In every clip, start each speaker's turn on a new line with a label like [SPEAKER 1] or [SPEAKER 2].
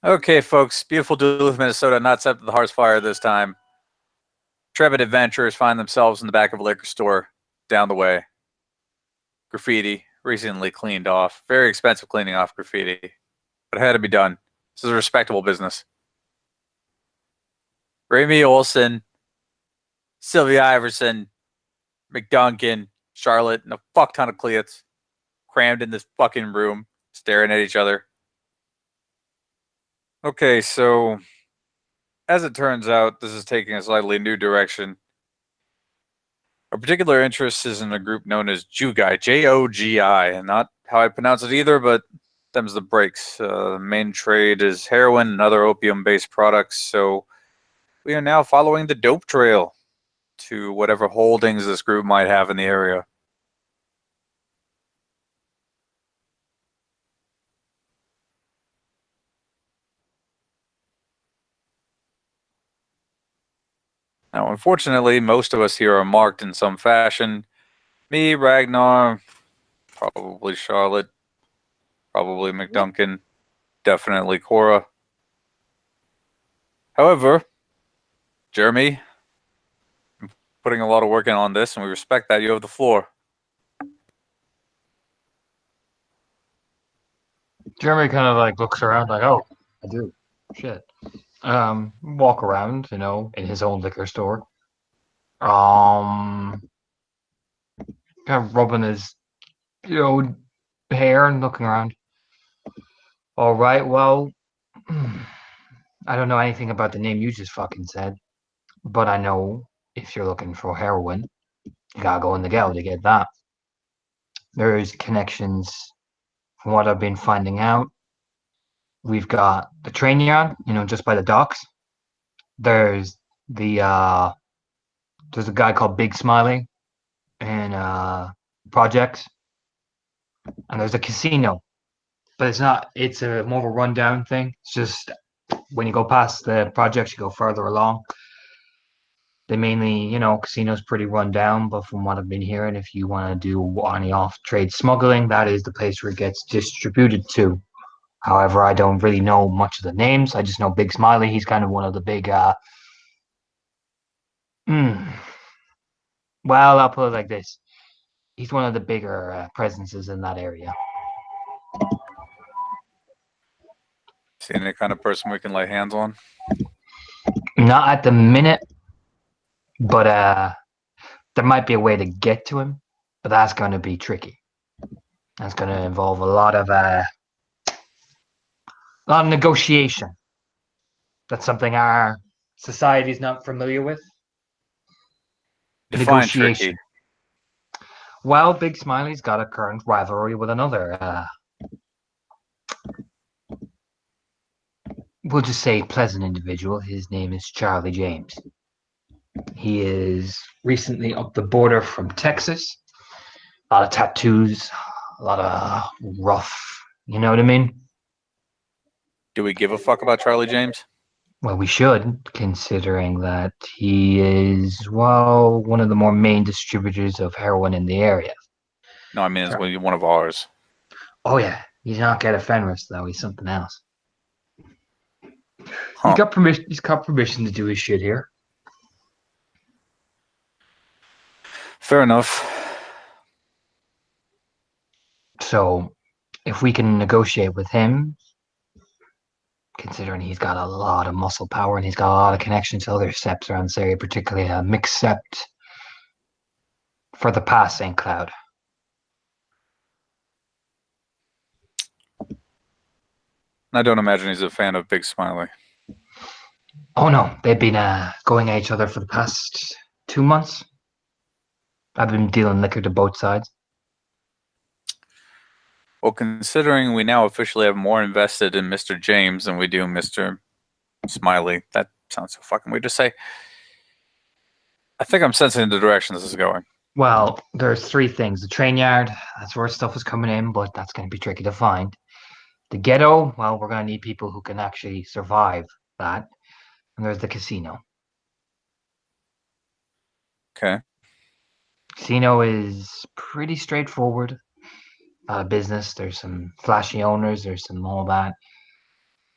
[SPEAKER 1] Okay, folks. Beautiful Duluth, Minnesota. Not set to the hearth fire this time. Intrepid adventurers find themselves in the back of a liquor store down the way. Graffiti recently cleaned off. Very expensive cleaning off graffiti, but it had to be done. This is a respectable business. Remy Olsen, Sylvia Iverson, McDuncan, Charlotte, and a fuck ton of Cleats crammed in this fucking room, staring at each other. Okay, so as it turns out, this is taking a slightly new direction. Our particular interest is in a group known as Jogi, Jogi, and not how I pronounce it either, but them's the breaks. The main trade is heroin and other opium-based products, so we are now following the dope trail to whatever holdings this group might have in the area. Now, unfortunately, most of us here are marked in some fashion. Me, Ragnar, probably Charlotte, probably McDuncan, definitely Cora. However, Jeremy, putting a lot of work in on this, and we respect that. You have the floor.
[SPEAKER 2] Jeremy kind of like looks around like, oh, I do. Shit. Walk around, in his own liquor store. Um, kind of rubbing his, you know, hair and looking around. All right, well, I don't know anything about the name you just fucking said, but I know if you're looking for heroin, you gotta go in the ghetto to get that. There's connections from what I've been finding out. We've got the train yard, just by the docks. There's the there's a guy called Big Smiley and projects, and there's a casino, but it's not. It's a more of a rundown thing. It's just when you go past the projects, you go further along. They mainly, casinos pretty run down, but from what I've been hearing, if you want to do any off trade smuggling, that is the place where it gets distributed to. However, I don't really know much of the names. I just know Big Smiley. He's kind of one of the big. Mm, well, I'll put it like this: he's one of the bigger presences in that area.
[SPEAKER 1] See any kind of person we can lay hands on?
[SPEAKER 2] Not at the minute, but there might be a way to get to him, but that's going to be tricky. That's going to involve a lot of negotiation. That's something our society is not familiar with.
[SPEAKER 1] Define tricky.
[SPEAKER 2] Negotiation. Well, Big Smiley's got a current rivalry with another. We'll just say pleasant individual. His name is Charlie James. He is recently up the border from Texas. A lot of tattoos, a lot of rough. You know what I mean?
[SPEAKER 1] Do we give a fuck about Charlie James?
[SPEAKER 2] Well, we should, considering that he is, well, one of the more main distributors of heroin in the area.
[SPEAKER 1] No, I mean it's
[SPEAKER 2] Sure.
[SPEAKER 1] one of ours.
[SPEAKER 2] Oh, yeah. He's not Get a Fenris, though. He's something else. He's
[SPEAKER 1] Huh.
[SPEAKER 2] got permission. He's got permission to do his shit here.
[SPEAKER 1] Fair enough.
[SPEAKER 2] So, if we can negotiate with him, considering he's got a lot of muscle power and he's got a lot of connections to other seps around this area, particularly a mixed sept for the past St. Cloud.
[SPEAKER 1] I don't imagine he's a fan of Big Smiley.
[SPEAKER 2] Oh no, they've been going at each other for the past 2 months. I've been dealing liquor to both sides.
[SPEAKER 1] Well, considering we now officially have more invested in Mr. James than we do Mr. Smiley, that sounds so fucking weird to say. I think I'm sensing the direction this is going.
[SPEAKER 2] Well, there's three things. The train yard, that's where stuff is coming in, but that's going to be tricky to find. The ghetto, well, we're going to need people who can actually survive that. And there's the casino.
[SPEAKER 1] Okay.
[SPEAKER 2] Casino is pretty straightforward business. There's some flashy owners, there's some all that.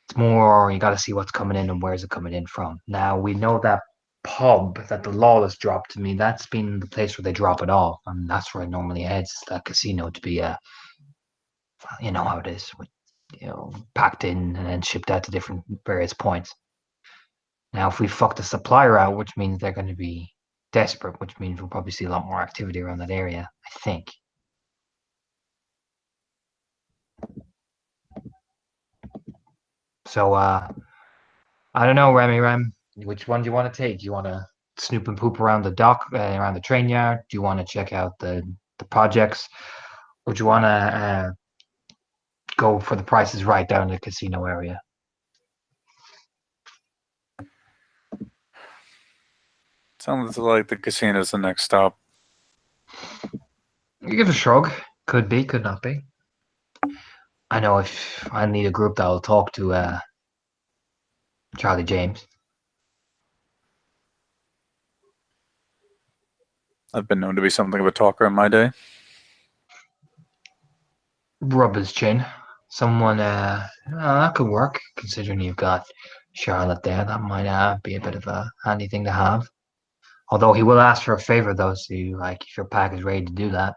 [SPEAKER 2] It's more you got to see what's coming in and where's it coming in from. Now we know that pub that the Lawless dropped to me. That's been the place where they drop it off, and that's where it normally heads. That casino to be you know how it is, with, packed in and then shipped out to different various points. Now, if we fuck the supplier out, which means they're going to be desperate, which means we'll probably see a lot more activity around that area, I think. So, I don't know, Remy Rem. Which one do you want to take? Do you want to snoop and poop around the dock, around the train yard? Do you want to check out the projects? Or do you want to go for the prices right down in the casino area?
[SPEAKER 1] Sounds like the casino's the next stop.
[SPEAKER 2] You give a shrug. Could be, could not be. I know if I need a group that'll talk to Charlie James.
[SPEAKER 1] I've been known to be something of a talker in my day.
[SPEAKER 2] Rub his chin. Someone, that could work, considering you've got Charlotte there. That might be a bit of a handy thing to have. Although he will ask for a favor, though, so if your pack is ready to do that.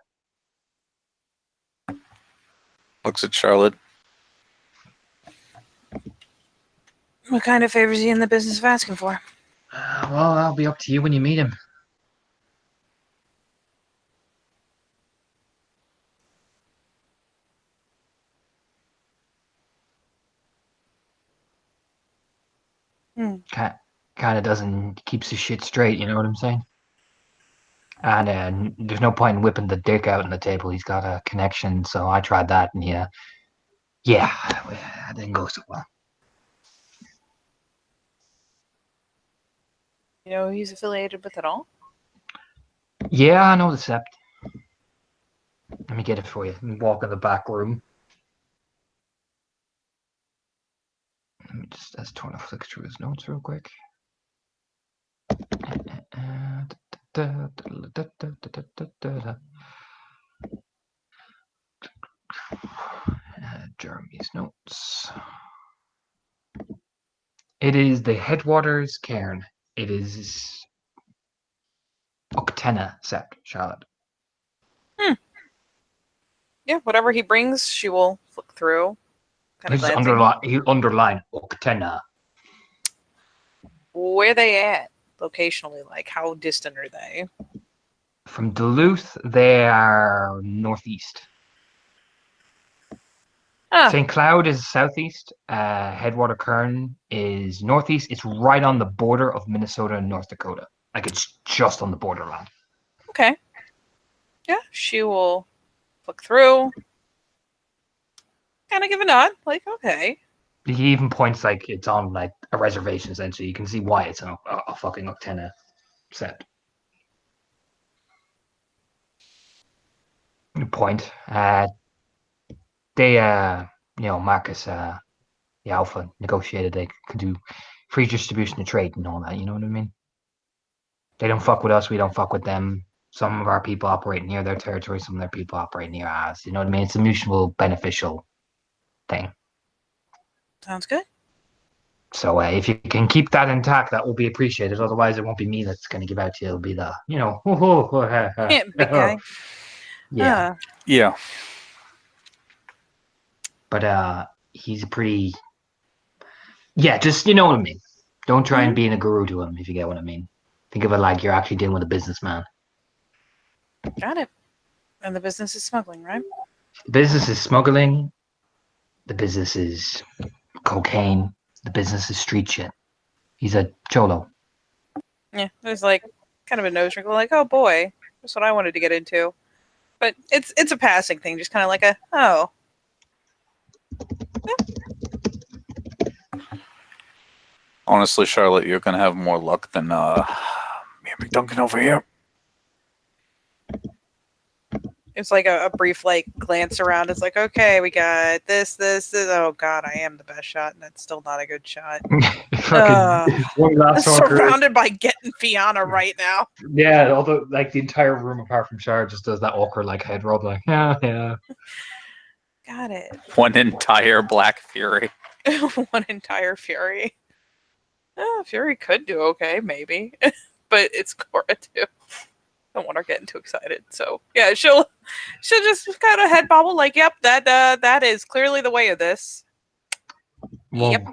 [SPEAKER 1] Looks at Charlotte.
[SPEAKER 3] What kind of favors is he in the business of asking for?
[SPEAKER 2] Well, that'll be up to you when you meet him. Kind of doesn't keeps his shit straight. You know what I'm saying? And there's no point in whipping the dick out on the table. He's got a connection, so I tried that, and yeah, that didn't go so well.
[SPEAKER 3] You know who he's affiliated with at all?
[SPEAKER 2] Yeah, I know the Sept. Let me get it for you. Let me walk in the back room. Let me just trying to flick through his notes real quick. Jeremy's notes. It is the Headwaters Cairn. It is Octena Sept, Charlotte.
[SPEAKER 3] Yeah, whatever he brings, she will flick through.
[SPEAKER 2] He's underline Octena.
[SPEAKER 3] Where they at locationally? Like, how distant are they?
[SPEAKER 2] From Duluth, they are northeast. St. Cloud is southeast. Headwater Cairn is northeast. It's right on the border of Minnesota and North Dakota. Like, it's just on the borderland.
[SPEAKER 3] Okay. Yeah, she will flick through. Kind of give a nod. Like, okay.
[SPEAKER 2] He even points like it's on like a reservation, essentially. You can see why it's a fucking Octena set. Point. They Marcus the Alpha negotiated they could do free distribution of trade and all that, you know what I mean? They don't fuck with us, we don't fuck with them. Some of our people operate near their territory, some of their people operate near ours. You know what I mean? It's a mutual beneficial thing.
[SPEAKER 3] Sounds good.
[SPEAKER 2] So if you can keep that intact, that will be appreciated. Otherwise, it won't be me that's going to give out to you. It'll be the,
[SPEAKER 3] Big guy.
[SPEAKER 2] Yeah.
[SPEAKER 1] Yeah.
[SPEAKER 2] But he's a pretty, just, you know what I mean? Don't try and be a guru to him, if you get what I mean. Think of it like you're actually dealing with a businessman.
[SPEAKER 3] Got it. And the business is smuggling, right?
[SPEAKER 2] The business is smuggling. The business is cocaine. The business is street shit. He's a cholo.
[SPEAKER 3] Yeah, there's like kind of a nose wrinkle, like, oh boy, that's what I wanted to get into. But it's a passing thing, just kind of like a, oh. Yeah.
[SPEAKER 1] Honestly, Charlotte, you're gonna have more luck than me and McDuncan over here.
[SPEAKER 3] It's like a brief like glance around. It's like, okay, we got this. Oh god, I am the best shot, and it's still not a good shot. Surrounded by getting Fiona right now.
[SPEAKER 2] Yeah, although like the entire room apart from Char just does that awkward like head rub, like yeah.
[SPEAKER 3] Got it.
[SPEAKER 1] One entire Black Fury.
[SPEAKER 3] One entire Fury. Fury could do okay, maybe, but it's Cora too. Don't want her getting too excited. So yeah, she'll just kind of head bobble like, "Yep, that is clearly the way of this."
[SPEAKER 2] Well,
[SPEAKER 3] Yep.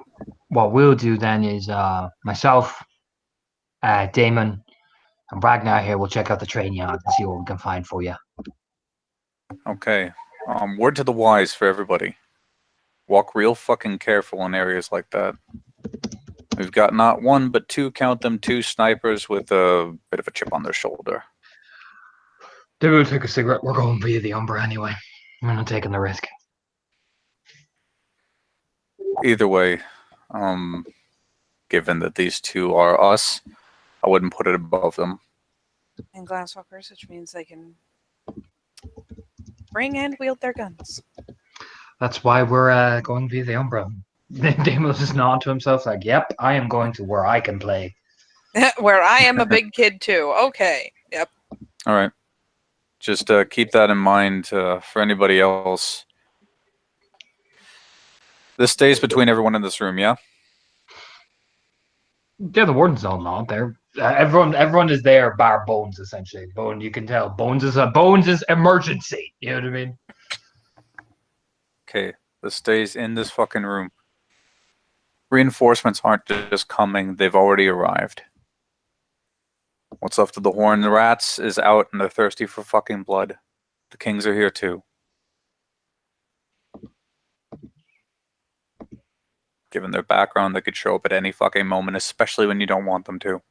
[SPEAKER 2] what we'll do then is myself, Damon, and Ragnar here will check out the train yard and see what we can find for you.
[SPEAKER 1] Okay. Word to the wise for everybody. Walk real fucking careful in areas like that. We've got not one, but two, count them, two snipers with a bit of a chip on their shoulder.
[SPEAKER 2] They will take a cigarette. We're going via the Umbra anyway. We're not taking the risk.
[SPEAKER 1] Either way, given that these two are us, I wouldn't put it above them.
[SPEAKER 3] And glasswalkers, which means they can bring and wield their guns.
[SPEAKER 2] That's why we're going via the Umbra. Damon just nodding to himself like, yep, I am going to where I can play.
[SPEAKER 3] Where I am a big kid too. Okay. Yep.
[SPEAKER 1] All right. Just keep that in mind for anybody else. This stays between everyone in this room, yeah?
[SPEAKER 2] Yeah, the wardens all nod. They're everyone is there, bar Bones essentially. Bone, you can tell Bones is emergency. You know what I mean?
[SPEAKER 1] Okay. This stays in this fucking room. Reinforcements aren't just coming, they've already arrived. What's left of the Horned Rats is out and they're thirsty for fucking blood. The Kings are here too. Given their background, they could show up at any fucking moment, especially when you don't want them to.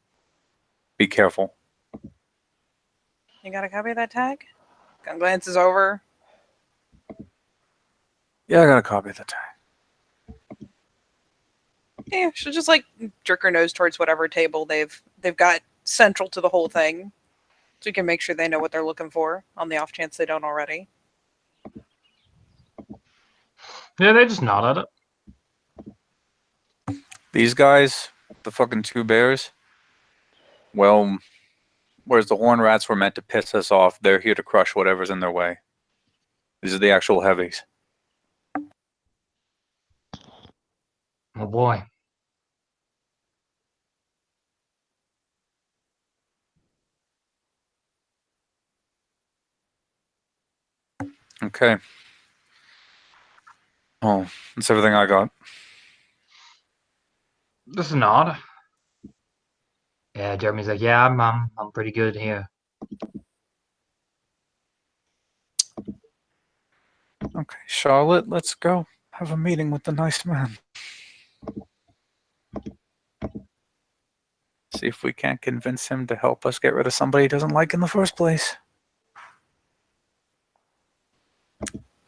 [SPEAKER 1] Be careful.
[SPEAKER 3] You got a copy of that tag? Gun glances over.
[SPEAKER 1] Yeah, I got a copy of the tag.
[SPEAKER 3] Yeah, she'll just like jerk her nose towards whatever table they've got central to the whole thing, so you can make sure they know what they're looking for on the off chance they don't already.
[SPEAKER 2] Yeah, they just nod at it.
[SPEAKER 1] These guys, the fucking two bears, well, whereas the Horned Rats were meant to piss us off, they're here to crush whatever's in their way. These are the actual heavies.
[SPEAKER 2] Oh boy.
[SPEAKER 1] Okay. Oh, that's everything I got.
[SPEAKER 2] Just a nod. Yeah, Jeremy's like, yeah, I'm pretty good here.
[SPEAKER 1] Okay, Charlotte, let's go have a meeting with the nice man. See if we can't convince him to help us get rid of somebody he doesn't like in the first place.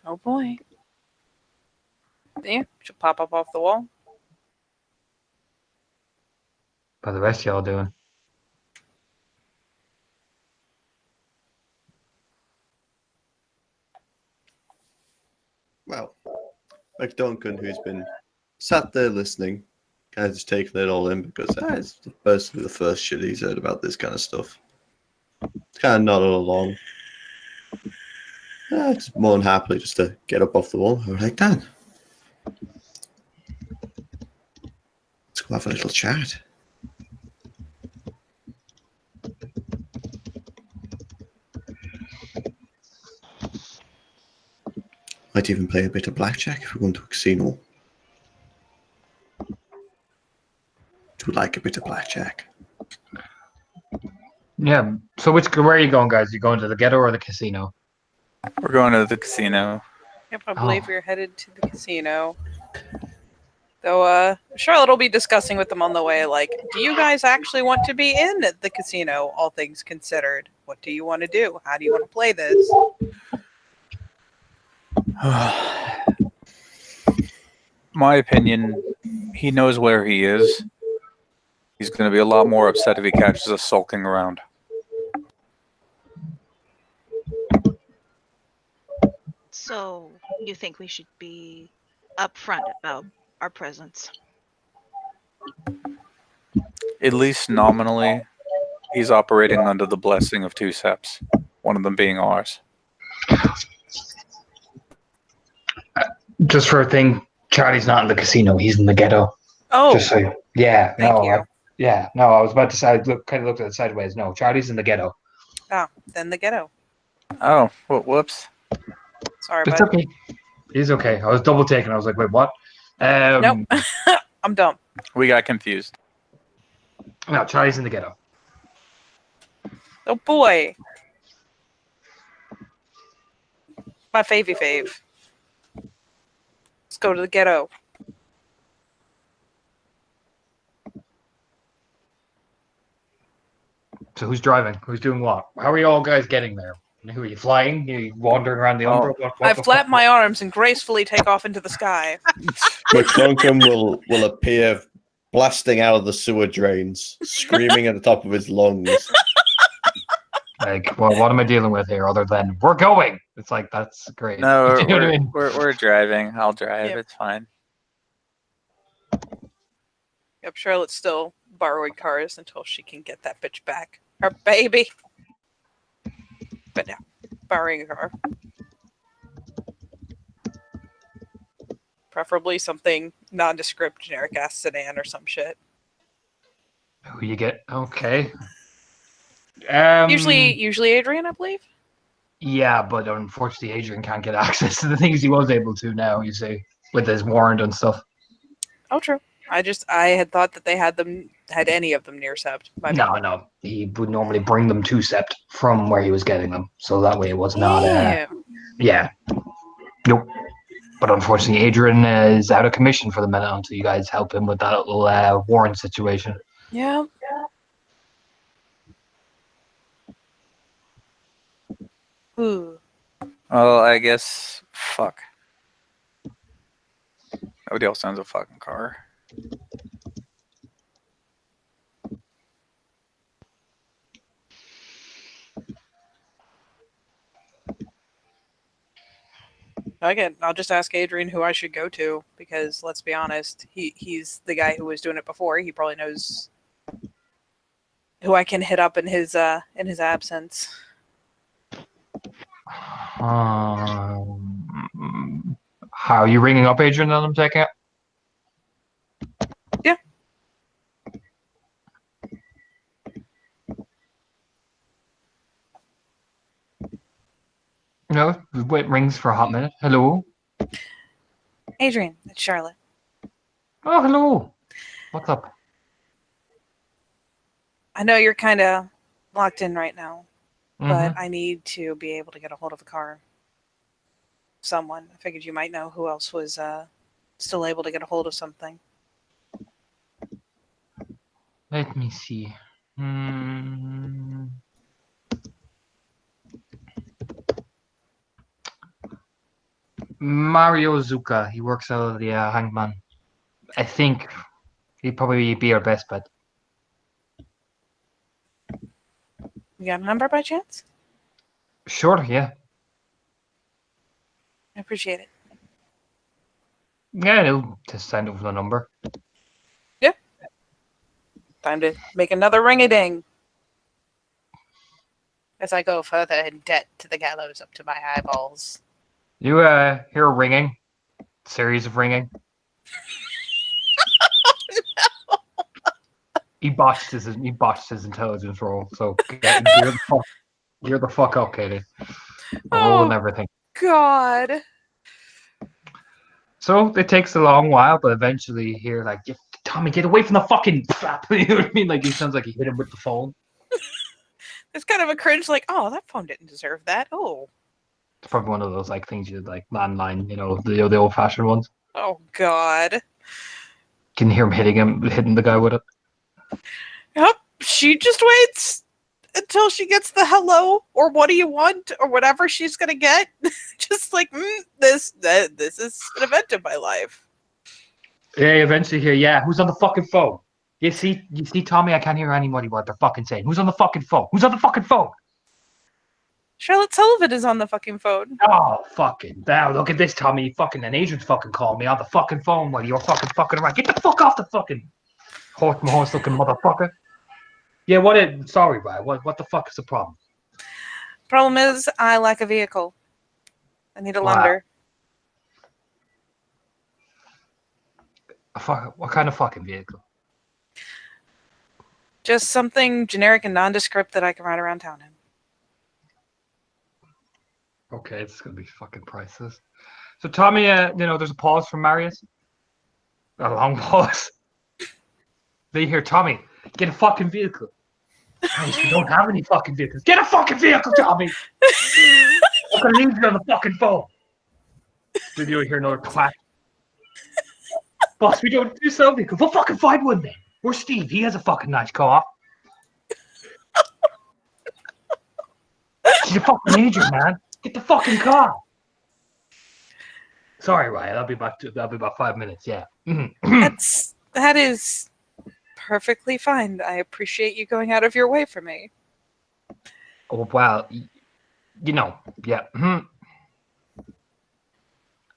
[SPEAKER 3] Oh boy. Yeah, she'll pop up off the wall.
[SPEAKER 2] What are the rest of y'all doing?
[SPEAKER 4] Well, like Duncan, who's been sat there listening, kind of just taking it all in because it's basically the first shit he's heard about this kind of stuff. Kind of nodded along. Just more than happily just to get up off the wall. I was like, Dan, let's go have a little chat. Might even play a bit of blackjack if we're going to a casino. Do like a bit of blackjack.
[SPEAKER 2] Yeah. So where are you going, guys? You going to the ghetto or the casino?
[SPEAKER 1] We're going to the casino.
[SPEAKER 3] Yep, I believe you're headed to the casino. Though, Charlotte will be discussing with them on the way, like, do you guys actually want to be in the casino, all things considered? What do you want to do? How do you want to play this?
[SPEAKER 1] My opinion, he knows where he is. He's going to be a lot more upset if he catches us sulking around.
[SPEAKER 5] So, you think we should be upfront about our presence?
[SPEAKER 1] At least nominally, he's operating under the blessing of two seps, one of them being ours.
[SPEAKER 2] Just for a thing, Charlie's not in the casino. He's in the ghetto.
[SPEAKER 3] Oh,
[SPEAKER 2] Just so yeah,
[SPEAKER 3] thank
[SPEAKER 2] no,
[SPEAKER 3] you.
[SPEAKER 2] no. I was about to say. I kind of looked at it sideways. No, Charlie's in the ghetto.
[SPEAKER 3] Then the ghetto.
[SPEAKER 1] Oh, whoops.
[SPEAKER 3] Sorry,
[SPEAKER 2] It's
[SPEAKER 3] bud.
[SPEAKER 2] okay. He's okay. I was double taking. I was like, wait, what?
[SPEAKER 3] Nope. I'm dumb.
[SPEAKER 1] We got confused.
[SPEAKER 2] No, Charlie's in the ghetto.
[SPEAKER 3] Oh boy. My favy fave. Let's go to the ghetto.
[SPEAKER 2] So who's driving? Who's doing what? How are you all guys getting there? Who are you flying? Are you wandering around the
[SPEAKER 1] Oh.
[SPEAKER 2] Umbra? What
[SPEAKER 3] I
[SPEAKER 2] the
[SPEAKER 3] flap
[SPEAKER 2] fuck?
[SPEAKER 3] my arms and gracefully take off into the sky.
[SPEAKER 4] McDuncan will appear blasting out of the sewer drains, screaming at the top of his lungs.
[SPEAKER 2] Like, well, what am I dealing with here other than we're going? It's like, that's great.
[SPEAKER 1] No,
[SPEAKER 2] You know what I mean?
[SPEAKER 1] we're driving. I'll drive.
[SPEAKER 3] Yep.
[SPEAKER 1] It's fine.
[SPEAKER 3] Yep, Charlotte's still borrowing cars until she can get that bitch back. Her baby. But now, borrowing a car. Preferably something nondescript, generic ass sedan or some shit.
[SPEAKER 2] Who you get? Okay.
[SPEAKER 3] Usually Adrian, I believe.
[SPEAKER 2] Yeah, but unfortunately, Adrian can't get access to the things he was able to now. You see, with his warrant and stuff.
[SPEAKER 3] Oh, true. I had thought that they had any of them near Sept. My bad.
[SPEAKER 2] No, he would normally bring them to Sept from where he was getting them, so that way it was not.
[SPEAKER 3] Yeah.
[SPEAKER 2] Nope. But unfortunately, Adrian is out of commission for the minute until you guys help him with that little warrant situation.
[SPEAKER 3] Yeah. Ooh.
[SPEAKER 1] Well, I guess. Fuck. Nobody else owns a fucking car.
[SPEAKER 3] Again, I'll just ask Adrian who I should go to because let's be honest, he's the guy who was doing it before. He probably knows who I can hit up in his absence.
[SPEAKER 2] How are you ringing up Adrian? Then I'm taking it.
[SPEAKER 3] Yeah.
[SPEAKER 2] No, wait, rings for a hot minute. Hello.
[SPEAKER 3] Adrian, it's Charlotte.
[SPEAKER 2] Oh, hello. What's up?
[SPEAKER 3] I know you're kind of locked in right now,
[SPEAKER 2] Mhm.
[SPEAKER 3] but I need to be able to get a hold of a car. Someone. I figured you might know who else was still able to get a hold of something.
[SPEAKER 2] Let me see. Mario Zuka. He works out of the Hangman. I think he'd probably be our best bet.
[SPEAKER 3] You got a number by chance?
[SPEAKER 2] Sure, yeah.
[SPEAKER 3] I appreciate it.
[SPEAKER 2] Yeah, no, just send over the number.
[SPEAKER 3] Time to make another ring-a-ding. As I go further in debt to the gallows up to my eyeballs.
[SPEAKER 2] You hear a ringing? Series of ringing. He botched his intelligence roll, so gear the fuck up, Katie. Roll and everything.
[SPEAKER 3] God.
[SPEAKER 2] So it takes a long while, but eventually you hear like, Tommy, get away from the fucking flap. You know what I mean? Like he sounds like he hit him with the phone.
[SPEAKER 3] It's kind of a cringe, like, oh, that phone didn't deserve that. Oh.
[SPEAKER 2] It's probably one of those like things you like landline, you know, the old fashioned ones.
[SPEAKER 3] Oh God.
[SPEAKER 2] Can you hear him hitting the guy with it?
[SPEAKER 3] Yep. She just waits until she gets the hello or what do you want or whatever she's gonna get. Just like this is an event in my life.
[SPEAKER 2] Yeah, eventually hear, yeah, who's on the fucking phone? You see, Tommy, I can't hear anybody what they're fucking saying. Who's on the fucking phone? Who's on the fucking phone?
[SPEAKER 3] Charlotte Sullivan is on the fucking phone.
[SPEAKER 2] Oh, fucking now look at this, Tommy. Fucking an agent fucking called me on the fucking phone while you're fucking around. Get the fuck off the fucking horse looking motherfucker. Yeah, sorry, Brad. What the fuck is the problem?
[SPEAKER 3] Problem is, I lack a vehicle. I need a
[SPEAKER 2] Wow.
[SPEAKER 3] lender.
[SPEAKER 2] What kind of fucking vehicle?
[SPEAKER 3] Just something generic and nondescript that I can ride around town in.
[SPEAKER 2] Okay, it's gonna be fucking priceless. So Tommy, there's a pause from Marius. A long pause. They hear Tommy, get a fucking vehicle. Marius, we don't have any fucking vehicles. Get a fucking vehicle, Tommy. I'm gonna leave you on the fucking phone. Then you hear another clap. Boss, we don't do sell vehicles. We'll fucking find one then. Where's Steve? He has a fucking nice car. He's a fucking major, man. Get the fucking car. Sorry, Ryan. That'll be about 5 minutes. Yeah.
[SPEAKER 3] That is perfectly fine. I appreciate you going out of your way for me.
[SPEAKER 2] Oh well, yeah.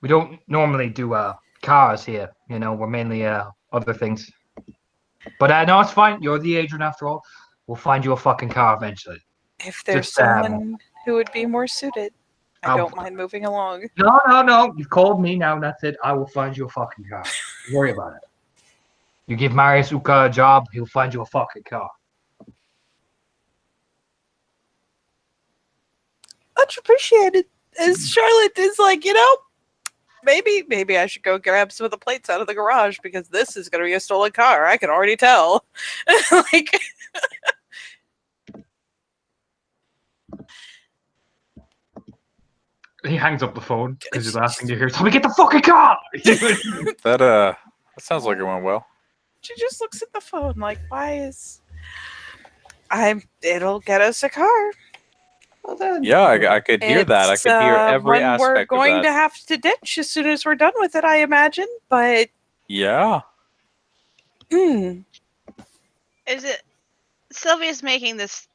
[SPEAKER 2] We don't normally do cars here. We're mainly other things. But no, it's fine. You're the agent after all. We'll find you a fucking car eventually.
[SPEAKER 3] If there's
[SPEAKER 2] Just,
[SPEAKER 3] someone who would be more suited, I
[SPEAKER 2] I'll-
[SPEAKER 3] don't mind moving along.
[SPEAKER 2] No. You've called me now. That's it. I will find you a fucking car. Don't worry about it. You give Marius Uka a job, he'll find you a fucking car.
[SPEAKER 3] Much appreciated. As Charlotte is like, maybe I should go grab some of the plates out of the garage because this is going to be a stolen car. I can already tell. Like,
[SPEAKER 2] He hangs up the phone because he's asking to hear Tommy, get the fucking car!
[SPEAKER 1] That sounds like it went well.
[SPEAKER 3] she just looks at the phone like, it'll get us a car.
[SPEAKER 4] Well, then,
[SPEAKER 1] Yeah, I could hear that. I
[SPEAKER 3] It's,
[SPEAKER 1] could hear every
[SPEAKER 3] one we're
[SPEAKER 1] aspect
[SPEAKER 3] going
[SPEAKER 1] of
[SPEAKER 3] to
[SPEAKER 1] that.
[SPEAKER 3] have to ditch as soon as we're done with it, I imagine. But
[SPEAKER 1] Yeah.
[SPEAKER 3] hmm,
[SPEAKER 5] Is it Sylvia's making this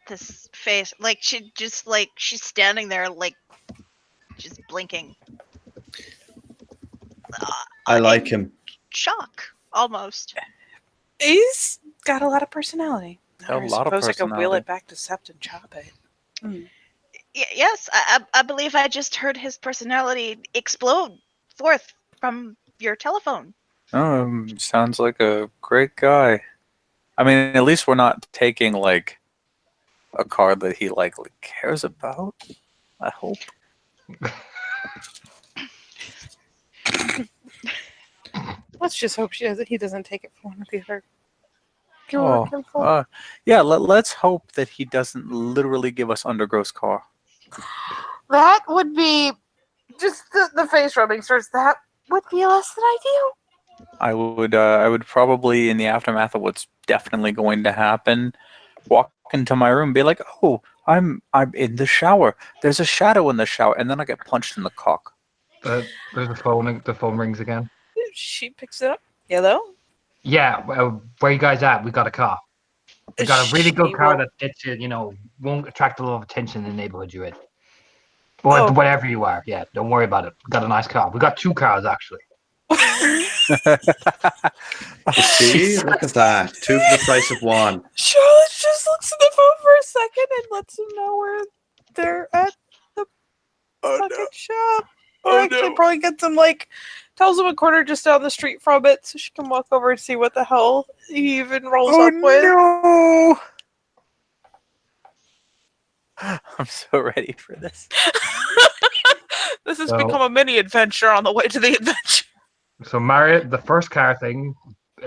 [SPEAKER 5] face like she's standing there like just blinking.
[SPEAKER 4] I like
[SPEAKER 5] in
[SPEAKER 4] him.
[SPEAKER 5] shock almost.
[SPEAKER 3] he's got a lot of personality.
[SPEAKER 1] A
[SPEAKER 3] Or I
[SPEAKER 1] lot of
[SPEAKER 3] suppose I could wheel
[SPEAKER 1] personality.
[SPEAKER 3] it back to Sept and chop it. Hmm.
[SPEAKER 5] Yes, I believe I just heard his personality explode forth from your telephone.
[SPEAKER 1] Sounds like a great guy. I mean, at least we're not taking like a car that he likely cares about. I hope.
[SPEAKER 3] Let's just hope he doesn't take it for one of the other.
[SPEAKER 1] Yeah. Let's hope that he doesn't literally give us Undergross car.
[SPEAKER 3] That would be just the face rubbing starts. That would be less than ideal.
[SPEAKER 1] I would probably, in the aftermath of what's definitely going to happen, walk into my room and be like, "Oh, I'm in the shower. There's a shadow in the shower," and then I get punched in the cock.
[SPEAKER 2] There's a phone. The phone rings again.
[SPEAKER 3] She picks it up. Hello.
[SPEAKER 2] Yeah, well, where you guys at? We got a car. We got a really good
[SPEAKER 3] She
[SPEAKER 2] car
[SPEAKER 3] will-
[SPEAKER 2] that gets you, won't attract a lot of attention in the neighborhood you're in. Or
[SPEAKER 3] Oh.
[SPEAKER 2] whatever you are. Yeah, don't worry about it. We got a nice car. We got 2 cars actually.
[SPEAKER 4] You see? Look at that. 2 for the price of 1.
[SPEAKER 3] Charlotte just looks at the phone for a second and lets him know where they're at the fucking shop. Or actually probably gets him tells him a corner just down the street from it so she can walk over and see what the hell he even rolls up with.
[SPEAKER 1] no! I'm so ready for this.
[SPEAKER 3] This has
[SPEAKER 2] So-
[SPEAKER 3] become a mini adventure on the way to the adventure.
[SPEAKER 2] So Marriott, the first car thing,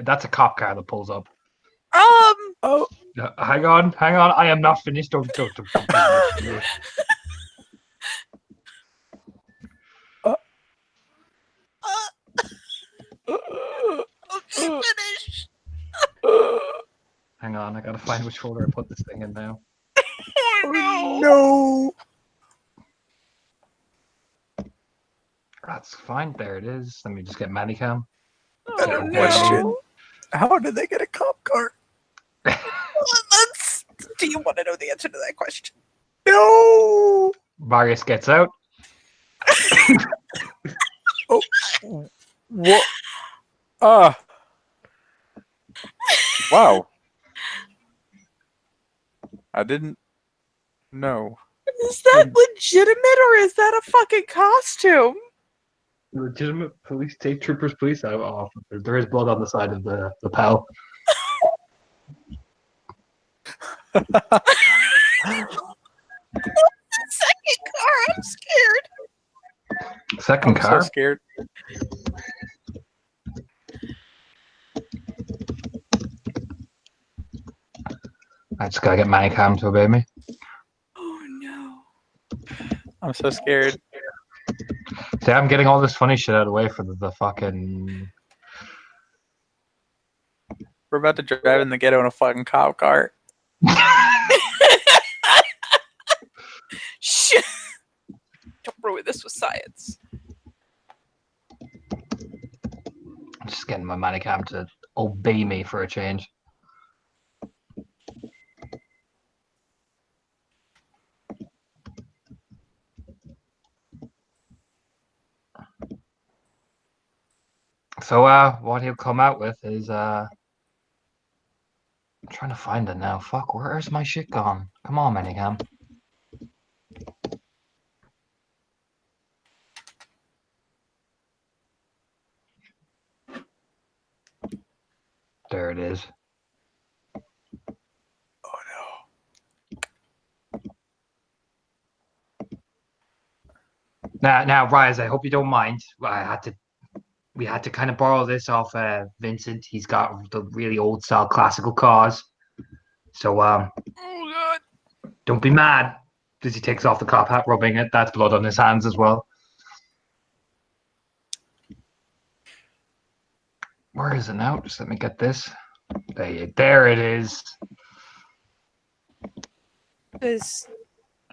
[SPEAKER 2] that's a cop car that pulls up.
[SPEAKER 1] Oh,
[SPEAKER 2] Hang on. I am not finished. Don't.
[SPEAKER 3] Finish.
[SPEAKER 2] Hang on, I gotta find which folder I put this thing in now.
[SPEAKER 3] Oh,
[SPEAKER 1] no!
[SPEAKER 2] That's fine. There it is. Let me just get Manicam.
[SPEAKER 3] Oh, no.
[SPEAKER 1] Question. How did they get a cop car?
[SPEAKER 3] Do you want to know the answer to that question?
[SPEAKER 1] No!
[SPEAKER 2] Marius gets out.
[SPEAKER 1] What? Wow. I didn't know.
[SPEAKER 3] Is that legitimate or is that a fucking costume?
[SPEAKER 2] legitimate police, state troopers, police. Oh, there is blood on the side of the lapel.
[SPEAKER 3] Second car, I'm scared.
[SPEAKER 2] Second
[SPEAKER 1] I'm so
[SPEAKER 2] car.
[SPEAKER 1] scared.
[SPEAKER 2] I just gotta get Manicam to obey me.
[SPEAKER 3] Oh no.
[SPEAKER 1] I'm so scared.
[SPEAKER 2] See, I'm getting all this funny shit out of the way for the fucking.
[SPEAKER 1] We're about to drive in the ghetto in a fucking cop car.
[SPEAKER 3] Shit. Don't ruin this with science.
[SPEAKER 2] I'm just getting my Manicam to obey me for a change. So, what he'll come out with is, I'm trying to find it now. Fuck, where's my shit gone? Come on, Manicam. There it is.
[SPEAKER 1] Oh
[SPEAKER 2] Now, Rise, I hope you don't mind. We had to kind of borrow this off Vincent. He's got the really old style classical cars. So,
[SPEAKER 3] Oh god.
[SPEAKER 2] don't be mad as he takes off the cop hat, rubbing it. That's blood on his hands as well. Where is it now? Just let me get this. There it is.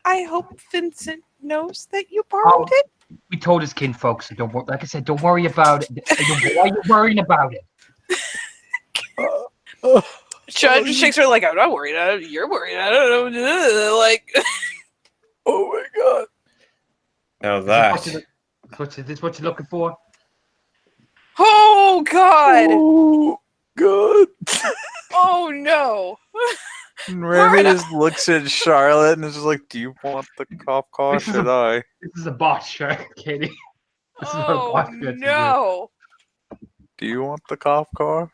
[SPEAKER 3] I hope Vincent knows that you borrowed it.
[SPEAKER 2] We told his kinfolk, so don't. Like I said, don't worry about it. Why are you worrying about it?
[SPEAKER 3] Sean just shakes her like, I'm not worried. You're worried. I don't know. Like,
[SPEAKER 1] Oh my god.
[SPEAKER 4] Now
[SPEAKER 2] Is
[SPEAKER 4] that.
[SPEAKER 2] this what you're looking for?
[SPEAKER 3] oh god.
[SPEAKER 1] Oh god.
[SPEAKER 3] Oh no.
[SPEAKER 1] And Remy just looks at Charlotte and is just like, "Do you want the cop car?
[SPEAKER 2] This is
[SPEAKER 1] Should I?"
[SPEAKER 2] This is a bot shirt, Katie. This is what a
[SPEAKER 3] Oh
[SPEAKER 2] bot shirt should do.
[SPEAKER 3] no.
[SPEAKER 1] Do you want the cop car?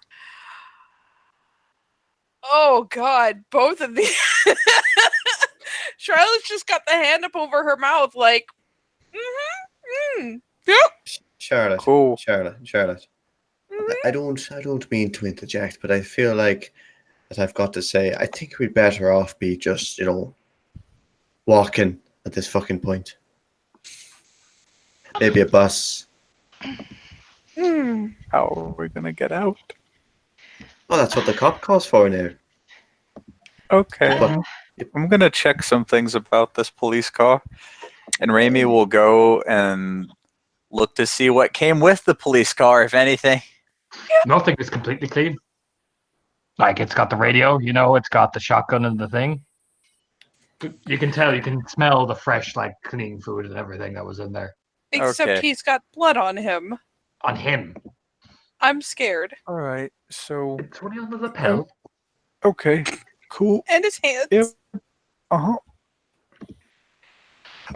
[SPEAKER 3] Oh god. Both of these. Charlotte's just got the hand up over her mouth, like, yep.
[SPEAKER 4] Charlotte.
[SPEAKER 1] Cool.
[SPEAKER 4] Charlotte.
[SPEAKER 3] Mhm.
[SPEAKER 4] I don't mean to interject, but I feel like that I've got to say, I think we'd better off be just, walking at this fucking point. Maybe a bus.
[SPEAKER 3] Hmm.
[SPEAKER 1] How are we gonna get out?
[SPEAKER 4] Well, that's what the cop calls for now.
[SPEAKER 1] Okay.
[SPEAKER 4] But-
[SPEAKER 1] I'm gonna check some things about this police car, and Remy will go and look to see what came with the police car, if anything.
[SPEAKER 2] Nothing is completely clean. Like, it's got the radio, it's got the shotgun and the thing. You can tell, you can smell the fresh, like, clean food and everything that was in there.
[SPEAKER 3] Except
[SPEAKER 1] Okay.
[SPEAKER 3] he's got blood on him.
[SPEAKER 2] On him.
[SPEAKER 3] I'm scared.
[SPEAKER 1] All right. So
[SPEAKER 2] It's only on the lapel.
[SPEAKER 1] okay, cool.
[SPEAKER 3] And his hands.
[SPEAKER 1] Yep. Uh-huh.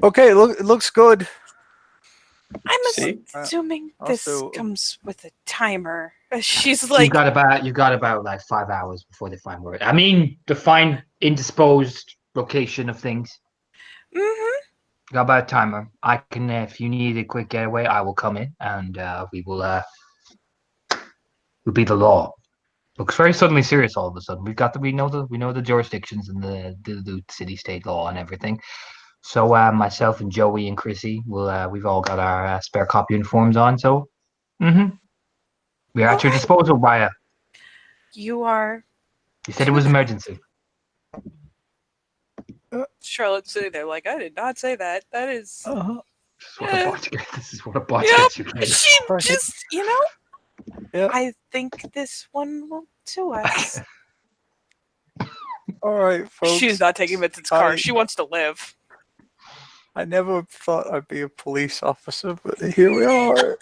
[SPEAKER 1] Okay, it looks good.
[SPEAKER 3] I'm
[SPEAKER 4] See?
[SPEAKER 3] assuming this
[SPEAKER 1] Also-
[SPEAKER 3] comes with a timer. She's
[SPEAKER 2] You
[SPEAKER 3] like,
[SPEAKER 2] got about like 5 hours before they find where. I mean, to find indisposed location of things.
[SPEAKER 3] mhm.
[SPEAKER 2] Got about a timer. I can, if you need a quick getaway, I will come in and we will. Will be the law. Looks very suddenly serious all of a sudden. We know the jurisdictions and the city state law and everything. So myself and Joey and Chrissy will we've all got our spare cop uniforms on. So, we're at your
[SPEAKER 3] Alright.
[SPEAKER 2] disposal, Raya.
[SPEAKER 3] You are.
[SPEAKER 2] You said it was emergency.
[SPEAKER 3] Charlotte's sitting there like, I did not say that. That is.
[SPEAKER 1] Uh-huh.
[SPEAKER 2] This is what a bot
[SPEAKER 3] Yep.
[SPEAKER 2] gets you. Katie.
[SPEAKER 3] She
[SPEAKER 1] Right.
[SPEAKER 3] just,
[SPEAKER 1] Yep.
[SPEAKER 3] I think this one will do us.
[SPEAKER 1] All right, folks.
[SPEAKER 3] She's not taking Vincent's car.
[SPEAKER 1] I-
[SPEAKER 3] She wants to live.
[SPEAKER 1] I never thought I'd be a police officer, but here we are.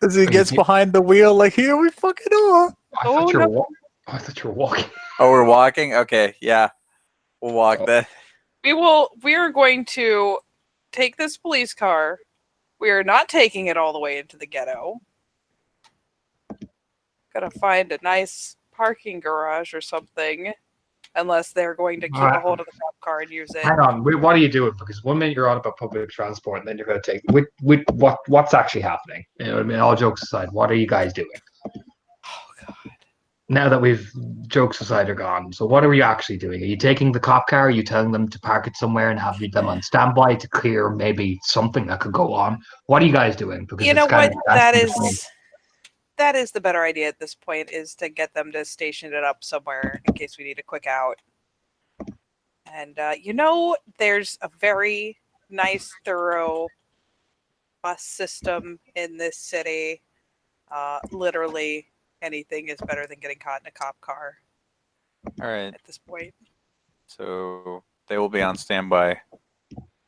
[SPEAKER 1] As he
[SPEAKER 2] Are you
[SPEAKER 1] gets
[SPEAKER 2] ki-
[SPEAKER 1] behind the wheel, like, here we fucking are.
[SPEAKER 3] Oh, no.
[SPEAKER 2] I thought you were walking.
[SPEAKER 1] Oh, we're walking? Okay, yeah. We'll walk
[SPEAKER 4] Oh.
[SPEAKER 1] then.
[SPEAKER 3] We are going to take this police car We're not taking it all the way into the ghetto. Gotta find a nice parking garage or something. Unless they're going to keep a hold of the cop car and use it.
[SPEAKER 2] Hang on, what are you doing? Because one minute you're on about public transport, and then you're going to take what's actually happening. You know what I mean? All jokes aside, what are you guys doing?
[SPEAKER 3] Oh god.
[SPEAKER 2] Now that we've jokes aside are gone, so what are you actually doing? Are you taking the cop car? Are you telling them to park it somewhere and have them on standby to clear maybe something that could go on? What are you guys doing? Because
[SPEAKER 3] You know
[SPEAKER 2] it's kind
[SPEAKER 3] what?
[SPEAKER 2] of
[SPEAKER 3] That is the better idea at this point, is to get them to station it up somewhere in case we need a quick out. And there's a very nice, thorough bus system in this city. Literally anything is better than getting caught in a cop car
[SPEAKER 1] All right.
[SPEAKER 3] at this point.
[SPEAKER 1] So they will be on standby.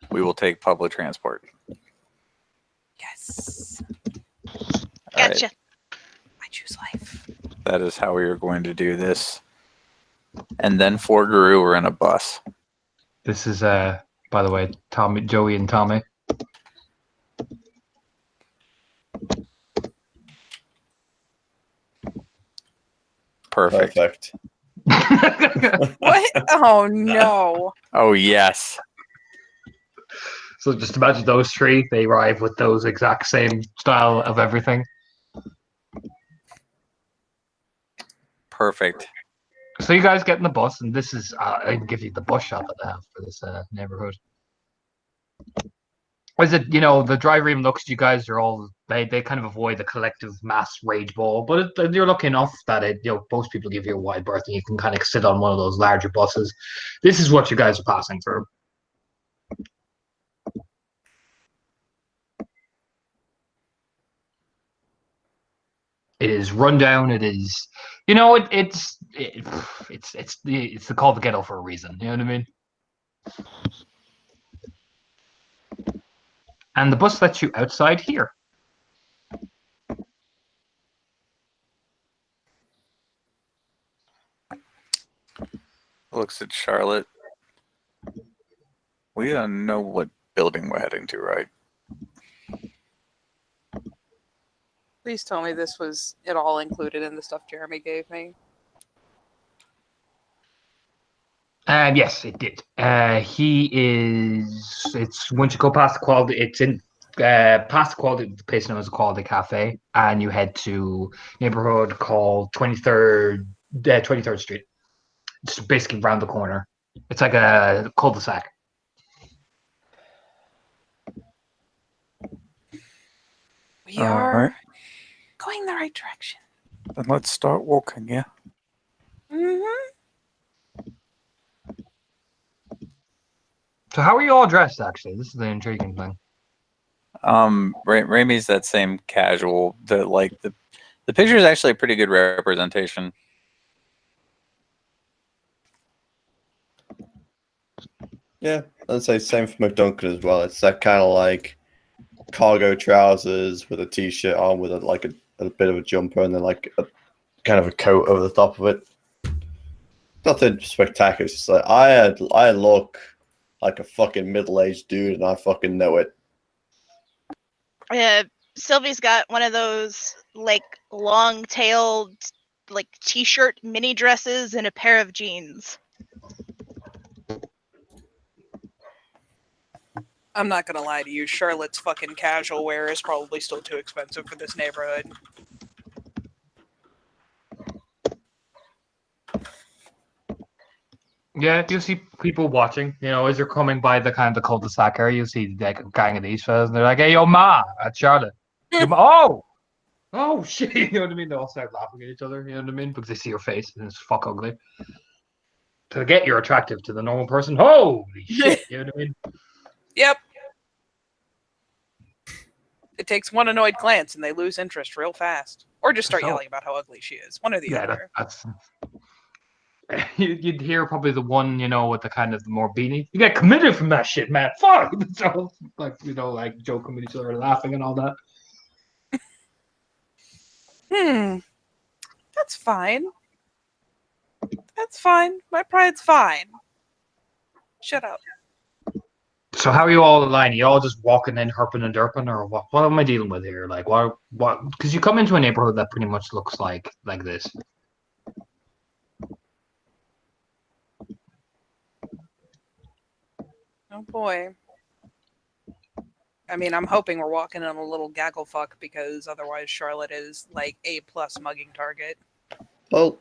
[SPEAKER 1] We will take public transport.
[SPEAKER 3] Yes.
[SPEAKER 1] All right.
[SPEAKER 5] Gotcha.
[SPEAKER 3] I choose life.
[SPEAKER 1] That is how we are going to do this. And then for Guru, we're in a bus.
[SPEAKER 2] This is by the way, Tommy, Joey, and Tommy.
[SPEAKER 1] Perfect.
[SPEAKER 3] What? Oh no.
[SPEAKER 1] Oh, yes.
[SPEAKER 2] So just imagine those three. They arrive with those exact same style of everything.
[SPEAKER 1] Perfect.
[SPEAKER 2] So you guys get in the bus, and this is I can give you the bus shot that I have for this neighborhood. Is it, the driver even looks at you guys, are all they kind of avoid the collective mass rage ball, but you're lucky enough that most people give you a wide berth and you can kind of sit on one of those larger buses. This is what you guys are passing through. It is rundown. It is, it's called the ghetto for a reason. You know what I mean? And the bus lets you outside here.
[SPEAKER 1] Looks at Charlotte. We don't know what building we're heading to, right?
[SPEAKER 3] Please tell me this was it all included in the stuff Jeremy gave me.
[SPEAKER 2] Yes, it did. It's once you go past the quality, it's in past the quality, the place known as the Quality Cafe, and you head to a neighborhood called 23rd Street. It's basically around the corner. It's like a cul-de-sac.
[SPEAKER 3] We are
[SPEAKER 1] Alright.
[SPEAKER 3] going the right direction.
[SPEAKER 1] Then let's start walking, yeah?
[SPEAKER 3] Mm-hmm.
[SPEAKER 2] So how are you all dressed, actually? This is the intriguing thing.
[SPEAKER 1] Raimi's that same casual. The picture is actually a pretty good representation.
[SPEAKER 4] Yeah, I'd say same for McDuncan as well. It's that kind of like cargo trousers with a t-shirt on with a bit of a jumper and then like a kind of a coat over the top of it. Nothing spectacular. It's just like I look like a fucking middle-aged dude and I fucking know it.
[SPEAKER 5] Sylvie's got one of those like long-tailed like t-shirt mini dresses and a pair of jeans.
[SPEAKER 3] I'm not gonna lie to you, Charlotte's fucking casual wear is probably still too expensive for this neighborhood.
[SPEAKER 2] Yeah, you'll see people watching. As they're coming by the kind of the cul-de-sac area, you'll see like a gang of these fellas, and they're like, "Hey, yo, ma, that's Charlotte." Oh, shit! You know what I mean? They all start laughing at each other. You know what I mean? Because they see your face and it's fuck ugly. To get you're attractive to the normal person. Holy shit! You know what I mean?
[SPEAKER 3] Yep. It takes one annoyed glance and they lose interest real fast. Or just start
[SPEAKER 2] So-
[SPEAKER 3] yelling about how ugly she is. One or the
[SPEAKER 2] Yeah,
[SPEAKER 3] other.
[SPEAKER 2] that's. You'd hear probably the one, with the kind of the more beanie. You get committed from that shit, man. Fuck! So, like joking with each other, laughing and all that.
[SPEAKER 3] That's fine. That's fine. My pride's fine. Shut up.
[SPEAKER 2] So how are you all aligned? You all just walking in, herping and derping, or what? What am I dealing with here? Like, what? Because you come into a neighborhood that pretty much looks like this.
[SPEAKER 3] Oh boy. I mean, I'm hoping we're walking in a little gaggle fuck because otherwise Charlotte is like A+ mugging target.
[SPEAKER 4] Well,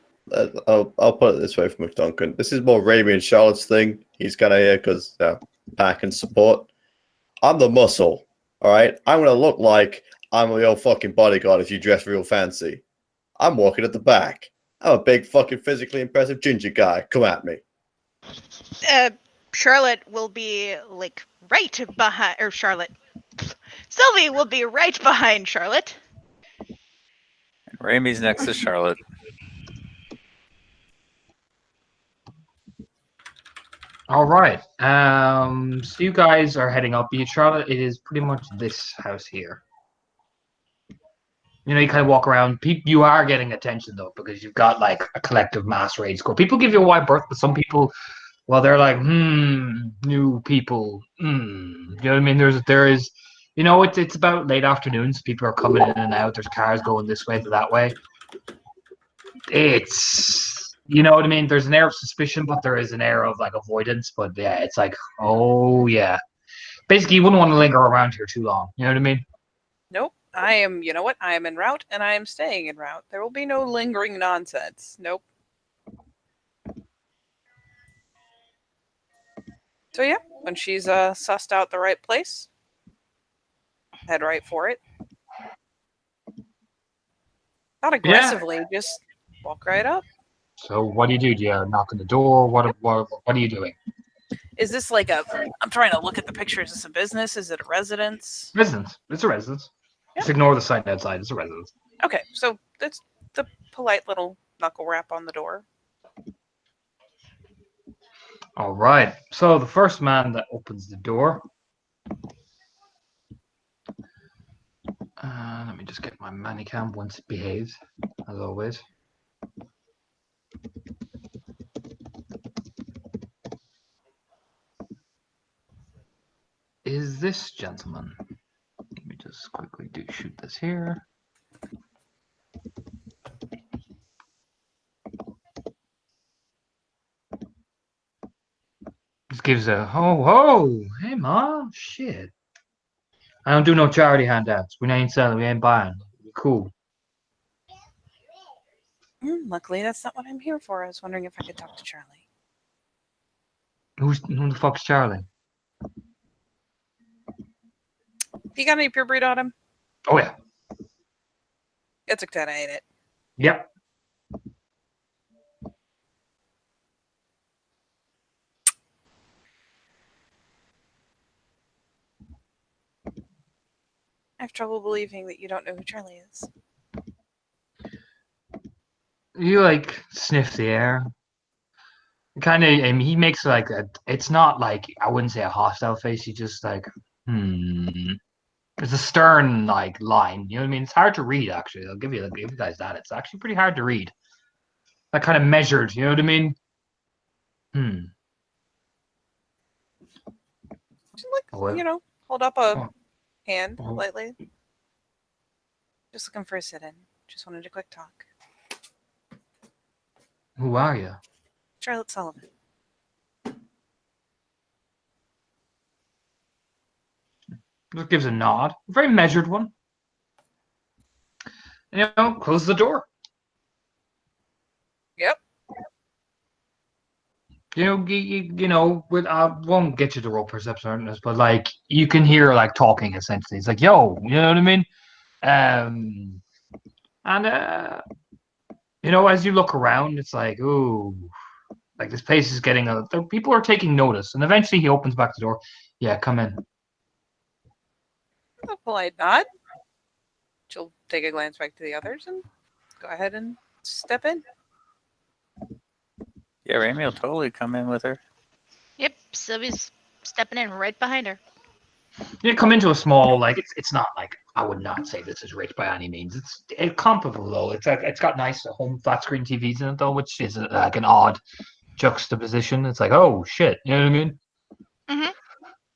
[SPEAKER 4] I'll put it this way for McDuncan. This is more Raimi and Charlotte's thing. He's kind of here because pack and support. I'm the muscle, all right? I'm going to look like I'm a real fucking bodyguard if you dress real fancy. I'm walking at the back. I'm a big fucking physically impressive ginger guy. Come at me.
[SPEAKER 5] Charlotte will be like right behind, or Charlotte. Sylvie will be right behind Charlotte.
[SPEAKER 1] And Ramey's next to Charlotte.
[SPEAKER 2] All right. So you guys are heading up. Charlotte, it is pretty much this house here. You know, you kind of walk around. You are getting attention though because you've got like a collective mass rage score. People give you a wide berth, but some people, well, they're like, new people. You know what I mean? There is, you know, it's about late afternoons. People are coming in and out. There's cars going this way to that way. It's, you know what I mean? There's an air of suspicion, but there is an air of like avoidance. But yeah, it's like, oh yeah. Basically, you wouldn't want to linger around here too long. You know what I mean?
[SPEAKER 3] Nope. I am, you know what? I am en route and I am staying en route. There will be no lingering nonsense. Nope. So yeah, when she's sussed out the right place, head right for it. Not aggressively, just walk right up.
[SPEAKER 2] So what do? Do you knock on the door? What are you doing?
[SPEAKER 3] Is this like a? I'm trying to look at the picture. Is this a business? Is it a residence?
[SPEAKER 2] Residence. It's a residence.
[SPEAKER 3] Yeah.
[SPEAKER 2] Just ignore the sign outside. It's a residence.
[SPEAKER 3] Okay, so it's the polite little knuckle wrap on the door.
[SPEAKER 2] All right. So the first man that opens the door. Let me just get my manicam once it behaves, as always. Is this gentleman? Let me just quickly shoot this here. Just gives a ho ho. Hey mom, shit. I don't do no charity handouts. We ain't selling. We ain't buying. We're cool.
[SPEAKER 3] Luckily, that's not what I'm here for. I was wondering if I could talk to Charlie.
[SPEAKER 2] Who the fuck's Charlie?
[SPEAKER 3] You got any pure breed on him?
[SPEAKER 2] Oh yeah.
[SPEAKER 3] It's a 10, ain't it?
[SPEAKER 2] Yep.
[SPEAKER 3] I have trouble believing that you don't know who Charlie is.
[SPEAKER 2] You like sniff the air. Kind of, and he makes like a. It's not like, I wouldn't say a hostile face. He just like, It's a stern like line. You know what I mean? It's hard to read actually. I'll give you guys that. It's actually pretty hard to read. That kind of measured. You know what I mean?
[SPEAKER 3] Just like,
[SPEAKER 2] Oh,
[SPEAKER 3] you know, hold up a
[SPEAKER 2] oh.
[SPEAKER 3] hand
[SPEAKER 2] Oh.
[SPEAKER 3] lightly. Just looking for a sit-in. Just wanted a quick talk.
[SPEAKER 2] Who are you?
[SPEAKER 3] Charlotte Sullivan.
[SPEAKER 2] Just gives a nod. A very measured one. And, you know, close the door.
[SPEAKER 3] Yep.
[SPEAKER 2] You know, I won't get you the role perception on this, but like you can hear like talking essentially. It's like, yo, you know what I mean? You know, as you look around, it's like, ooh, like this place is getting people are taking notice, and eventually he opens back the door. Yeah, come in.
[SPEAKER 3] A polite nod. She'll take a glance back to the others and go ahead and step in.
[SPEAKER 1] Yeah, Ramey will totally come in with her.
[SPEAKER 5] Yep, Sylvie's stepping in right behind her.
[SPEAKER 2] You come into a small, like it's not like, I would not say this is rich by any means. It's comparable though. It's got nice home flat screen TVs in it though, which is like an odd juxtaposition. It's like, oh shit, you know what I mean?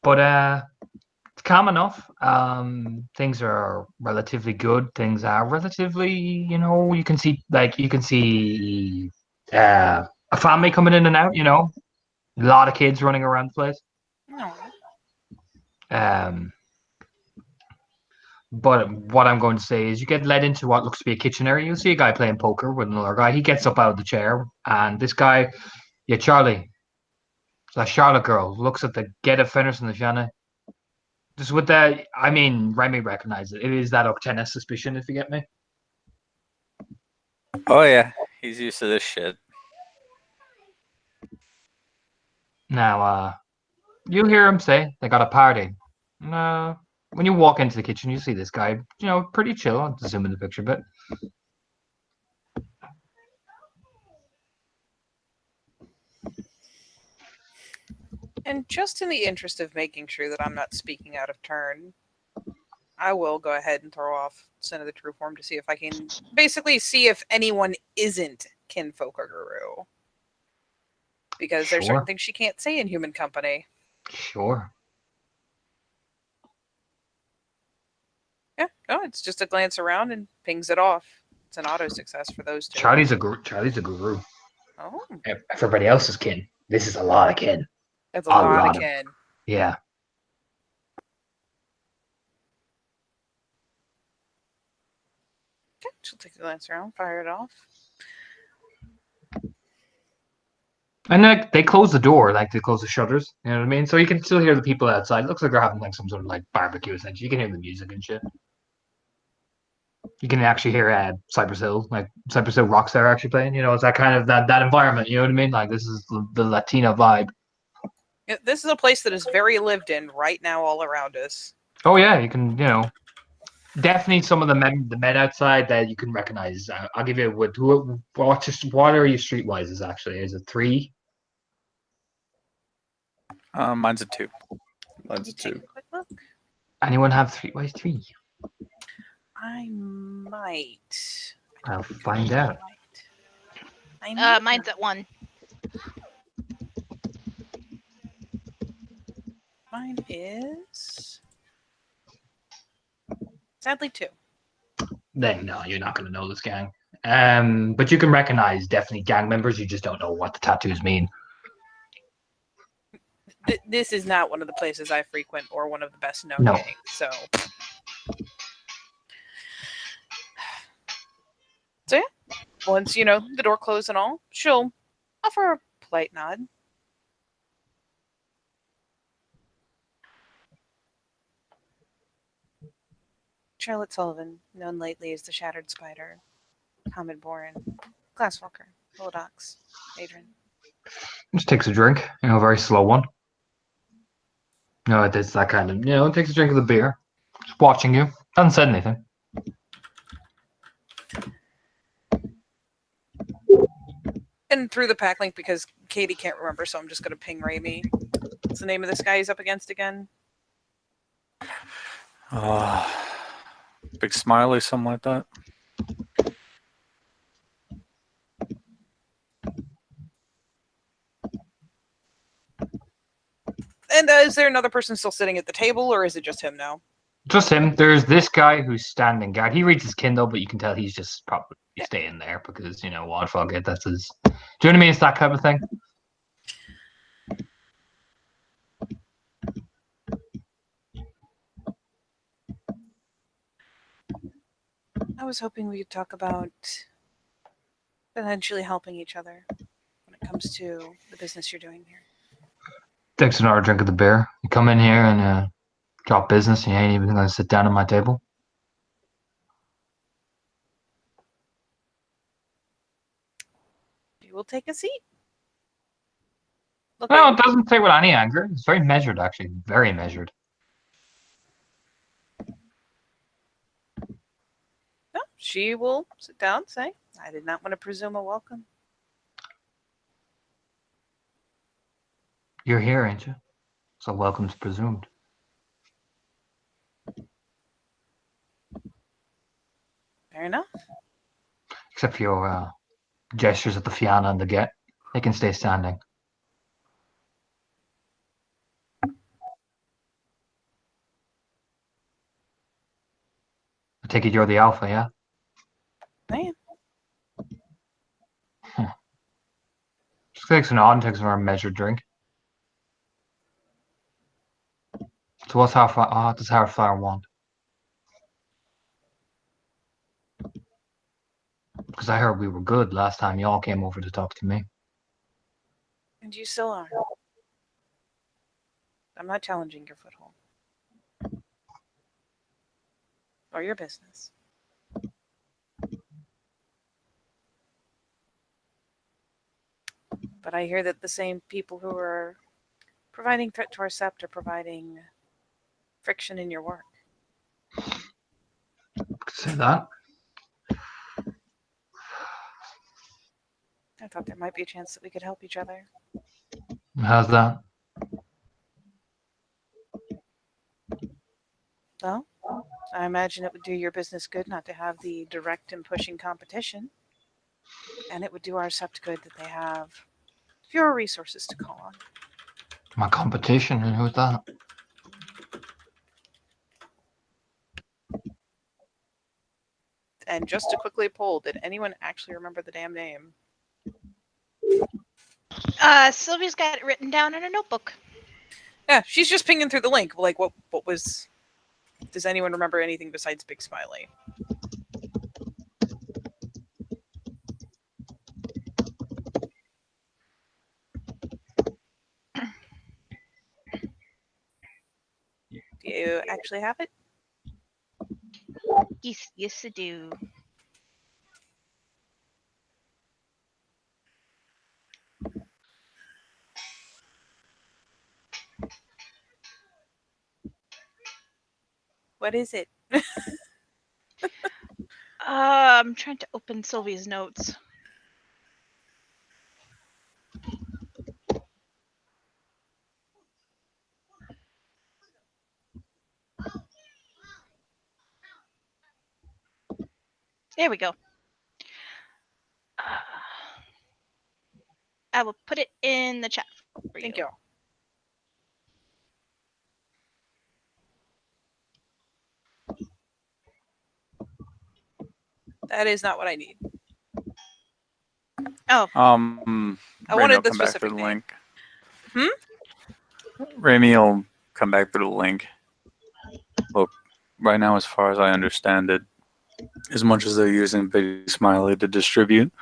[SPEAKER 2] But it's calm enough. Things are relatively good. Things are relatively, you can see a family coming in and out. A lot of kids running around the place.
[SPEAKER 3] No.
[SPEAKER 2] But what I'm going to say is you get led into what looks to be a kitchen area. You'll see a guy playing poker with another guy. He gets up out of the chair, and this guy, yeah, Charlie, that Charlotte girl, looks at the get of Fenris and the Shanna. Just with that, I mean, Remy recognizes it. It is that Octana suspicion, if you get me.
[SPEAKER 1] Oh yeah, he's used to this shit.
[SPEAKER 2] Now, you hear him say they got a party. When you walk into the kitchen, you see this guy, pretty chill. I'll zoom in the picture a bit.
[SPEAKER 3] And just in the interest of making sure that I'm not speaking out of turn, I will go ahead and throw off Sin of the True Form to see if I can basically see if anyone isn't Kinfolk or Guru. Because there's
[SPEAKER 2] Sure.
[SPEAKER 3] certain things she can't say in human company.
[SPEAKER 2] Sure.
[SPEAKER 3] Yeah, no, it's just a glance around and pings it off. It's an auto success for those two.
[SPEAKER 2] Charlie's a guru.
[SPEAKER 3] Oh,
[SPEAKER 2] Everybody else is kin. This is a lot of kin.
[SPEAKER 3] that's a
[SPEAKER 2] A
[SPEAKER 3] lot
[SPEAKER 2] lot
[SPEAKER 3] of
[SPEAKER 2] of-
[SPEAKER 3] kin.
[SPEAKER 2] Yeah.
[SPEAKER 3] Okay, she'll take a glance around, fire it off.
[SPEAKER 2] And they close the door, like they close the shutters. You know what I mean? So you can still hear the people outside. It looks like they're having like some sort of like barbecue essentially. You can hear the music and shit. You can actually hear Cypress Hill, like Cypress Hill Rocks there actually playing. It's that kind of that environment. You know what I mean? Like this is the Latina vibe.
[SPEAKER 3] Yeah, this is a place that is very lived in right now all around us.
[SPEAKER 2] Oh yeah, you can. Definitely some of the men outside that you can recognize. I'll give you what are you streetwise is actually? Is it 3?
[SPEAKER 1] Mine's a 2.
[SPEAKER 4] Mine's a
[SPEAKER 3] Take
[SPEAKER 4] 2.
[SPEAKER 3] a quick look.
[SPEAKER 2] Anyone have streetwise 3?
[SPEAKER 3] I might.
[SPEAKER 2] I'll find out.
[SPEAKER 3] I might.
[SPEAKER 5] Mine's at 1.
[SPEAKER 3] Mine is sadly 2.
[SPEAKER 2] Then no, you're not going to know this gang. But you can recognize definitely gang members. You just don't know what the tattoos mean.
[SPEAKER 3] This is not one of the places I frequent or one of the best known
[SPEAKER 2] No.
[SPEAKER 3] gangs. So yeah, once the door closed and all, she'll offer a polite nod. Charlotte Sullivan, known lately as the Shattered Spider, Hamid Boren, Glasswalker, Holodox, Adrian.
[SPEAKER 2] Just takes a drink, a very slow one. It's that kind of, it takes a drink of the beer. Just watching you. Hasn't said anything.
[SPEAKER 3] And through the pack link, because Katie can't remember, so I'm just going to ping Raimi. What's the name of this guy he's up against again?
[SPEAKER 1] Big smiley, something like that.
[SPEAKER 3] And is there another person still sitting at the table, or is it just him now?
[SPEAKER 2] Just him. There's this guy who's standing guard. He reads his Kindle, but you can tell he's just probably staying there because, what, fuck it, that's his. Do you know what I mean? It's that kind of thing.
[SPEAKER 3] I was hoping we could talk about potentially helping each other when it comes to the business you're doing here.
[SPEAKER 2] Takes another drink of the beer. You come in here and drop business. You ain't even going to sit down at my table.
[SPEAKER 3] You will take a seat. Look
[SPEAKER 2] No,
[SPEAKER 3] at
[SPEAKER 2] it doesn't say with any anger. It's very measured, actually. Very measured.
[SPEAKER 3] no, she will sit down, say, I did not want to presume a welcome.
[SPEAKER 2] You're here, ain't you? So welcome's presumed.
[SPEAKER 3] Fair enough.
[SPEAKER 2] Except for your gestures at the Fianna and the Get. They can stay standing. take it you're the alpha, yeah?
[SPEAKER 3] Man,
[SPEAKER 2] Just takes an odd and takes a measured drink. So what's does Hearthfire want? Because I heard we were good last time y'all came over to talk to me.
[SPEAKER 3] and you still are. I'm not challenging your foothold. Or your business. But I hear that the same people who are providing threat to our sept are providing friction in your work.
[SPEAKER 2] Could say that.
[SPEAKER 3] I thought there might be a chance that we could help each other.
[SPEAKER 2] How's that?
[SPEAKER 3] Well, I imagine it would do your business good not to have the direct and pushing competition. And it would do our sept good that they have fewer resources to call on.
[SPEAKER 2] My competition, and who's that?
[SPEAKER 3] And just to quickly poll, did anyone actually remember the damn name?
[SPEAKER 5] Sylvia's got it written down in a notebook.
[SPEAKER 3] Yeah, she's just pinging through the link. Like, what was... Does anyone remember anything besides Big Smiley? Do you actually have it?
[SPEAKER 5] Yes, I do.
[SPEAKER 3] What is it?
[SPEAKER 5] I'm trying to open Sylvia's notes. There we go. I will put it in the chat for you.
[SPEAKER 3] Thank you. That is not what I need.
[SPEAKER 5] Oh,
[SPEAKER 3] I
[SPEAKER 1] Rami
[SPEAKER 3] wanted
[SPEAKER 1] will
[SPEAKER 3] the
[SPEAKER 1] come back
[SPEAKER 3] specific
[SPEAKER 1] through the
[SPEAKER 3] name.
[SPEAKER 1] link. Rami will come back through the link. Look, right now, as far as I understand it, as much as they're using Big Smiley to distribute,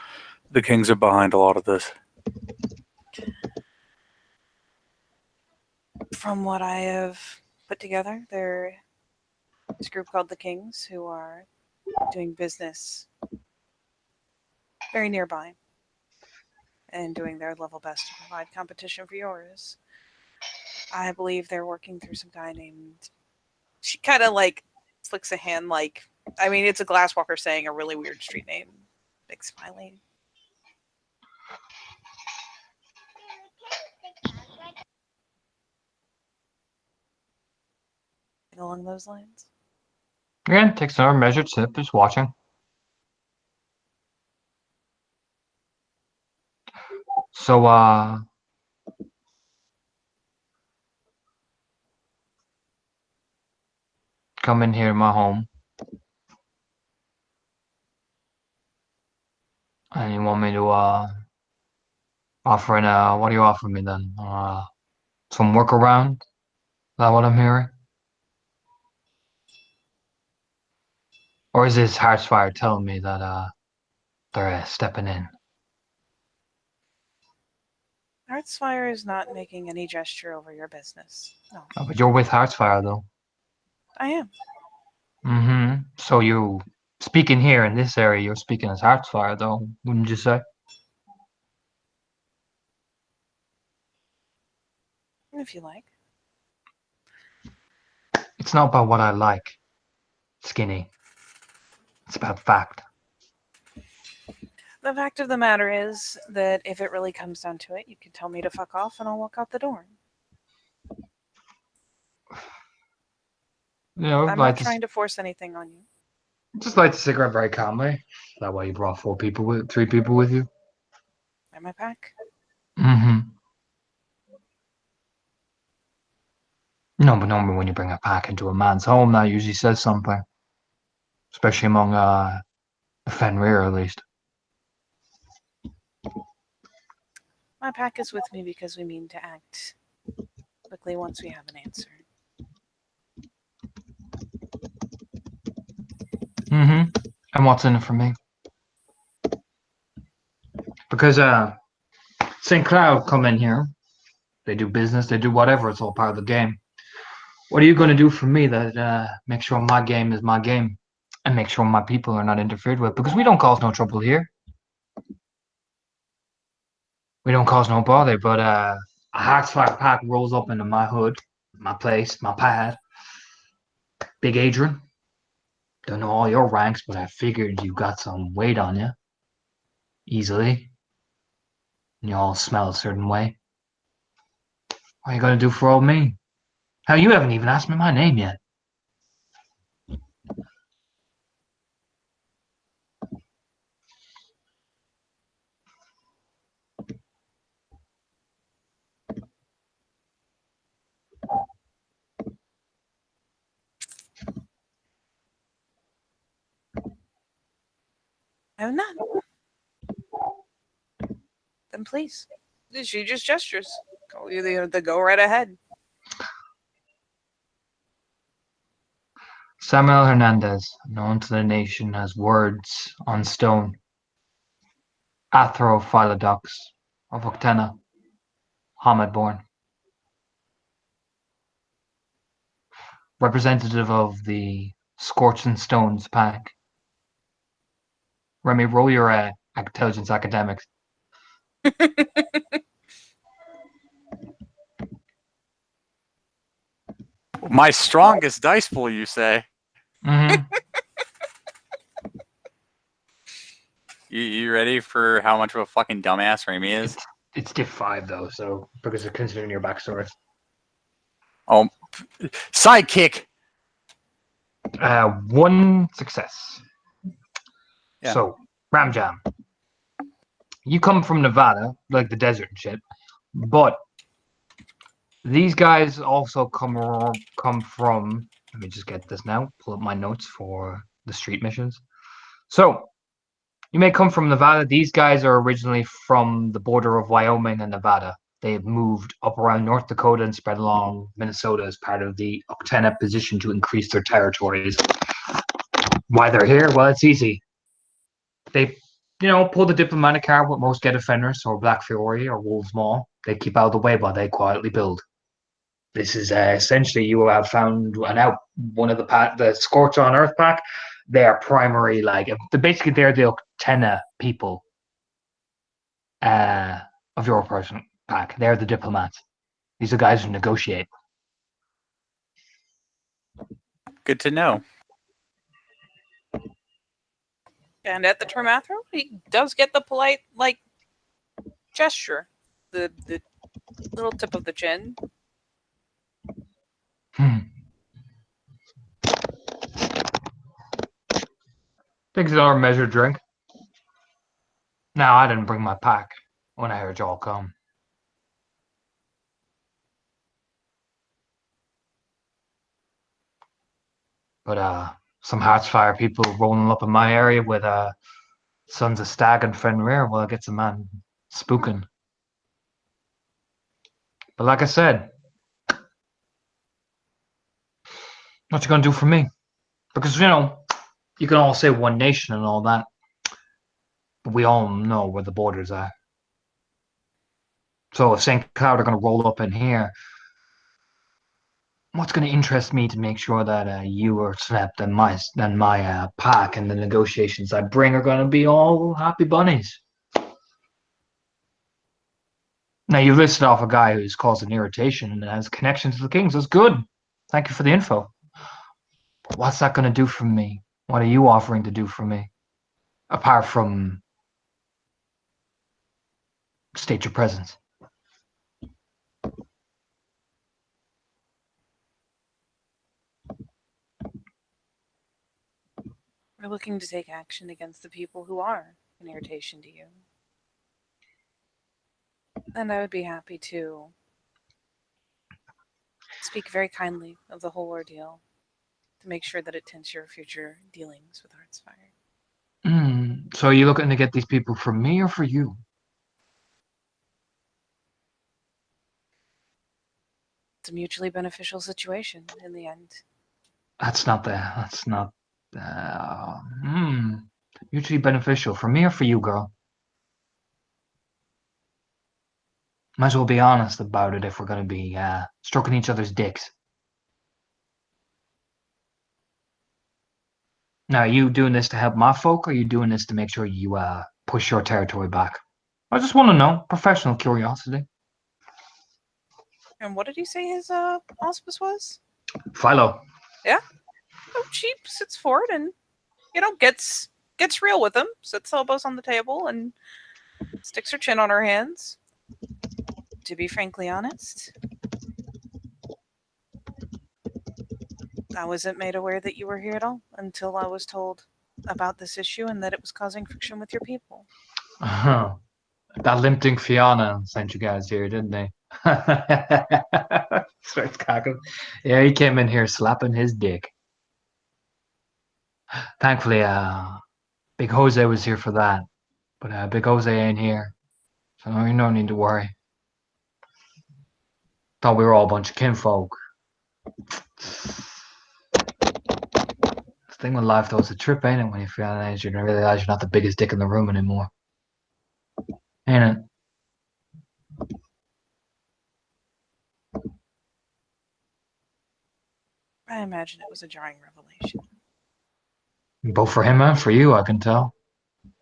[SPEAKER 1] the Kings are behind a lot of this.
[SPEAKER 3] From what I have put together, there's a group called the Kings who are doing business very nearby and doing their level best to provide competition for yours. I believe they're working through some guy named... She kind of like flicks a hand like... I mean, it's a Glasswalker saying a really weird street name. Big Smiley. Along those lines.
[SPEAKER 2] Again, takes another measured sip, just watching. So, come in here to my home. And you want me to, offering, what do you offer me then? Some workaround? Is that what I'm hearing? Or is this Hearthfire telling me that, they're stepping in?
[SPEAKER 3] Hearthfire is not making any gesture over your business. No,
[SPEAKER 2] Oh, but you're with Hearthfire, though.
[SPEAKER 3] I am.
[SPEAKER 2] Mm-hmm. So you speaking here in this area, you're speaking as Hearthfire, though, wouldn't you say?
[SPEAKER 3] If you like.
[SPEAKER 2] It's not about what I like, Skinny. It's about fact.
[SPEAKER 3] The fact of the matter is that if it really comes down to it, you can tell me to fuck off and I'll walk out the door.
[SPEAKER 2] You know,
[SPEAKER 3] I'm not trying to force anything on you.
[SPEAKER 2] just light the cigarette very calmly. That way you brought three people with you.
[SPEAKER 3] Am I back?
[SPEAKER 2] Mm-hmm. No, but normally when you bring a pack into a man's home, that usually says something. especially among the Fenrir at least.
[SPEAKER 3] My pack is with me because we mean to act quickly once we have an answer.
[SPEAKER 2] Mm-hmm. And what's in it for me? Because St. Cloud come in here, they do business, they do whatever. It's all part of the game. What are you going to do for me that make sure my game is my game and make sure my people are not interfered with? Because we don't cause no trouble here. We don't cause no bother, but a Heartsfire pack rolls up into my hood, my place, my pad. Big Adrian. Don't know all your ranks, but I figured you got some weight on you. Easily. And you all smell a certain way. What are you going to do for old me? Hell, you haven't even asked me my name yet.
[SPEAKER 3] I'm not. Then please. She just gestures. Go right ahead.
[SPEAKER 2] Samuel Hernandez, known to the nation as Words on Stone. Athrophylodox of Octena. Hamid-born. Representative of the Scorching Stones pack. Remy, roll your intelligence academics.
[SPEAKER 1] My strongest dice pool, you say?
[SPEAKER 2] Mm-hmm.
[SPEAKER 1] You ready for how much of a fucking dumbass Remy is?
[SPEAKER 2] It's diff 5 though, so because of considering your backstory.
[SPEAKER 1] Oh, sidekick.
[SPEAKER 2] 1 success.
[SPEAKER 1] Yeah.
[SPEAKER 2] So, Ramjam. You come from Nevada, like the desert and shit, but these guys also come from. Let me just get this now. Pull up my notes for the street missions. So, you may come from Nevada. These guys are originally from the border of Wyoming and Nevada. They have moved up around North Dakota and spread along Minnesota as part of the Octana position to increase their territories. Why they're here? Well, it's easy. They, pull the diplomatic card with most Get Fenris or Black Fury or Wolves Maw. They keep out of the way while they quietly build. This is essentially you have found out one of the Scorch on Earth pack. They are primary basically they're the Octena people of your person pack. They're the diplomats. These are guys who negotiate.
[SPEAKER 1] Good to know.
[SPEAKER 3] And at the Termathro, he does get the polite, gesture. The little tip of the chin.
[SPEAKER 2] Takes another measured drink. Now, I didn't bring my pack when I heard y'all come. But some Heartsfire people rolling up in my area with Sons of Stag and Fenrir, well, it gets a man spooking. But like I said, what you gonna do for me? Because, you can all say one nation and all that, but we all know where the borders are. So if St. Cloud are gonna roll up in here, what's going to interest me to make sure that you are snapped and my pack and the negotiations I bring are going to be all happy bunnies. Now you listed off a guy who's caused an irritation and has connection to the kings. That's good. Thank you for the info. But what's that going to do for me? What are you offering to do for me? Apart from state your presence.
[SPEAKER 3] We're looking to take action against the people who are an irritation to you. And I would be happy to speak very kindly of the whole ordeal. to make sure that it tints your future dealings with Heartsfire.
[SPEAKER 2] So are you looking to get these people for me or for you?
[SPEAKER 3] It's a mutually beneficial situation in the end.
[SPEAKER 2] That's not mutually beneficial for me or for you, girl. Might as well be honest about it if we're gonna be stroking each other's dicks. Now, are you doing this to help my folk, or are you doing this to make sure you push your territory back? I just want to know. Professional curiosity.
[SPEAKER 3] And what did he say his auspice was?
[SPEAKER 2] Philo.
[SPEAKER 3] Oh, she sits forward and gets real with him. Sits elbows on the table and sticks her chin on her hands. To be frankly honest, I wasn't made aware that you were here at all until I was told about this issue and that it was causing friction with your people.
[SPEAKER 2] That limping Fiona sent you guys here, didn't they? Starts cackling. Yeah, he came in here slapping his dick. Thankfully, Big Jose was here for that. But Big Jose ain't here. So you no need to worry. Thought we were all a bunch of kinfolk. The thing with life, though, is a trip, ain't it? When you realize you're not the biggest dick in the room anymore. Ain't it?
[SPEAKER 3] I imagine it was a jarring revelation.
[SPEAKER 2] Both for him and for you, I can tell.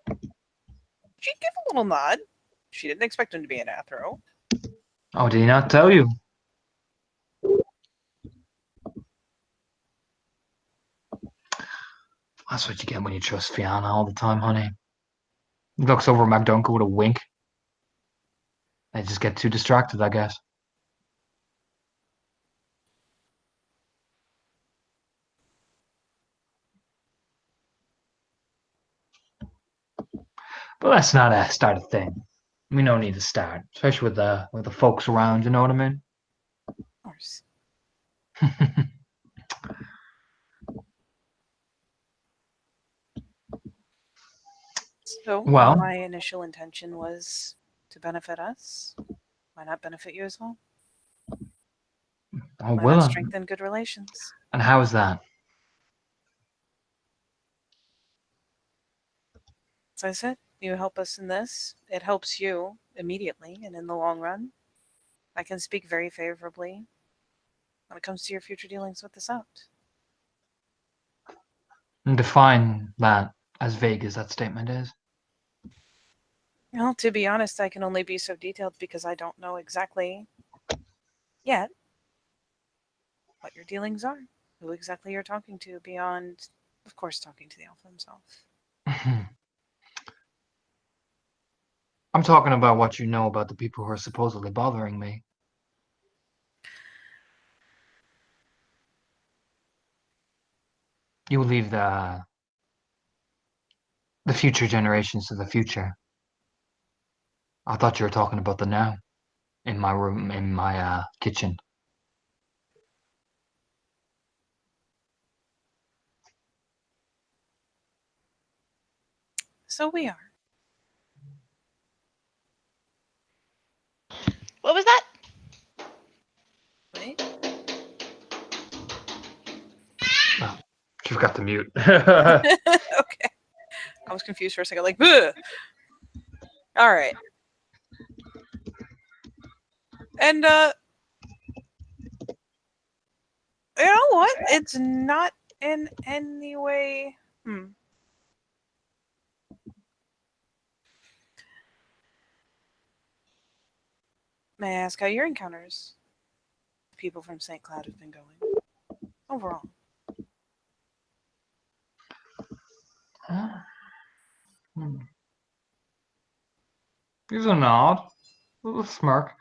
[SPEAKER 3] She gave a little nod. She didn't expect him to be an Athro.
[SPEAKER 2] Oh, did he not tell you? That's what you get when you trust Fiona all the time, honey. He looks over at McDuncan with a wink. They just get too distracted, I guess. But let's not start a thing. We don't need to start, especially with the folks around. You know what I mean?
[SPEAKER 3] Of course. So,
[SPEAKER 2] Well-
[SPEAKER 3] my initial intention was to benefit us. Why not benefit you as well?
[SPEAKER 2] Oh,
[SPEAKER 3] Why
[SPEAKER 2] will
[SPEAKER 3] not
[SPEAKER 2] it?
[SPEAKER 3] strengthen good relations?
[SPEAKER 2] And how is that?
[SPEAKER 3] As I said, you help us in this. It helps you immediately, and in the long run, I can speak very favorably when it comes to your future dealings with this out.
[SPEAKER 2] And define that, as vague as that statement is.
[SPEAKER 3] Well, to be honest, I can only be so detailed because I don't know exactly yet what your dealings are, who exactly you're talking to, beyond, of course, talking to the Alpha himself.
[SPEAKER 2] I'm talking about what you know about the people who are supposedly bothering me. You leave the future generations to the future. I thought you were talking about the now. In my room, in my kitchen.
[SPEAKER 3] So we are.
[SPEAKER 5] What was that?
[SPEAKER 3] Wait.
[SPEAKER 2] She forgot to mute.
[SPEAKER 3] Okay. I was confused for a second, like, "Ugh." All right. And you know what? It's not in any way. May I ask how your encounters with people from St. Cloud have been going overall?
[SPEAKER 2] Here's a nod, a little smirk.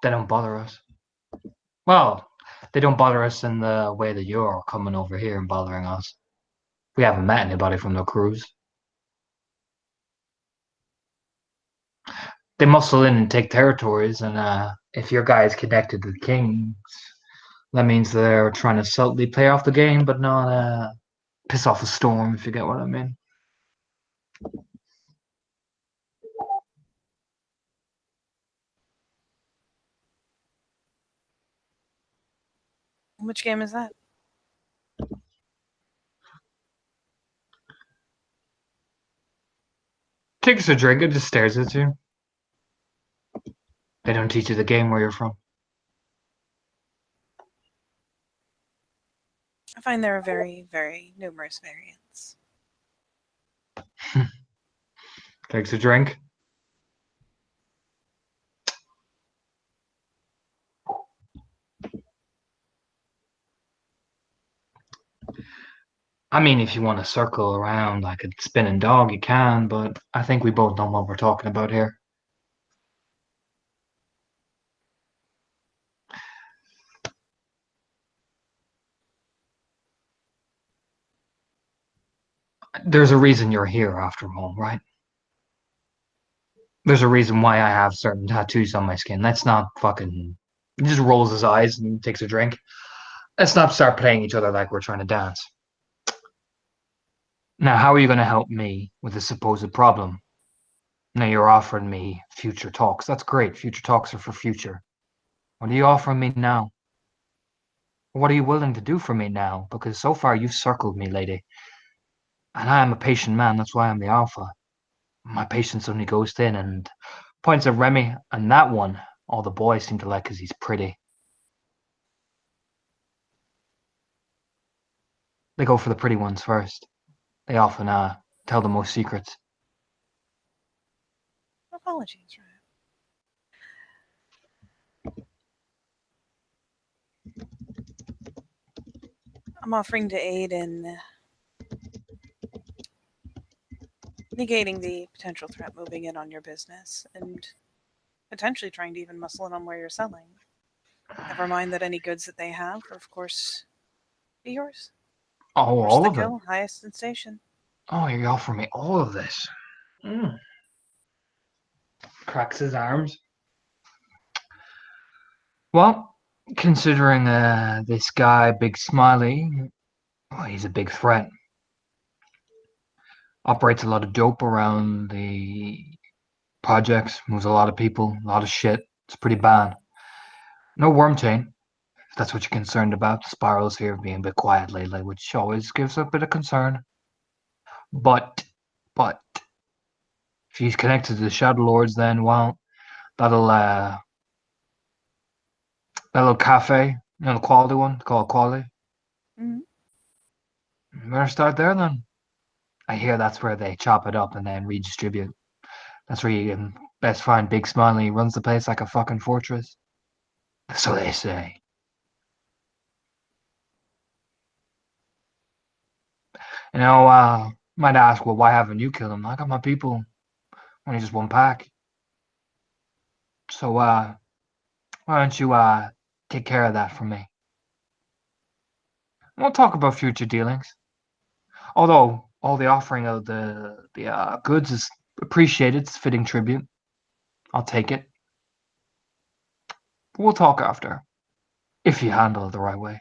[SPEAKER 2] They don't bother us. Well, they don't bother us in the way that you're coming over here and bothering us. We haven't met anybody from the cruise. They muscle in and take territories, and if your guy is connected to the kings, That means they're trying to subtly play off the game, but not piss off a storm, if you get what I mean.
[SPEAKER 3] Which game is that?
[SPEAKER 2] Takes a drink and just stares at you. They don't teach you the game where you're from.
[SPEAKER 3] I find there are very, very numerous variants.
[SPEAKER 2] Takes a drink. I mean, if you want to circle around like a spinning dog, you can, but I think we both know what we're talking about here. There's a reason you're here after all, right? There's a reason why I have certain tattoos on my skin. Let's not fucking. He just rolls his eyes and takes a drink. Let's not start playing each other like we're trying to dance. Now, how are you going to help me with a supposed problem? Now, you're offering me future talks. That's great. Future talks are for future. What are you offering me now? What are you willing to do for me now? Because so far you've circled me, lady. And I am a patient man. That's why I'm the alpha. My patience only goes thin, and points at Remy, and that one, all the boys seem to like because he's pretty. They go for the pretty ones first. They often tell the most secrets.
[SPEAKER 3] Apologies, Ryan. I'm offering to aid in negating the potential threat moving in on your business and potentially trying to even muscle in on where you're selling. Never mind that any goods that they have are, of course, be yours.
[SPEAKER 2] Oh,
[SPEAKER 3] First
[SPEAKER 2] all
[SPEAKER 3] the
[SPEAKER 2] of it.
[SPEAKER 3] kill, highest in station.
[SPEAKER 2] Oh, you're offering me all of this. Cracks his arms. Well, considering this guy, Big Smiley, well, he's a big threat. Operates a lot of dope around the projects, moves a lot of people, a lot of shit. It's pretty bad. No worm chain, if that's what you're concerned about. Spirals here being a bit quiet lately, which always gives a bit of concern. But, if he's connected to the Shadow Lords, then, well, that'll, that little cafe, you know, the quality one, called Quality.
[SPEAKER 3] Mhm.
[SPEAKER 2] You better start there then. I hear that's where they chop it up and then redistribute. That's where you can best find Big Smiley. He runs the place like a fucking fortress. So they say. You know, might ask, well, why haven't you killed him? I got my people. Only just one pack. So, why don't you, take care of that for me? We'll talk about future dealings. Although, all the offering of the goods is appreciated. It's fitting tribute. I'll take it. We'll talk after. If you handle it the right way.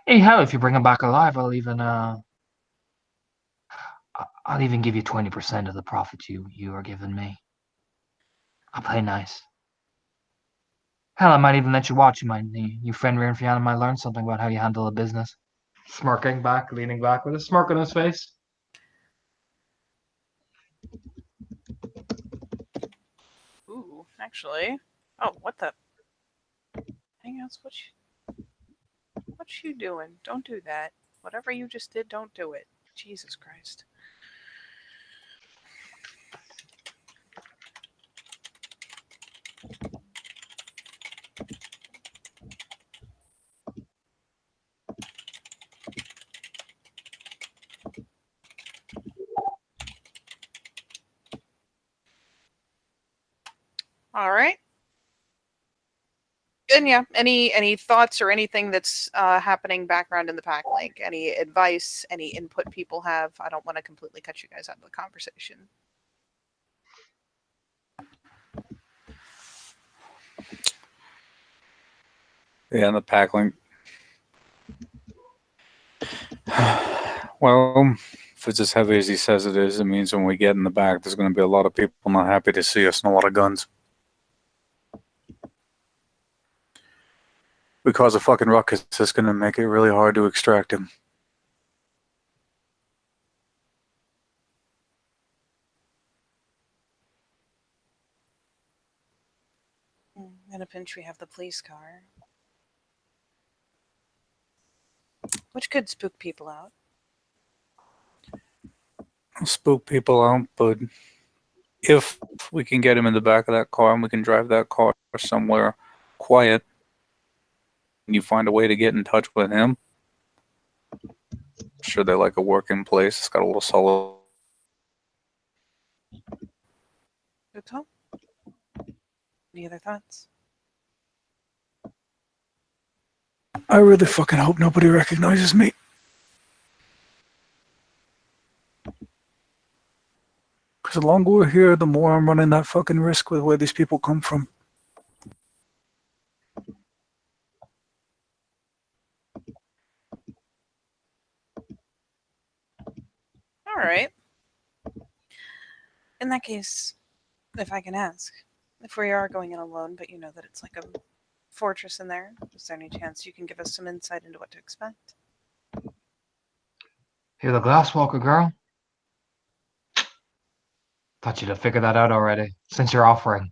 [SPEAKER 2] Hey, hell, if you bring him back alive, I'll even give you 20% of the profit you are giving me. I'll play nice. Hell, I might even let you watch. You Fenrir and Fianna might learn something about how you handle a business. Smirking back, leaning back with a smirk on his face.
[SPEAKER 3] Ooh, actually. Oh, what the? Hang on, what you doing? Don't do that. Whatever you just did, don't do it. Jesus Christ. All right. And yeah, any thoughts or anything that's happening background in the pack link? Any advice, any input people have? I don't want to completely cut you guys out of the conversation.
[SPEAKER 1] Yeah, and the pack link. Well, if it's as heavy as he says it is, it means when we get in the back, there's going to be a lot of people not happy to see us and a lot of guns. We cause a fucking ruckus, it's going to make it really hard to extract him.
[SPEAKER 3] In a pinch, we have the police car, which could spook people out.
[SPEAKER 1] Spook people out, but if we can get him in the back of that car and we can drive that car somewhere quiet, and you find a way to get in touch with him, I'm sure they like a working place. It's got a little solid.
[SPEAKER 3] Good call. Any other thoughts?
[SPEAKER 1] I really fucking hope nobody recognizes me. Because the longer we're here, the more I'm running that fucking risk with where these people come from.
[SPEAKER 3] All right. In that case, if I can ask, if we are going in alone, but you know that it's like a fortress in there, is there any chance you can give us some insight into what to expect?
[SPEAKER 2] You're the Glasswalker girl? Thought you'd have figured that out already, since you're offering.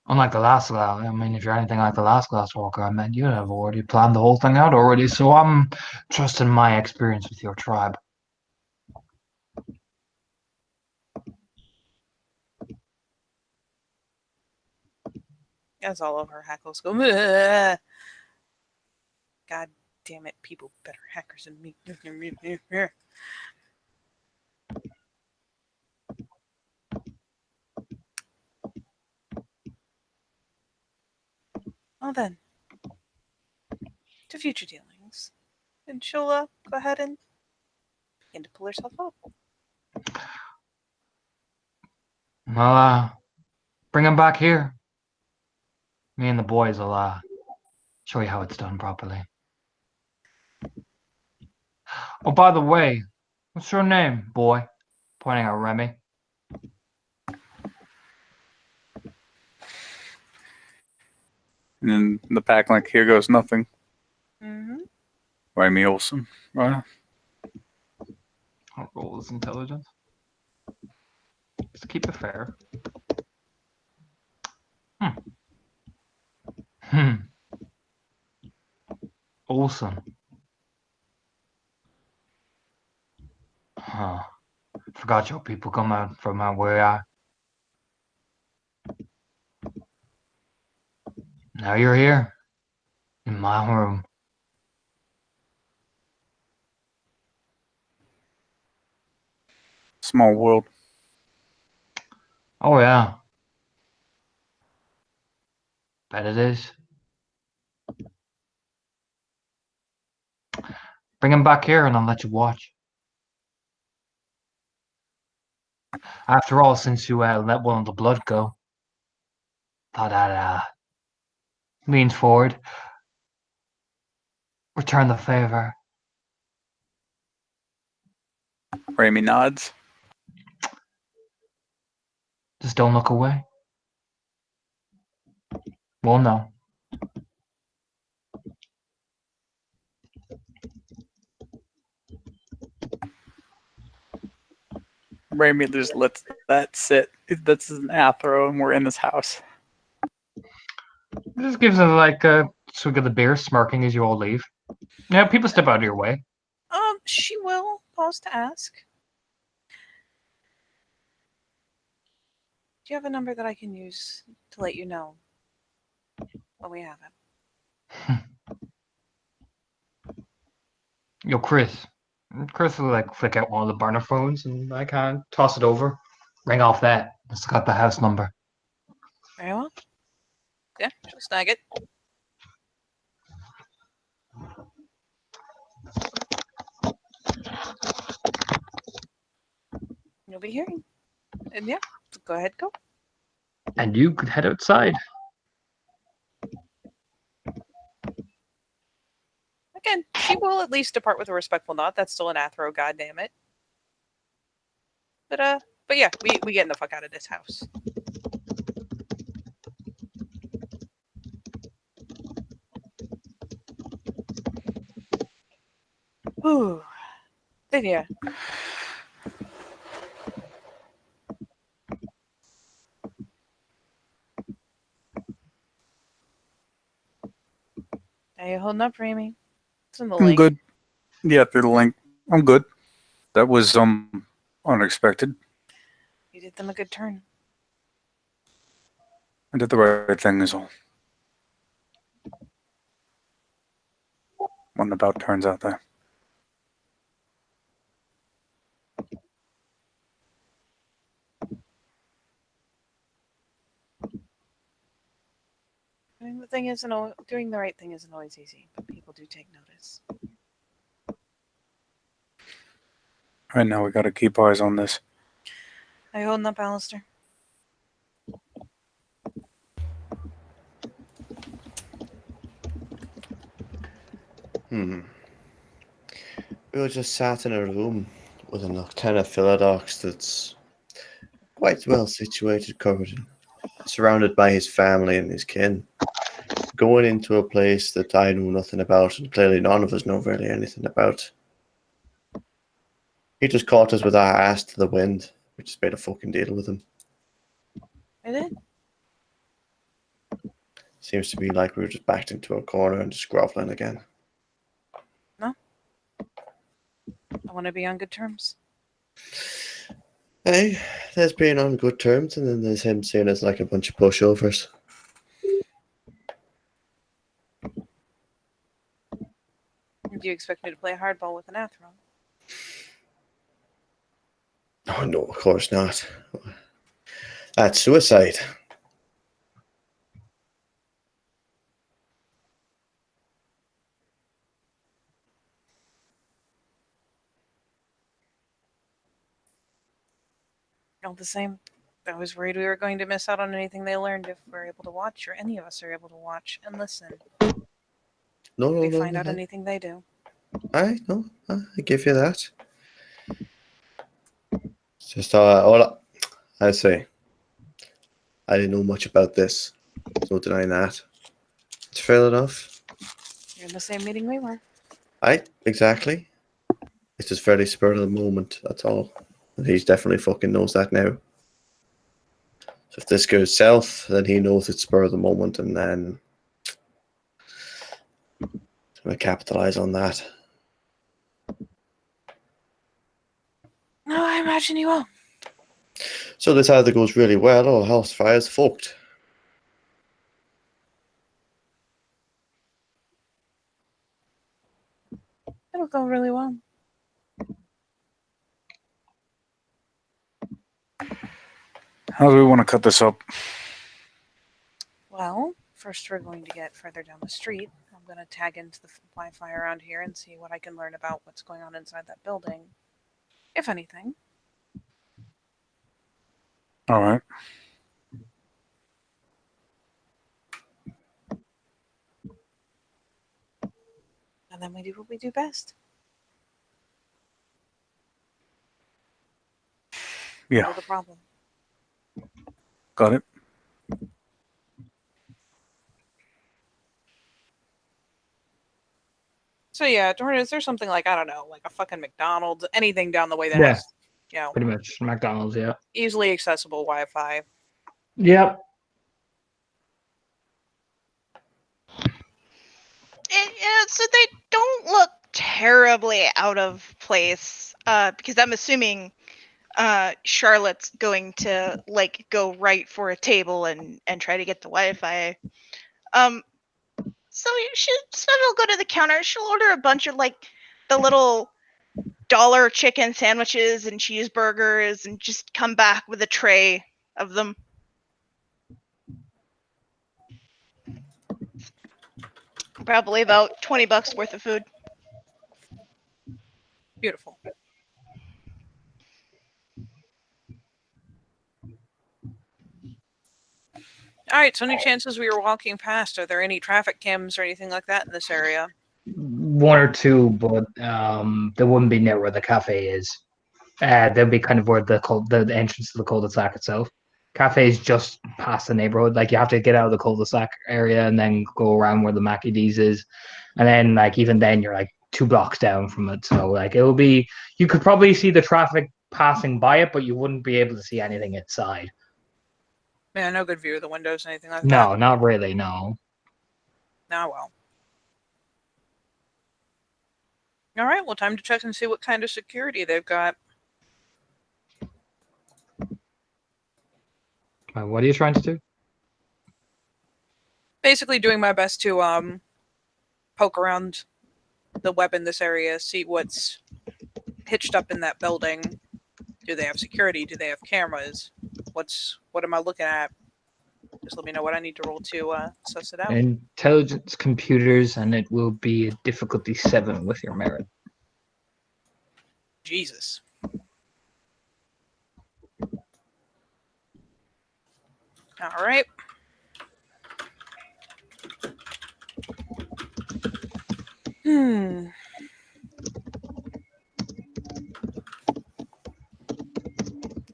[SPEAKER 2] Unlike the last glass, I mean, if you're anything like the last Glasswalker I met, you'd have already planned the whole thing out already, so I'm trusting my experience with your tribe.
[SPEAKER 3] As all of her hackles go, "Ugh. God damn it, people better hackers than me." Well then, to future dealings. And she'll go ahead and begin to pull herself up.
[SPEAKER 2] Well, bring him back here. Me and the boys will, show you how it's done properly. Oh, by the way, what's your name, boy? Pointing at Remy.
[SPEAKER 1] And then the pack link, here goes nothing.
[SPEAKER 3] Mm-hmm.
[SPEAKER 1] Remy Olsen, right?
[SPEAKER 2] I'll roll his intelligence. Just keep it fair. Olsen. Huh. Forgot your people come out from out where I. Now you're here. In my room.
[SPEAKER 1] Small world.
[SPEAKER 2] Oh yeah. Bet it is. Bring him back here and I'll let you watch. After all, since you let one of the blood go, thought I'd lean forward, return the favor.
[SPEAKER 1] Remy nods.
[SPEAKER 2] Just don't look away. Well, no.
[SPEAKER 1] Remy just lets that sit. That's an athro, and we're in this house.
[SPEAKER 2] Just gives it like a swig of the beer, smirking as you all leave. Yeah, people step out of your way.
[SPEAKER 3] She will pause to ask. Do you have a number that I can use to let you know when we have it?
[SPEAKER 2] Yo, Chris. Chris will like flick out one of the burner phones and I can toss it over. Ring off that. It's got the house number.
[SPEAKER 3] Very well. Yeah, she'll snag it. You'll be hearing. And yeah, go ahead, go.
[SPEAKER 2] And you could head outside.
[SPEAKER 3] Again, she will at least depart with a respectful nod. That's still an Athro, goddammit. But yeah, we getting the fuck out of this house. Ooh. Then yeah. How you holding up, Remy? It's in the
[SPEAKER 1] I'm
[SPEAKER 3] link.
[SPEAKER 1] good. Yeah, through the link. I'm good. That was unexpected.
[SPEAKER 3] You did them a good turn.
[SPEAKER 1] I did the right thing is all. One about turns out there.
[SPEAKER 3] Doing the right thing isn't always easy, but people do take notice.
[SPEAKER 1] Right now, we got to keep eyes on this.
[SPEAKER 3] How you holding up, Alistair?
[SPEAKER 4] We were just sat in a room with a Noctena Philodox that's quite well situated, covered, surrounded by his family and his kin. Going into a place that I know nothing about, and clearly none of us know really anything about. He just caught us with our ass to the wind. We just made a fucking deal with him.
[SPEAKER 3] I did.
[SPEAKER 4] Seems to be like we were just backed into a corner and just groveling again.
[SPEAKER 3] I want to be on good terms.
[SPEAKER 4] Hey, there's being on good terms, and then there's him seeing us like a bunch of pushovers.
[SPEAKER 3] Do you expect me to play hardball with an Athro?
[SPEAKER 4] Oh no, of course not. That's suicide.
[SPEAKER 3] All the same, I was worried we were going to miss out on anything they learned if we're able to watch, or any of us are able to watch and listen.
[SPEAKER 4] No,
[SPEAKER 3] If
[SPEAKER 4] no,
[SPEAKER 3] we
[SPEAKER 4] no.
[SPEAKER 3] find out
[SPEAKER 4] no.
[SPEAKER 3] anything they do.
[SPEAKER 4] No, I give you that. It's just all I say. I didn't know much about this. There's no denying that. It's fair enough.
[SPEAKER 3] You're in the same meeting we were.
[SPEAKER 4] Exactly. It's just very spur of the moment, that's all. And he definitely fucking knows that now. So if this goes south, then he knows it's spur of the moment, and then he's gonna capitalize on that.
[SPEAKER 3] No, I imagine you will.
[SPEAKER 4] So this either goes really well or house fire's fucked.
[SPEAKER 3] It'll go really well.
[SPEAKER 1] How do we want to cut this up?
[SPEAKER 3] Well, first we're going to get further down the street. I'm going to tag into the Wi-Fi around here and see what I can learn about what's going on inside that building, if anything.
[SPEAKER 1] All right.
[SPEAKER 3] And then we do what we do best.
[SPEAKER 1] Yeah.
[SPEAKER 3] Handle the problem.
[SPEAKER 1] Got it.
[SPEAKER 3] So yeah, Jordan, is there something like, I don't know, like a fucking McDonald's, anything down the way that
[SPEAKER 2] Yeah.
[SPEAKER 3] has,
[SPEAKER 2] Pretty much McDonald's, yeah.
[SPEAKER 3] easily accessible Wi-Fi?
[SPEAKER 2] Yep.
[SPEAKER 5] So they don't look terribly out of place, because I'm assuming Charlotte's going to like go right for a table and try to get the Wi-Fi. So she'll go to the counter. She'll order a bunch of like the little dollar chicken sandwiches and cheeseburgers, and just come back with a tray of them. Probably about $20 worth of food.
[SPEAKER 3] Beautiful. All right. So, any chances we were walking past? Are there any traffic cams or anything like that in this area?
[SPEAKER 2] One or two, but they wouldn't be near where the cafe is. They'll be kind of where the entrance to the cul-de-sac itself. Cafe is just past the neighborhood. Like you have to get out of the cul-de-sac area and then go around where the Mackie D's is, and then like even then you're like 2 blocks down from it. So like it will be. You could probably see the traffic passing by it, but you wouldn't be able to see anything inside.
[SPEAKER 3] Yeah, no good view of the windows, anything like that.
[SPEAKER 2] No, not really. No.
[SPEAKER 3] Ah, well. All right. Well, time to check and see what kind of security they've got.
[SPEAKER 2] What are you trying to do?
[SPEAKER 3] Basically, doing my best to poke around the web in this area, see what's hitched up in that building. Do they have security? Do they have cameras? What am I looking at? Just let me know what I need to roll to suss it out.
[SPEAKER 2] Intelligence computers, and it will be a difficulty 7 with your merit.
[SPEAKER 3] Jesus. All right.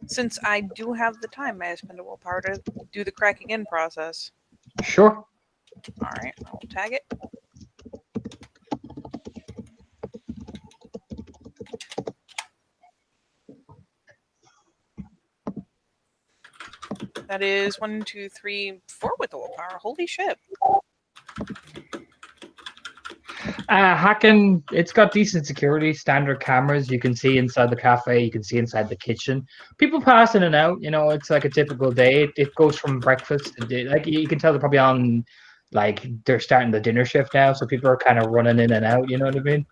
[SPEAKER 3] Since I do have the time, may I spend a willpower to do the cracking in process?
[SPEAKER 2] Sure.
[SPEAKER 3] All right, I'll tag it. That is 1, 2, 3, 4 with the willpower. Holy shit.
[SPEAKER 2] Hacking, it's got decent security, standard cameras. You can see inside the cafe, you can see inside the kitchen. People pass in and out, it's like a typical day. It goes from breakfast to like you can tell they're probably on, like they're starting the dinner shift now, so people are kind of running in and out, you know what I mean?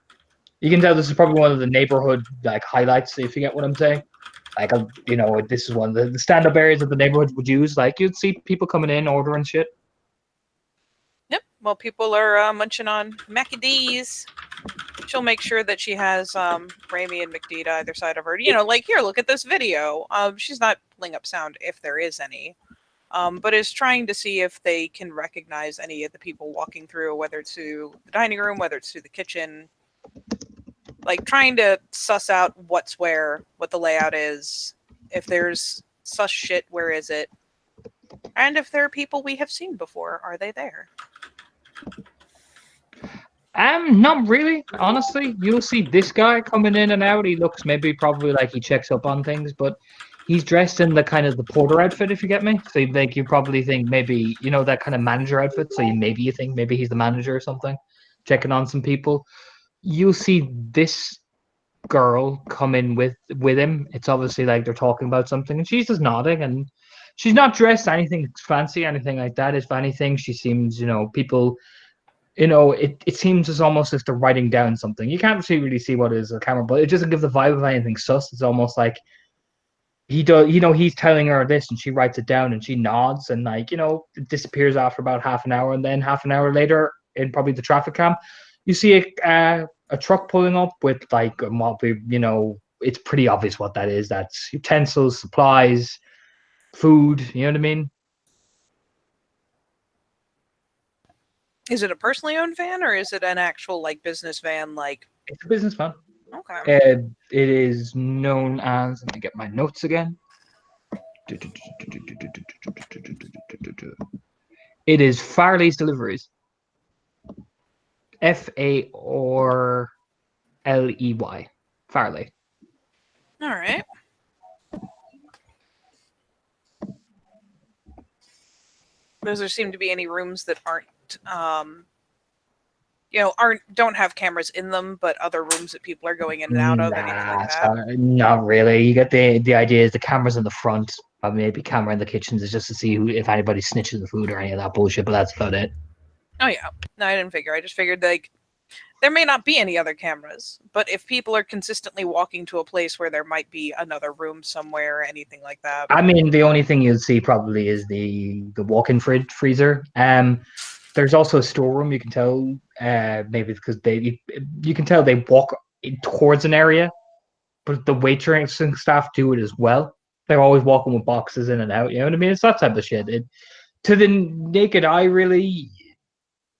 [SPEAKER 2] You can tell this is probably one of the neighborhood like highlights, if you get what I'm saying. Like, this is one of the stand-up areas that the neighborhood would use. Like, you'd see people coming in, ordering shit.
[SPEAKER 3] Yep. While people are munching on Mackie D's, she'll make sure that she has Raimi and McDee either side of her. Like, here, look at this video. She's not pulling up sound if there is any, but is trying to see if they can recognize any of the people walking through, whether it's to the dining room, whether it's to the kitchen. Like, trying to suss out what's where, what the layout is. If there's sus shit, where is it? And if there are people we have seen before, are they there?
[SPEAKER 2] Not really, honestly. You'll see this guy coming in and out. He looks probably like he checks up on things, but he's dressed in the kind of the porter outfit, if you get me. So you probably think maybe, that kind of manager outfit. So you think maybe he's the manager or something, checking on some people. You'll see this girl come in with him. It's obviously like they're talking about something, and she's just nodding, and she's not dressed anything fancy, anything like that. If anything, she seems, people, it seems as almost if they're writing down something. You can't really see what is a camera, but it doesn't give the vibe of anything sus. It's almost like he does, he's telling her this, and she writes it down, and she nods, and like, it disappears after about half an hour, and then half an hour later, in probably the traffic cam, you see a truck pulling up with like it's pretty obvious what that is. That's utensils, supplies, food. You know what I mean?
[SPEAKER 3] Is it a personally owned van or is it an actual like business van? Like,
[SPEAKER 2] it's a business van.
[SPEAKER 3] Okay.
[SPEAKER 2] It is known as. Let me get my notes again. It is Farley's Deliveries. Farley. Farley.
[SPEAKER 3] All right. Does there seem to be any rooms that aren't don't have cameras in them, but other rooms that people are going in and out of? Anything like that?
[SPEAKER 2] Not really. You get the idea is the cameras in the front, maybe camera in the kitchens is just to see if anybody snitches the food or any of that bullshit, but that's about it.
[SPEAKER 3] Oh yeah. No, I didn't figure. I just figured like there may not be any other cameras, but if people are consistently walking to a place where there might be another room somewhere or anything like that.
[SPEAKER 2] I mean, the only thing you'll see probably is the walk-in freezer. There's also a storeroom. You can tell, maybe because you can tell they walk towards an area, but the waitressing staff do it as well. They're always walking with boxes in and out. You know what I mean? It's that type of shit. To the naked eye, really,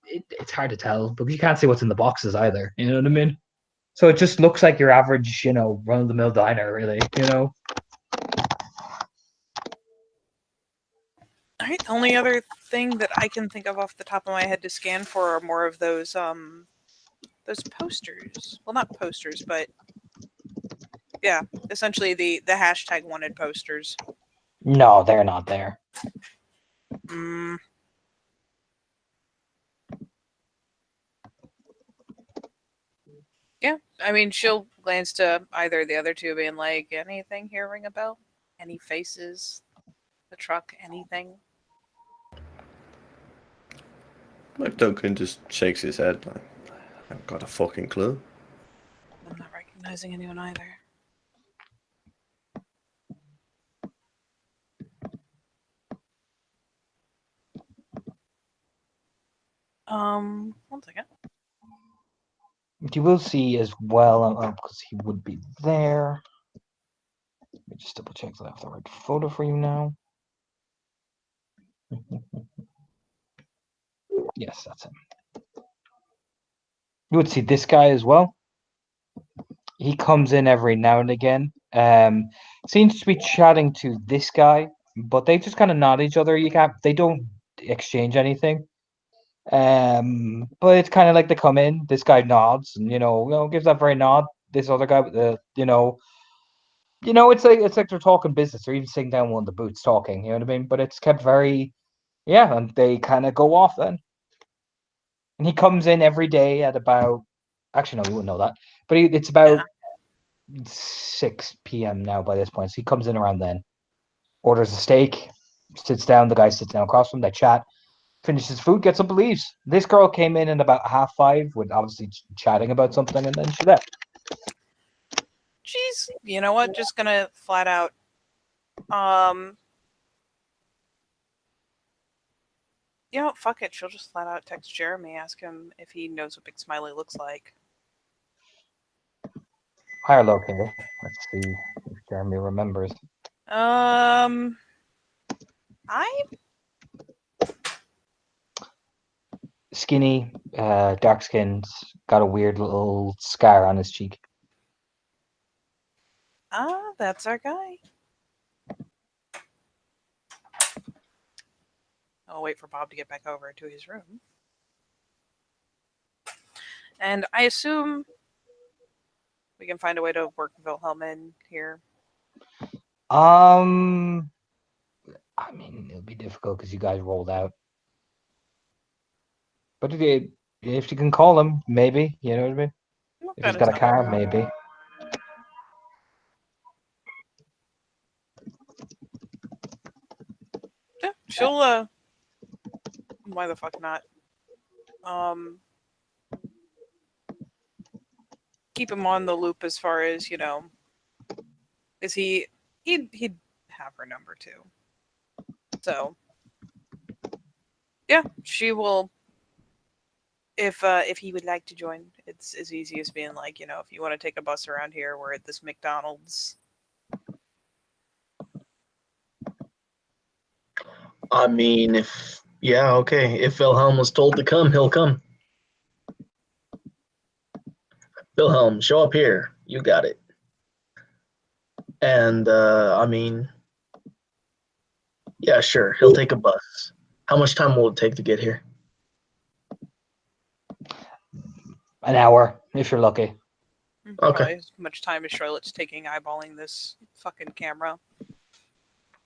[SPEAKER 2] it's hard to tell because you can't see what's in the boxes either. You know what I mean? So it just looks like your average, run of the mill diner, really.
[SPEAKER 3] All right. The only other thing that I can think of off the top of my head to scan for are more of those posters. Well, not posters, but yeah, essentially the hashtag wanted posters.
[SPEAKER 2] No, they're not there.
[SPEAKER 3] Mm. Yeah, I mean, she'll glance to either of the other two, being like, "Anything here ring a bell? Any faces? The truck? Anything?"
[SPEAKER 4] Duncan just shakes his head. Like, I haven't got a fucking clue.
[SPEAKER 3] I'm not recognizing anyone either. One second.
[SPEAKER 2] You will see as well, because he would be there. Let me just double check that I have the right photo for you now. Yes, that's him. You would see this guy as well. He comes in every now and again. Seems to be chatting to this guy, but they just kind of nod at each other. They don't exchange anything. But it's kind of like they come in. This guy nods and gives that very nod. This other guy with the it's like they're talking business or even sitting down one of the booths talking. You know what I mean? But it's kept very, and they kind of go off then. And he comes in every day at about, actually no, you wouldn't know that, but it's about 6 p.m. now by this point. So he comes in around then, orders a steak, sits down. The guy sits down across from him. They chat, finishes food, gets up, and leaves. This girl came in at about 5:30, with obviously chatting about something, and then she left.
[SPEAKER 3] She's, you know what? Just gonna flat out, fuck it. She'll just flat out text Jeremy, ask him if he knows what Big Smiley looks like.
[SPEAKER 2] Higher locator. Let's see if Jeremy remembers.
[SPEAKER 3] I
[SPEAKER 2] Skinny, dark skinned, got a weird little scar on his cheek.
[SPEAKER 3] that's our guy. I'll wait for Bob to get back over to his room. And I assume we can find a way to work Wilhelm in here.
[SPEAKER 2] I mean, it'll be difficult because you guys rolled out. But if you can call him, maybe. You know what I mean? If he's got a car, maybe.
[SPEAKER 3] Yeah, she'll, why the fuck not? Keep him on the loop as far as, is he'd have her number too. So, yeah, she will, if he would like to join. It's as easy as being like, if you want to take a bus around here, we're at this McDonald's.
[SPEAKER 6] I mean, if Wilhelm was told to come, he'll come. Wilhelm, show up here. You got it. And, I mean, yeah, sure. He'll take a bus. How much time will it take to get here?
[SPEAKER 2] An hour, if you're lucky.
[SPEAKER 6] Okay.
[SPEAKER 3] Probably as much time as Charlotte's taking eyeballing this fucking camera.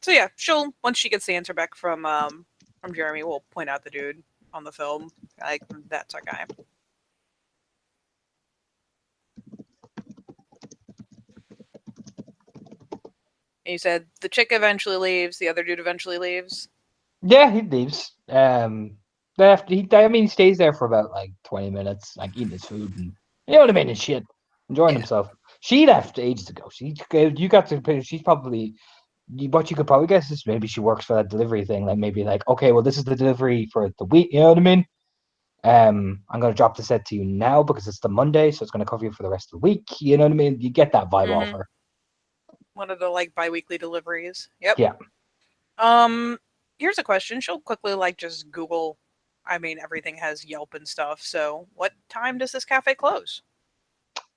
[SPEAKER 3] So yeah, she'll, once she gets the answer back from Jeremy, we'll point out the dude on the film. Like, that's our guy. And you said the chick eventually leaves, the other dude eventually leaves.
[SPEAKER 2] Yeah, he leaves. He stays there for about like 20 minutes, like eating his food and and shit, enjoying himself. She left ages ago. She's probably, what you could probably guess is maybe she works for that delivery thing. Like maybe like, okay, well, this is the delivery for the week. You know what I mean? I'm gonna drop the set to you now because it's the Monday, so it's gonna cover you for the rest of the week. You know what I mean? You get that vibe off her.
[SPEAKER 3] One of the like bi-weekly deliveries. Yep.
[SPEAKER 2] Yeah.
[SPEAKER 3] here's a question. She'll quickly like just Google. I mean, everything has Yelp and stuff. So, what time does this cafe close?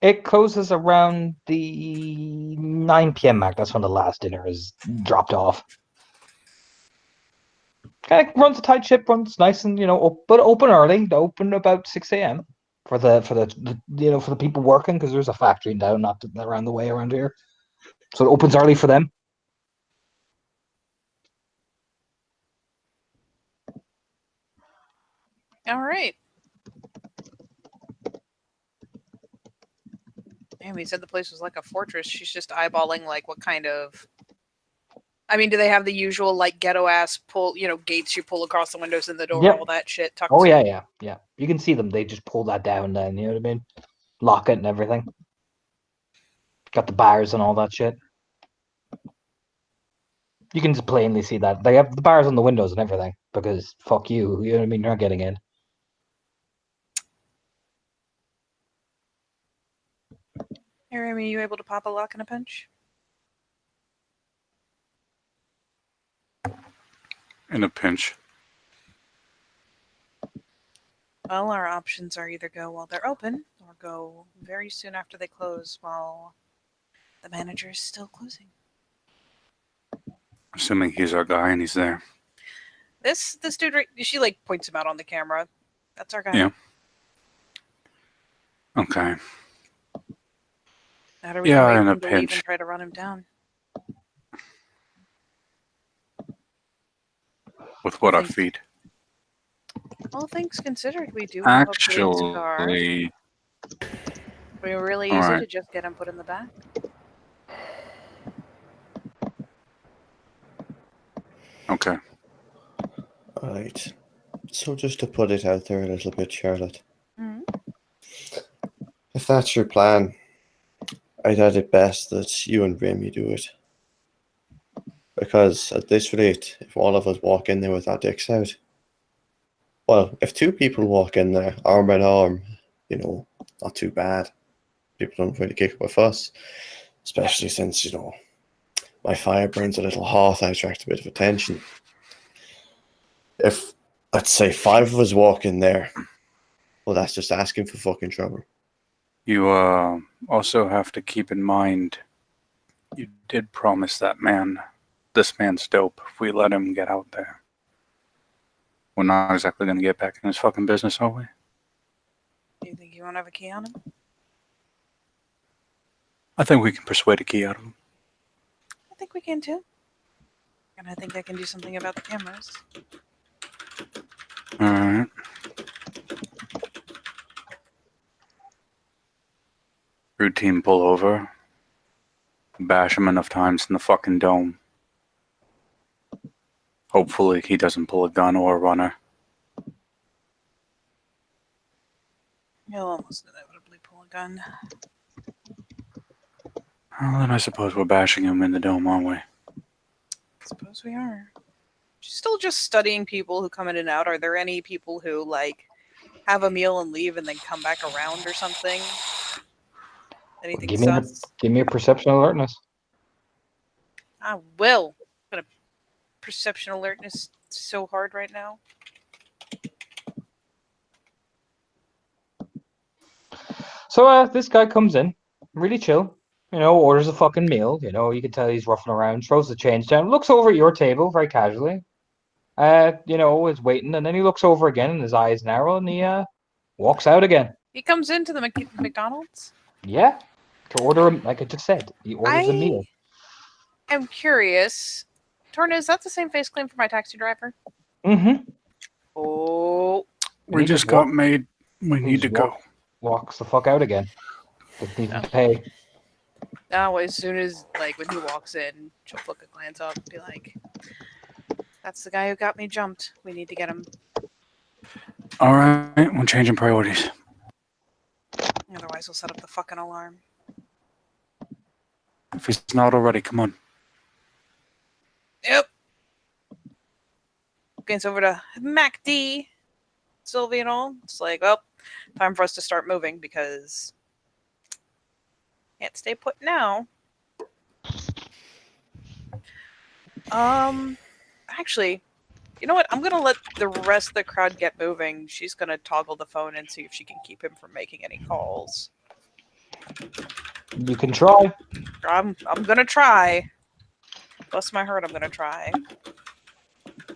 [SPEAKER 2] It closes around the 9 p.m. mark. That's when the last dinner is dropped off. Kind of runs a tight ship, runs nice and but open early. They open about 6 a.m. for the for the people working because there's a factory down not around the way around here, so it opens early for them.
[SPEAKER 3] All right. Damn, he said the place was like a fortress. She's just eyeballing like what kind of. I mean, do they have the usual like ghetto ass pull, gates you pull across the windows and the door,
[SPEAKER 2] Yep.
[SPEAKER 3] all that shit tucked?
[SPEAKER 2] Oh yeah. You can see them. They just pull that down. Then you know what I mean. Lock it and everything. Got the bars and all that shit. You can just plainly see that they have the bars on the windows and everything because fuck you. You know what I mean. You're not getting in.
[SPEAKER 3] Hey, Remy, you able to pop a lock and a punch?
[SPEAKER 1] In a pinch.
[SPEAKER 3] Well, our options are either go while they're open or go very soon after they close while the manager is still closing.
[SPEAKER 1] Assuming he's our guy and he's there.
[SPEAKER 3] This dude, she like points him out on the camera. That's our guy.
[SPEAKER 1] Yeah. Okay.
[SPEAKER 3] How do we
[SPEAKER 1] Yeah,
[SPEAKER 3] wait
[SPEAKER 1] in a
[SPEAKER 3] him to leave
[SPEAKER 1] pinch.
[SPEAKER 3] and try to run him down?
[SPEAKER 1] With what, our
[SPEAKER 3] Thank-
[SPEAKER 1] feet?
[SPEAKER 3] All things considered, we do have a police car.
[SPEAKER 1] Actually,
[SPEAKER 3] It'd be really
[SPEAKER 1] all
[SPEAKER 3] easy
[SPEAKER 1] right.
[SPEAKER 3] to just get him put in the back.
[SPEAKER 1] Okay.
[SPEAKER 4] Alright. So just to put it out there a little bit, Charlotte.
[SPEAKER 3] Mhm.
[SPEAKER 4] If that's your plan, I'd add it best that you and Remy do it. Because at this rate, if all of us walk in there with our dicks out, well, if two people walk in there arm in arm, not too bad. People don't really kick up a fuss. Especially since, my fire burns a little hot, I attract a bit of attention. If, let's say, 5 of us walk in there, well, that's just asking for fucking trouble.
[SPEAKER 1] You also have to keep in mind you did promise that man, this man's dope. If we let him get out there, we're not exactly going to get back in his fucking business, are we?
[SPEAKER 3] Do you think you won't have a key on him?
[SPEAKER 1] I think we can persuade a key out of him.
[SPEAKER 3] I think we can too. And I think I can do something about the cameras.
[SPEAKER 1] All right. Routine pullover. Bash him enough times in the fucking dome. Hopefully he doesn't pull a gun or a runner.
[SPEAKER 3] He'll almost inevitably pull a gun.
[SPEAKER 1] Well, then I suppose we're bashing him in the dome, aren't we?
[SPEAKER 3] I suppose we are. She's still just studying people who come in and out. Are there any people who like have a meal and leave and then come back around or something? Anything
[SPEAKER 2] Give me
[SPEAKER 3] sus?
[SPEAKER 2] give me a perception alertness.
[SPEAKER 3] I will. I'm gonna perception alertness so hard right now.
[SPEAKER 2] So this guy comes in, really chill. Orders a fucking meal. You can tell he's roughing around. Throws the change down. Looks over at your table very casually. Is waiting, and then he looks over again, and his eyes narrow, and he walks out again.
[SPEAKER 3] He comes into the McDonald's.
[SPEAKER 2] Yeah, to order him, like I just said, he orders a meal.
[SPEAKER 3] I'm curious. Torna, is that the same face claim for my taxi driver?
[SPEAKER 2] Mm-hmm.
[SPEAKER 3] Oh,
[SPEAKER 1] We
[SPEAKER 2] He
[SPEAKER 1] just
[SPEAKER 2] just
[SPEAKER 1] got
[SPEAKER 2] walk-
[SPEAKER 1] made. We
[SPEAKER 2] he
[SPEAKER 1] need to
[SPEAKER 2] just
[SPEAKER 1] go.
[SPEAKER 2] Walks the fuck out again. Doesn't even pay.
[SPEAKER 3] now as soon as when he walks in, she'll flick a glance up and be like, "That's the guy who got me jumped. We need to get him.
[SPEAKER 1] All right, we're changing priorities.
[SPEAKER 3] Otherwise, we'll set up the fucking alarm."
[SPEAKER 1] If he's not already, come on.
[SPEAKER 3] Yep. Gets over to MacD, Sylvie and all. It's like, well, time for us to start moving because can't stay put now. Actually, You know what? I'm gonna let the rest of the crowd get moving. She's gonna toggle the phone and see if she can keep him from making any calls.
[SPEAKER 2] You can try.
[SPEAKER 3] I'm gonna try. Bless my heart, I'm gonna try.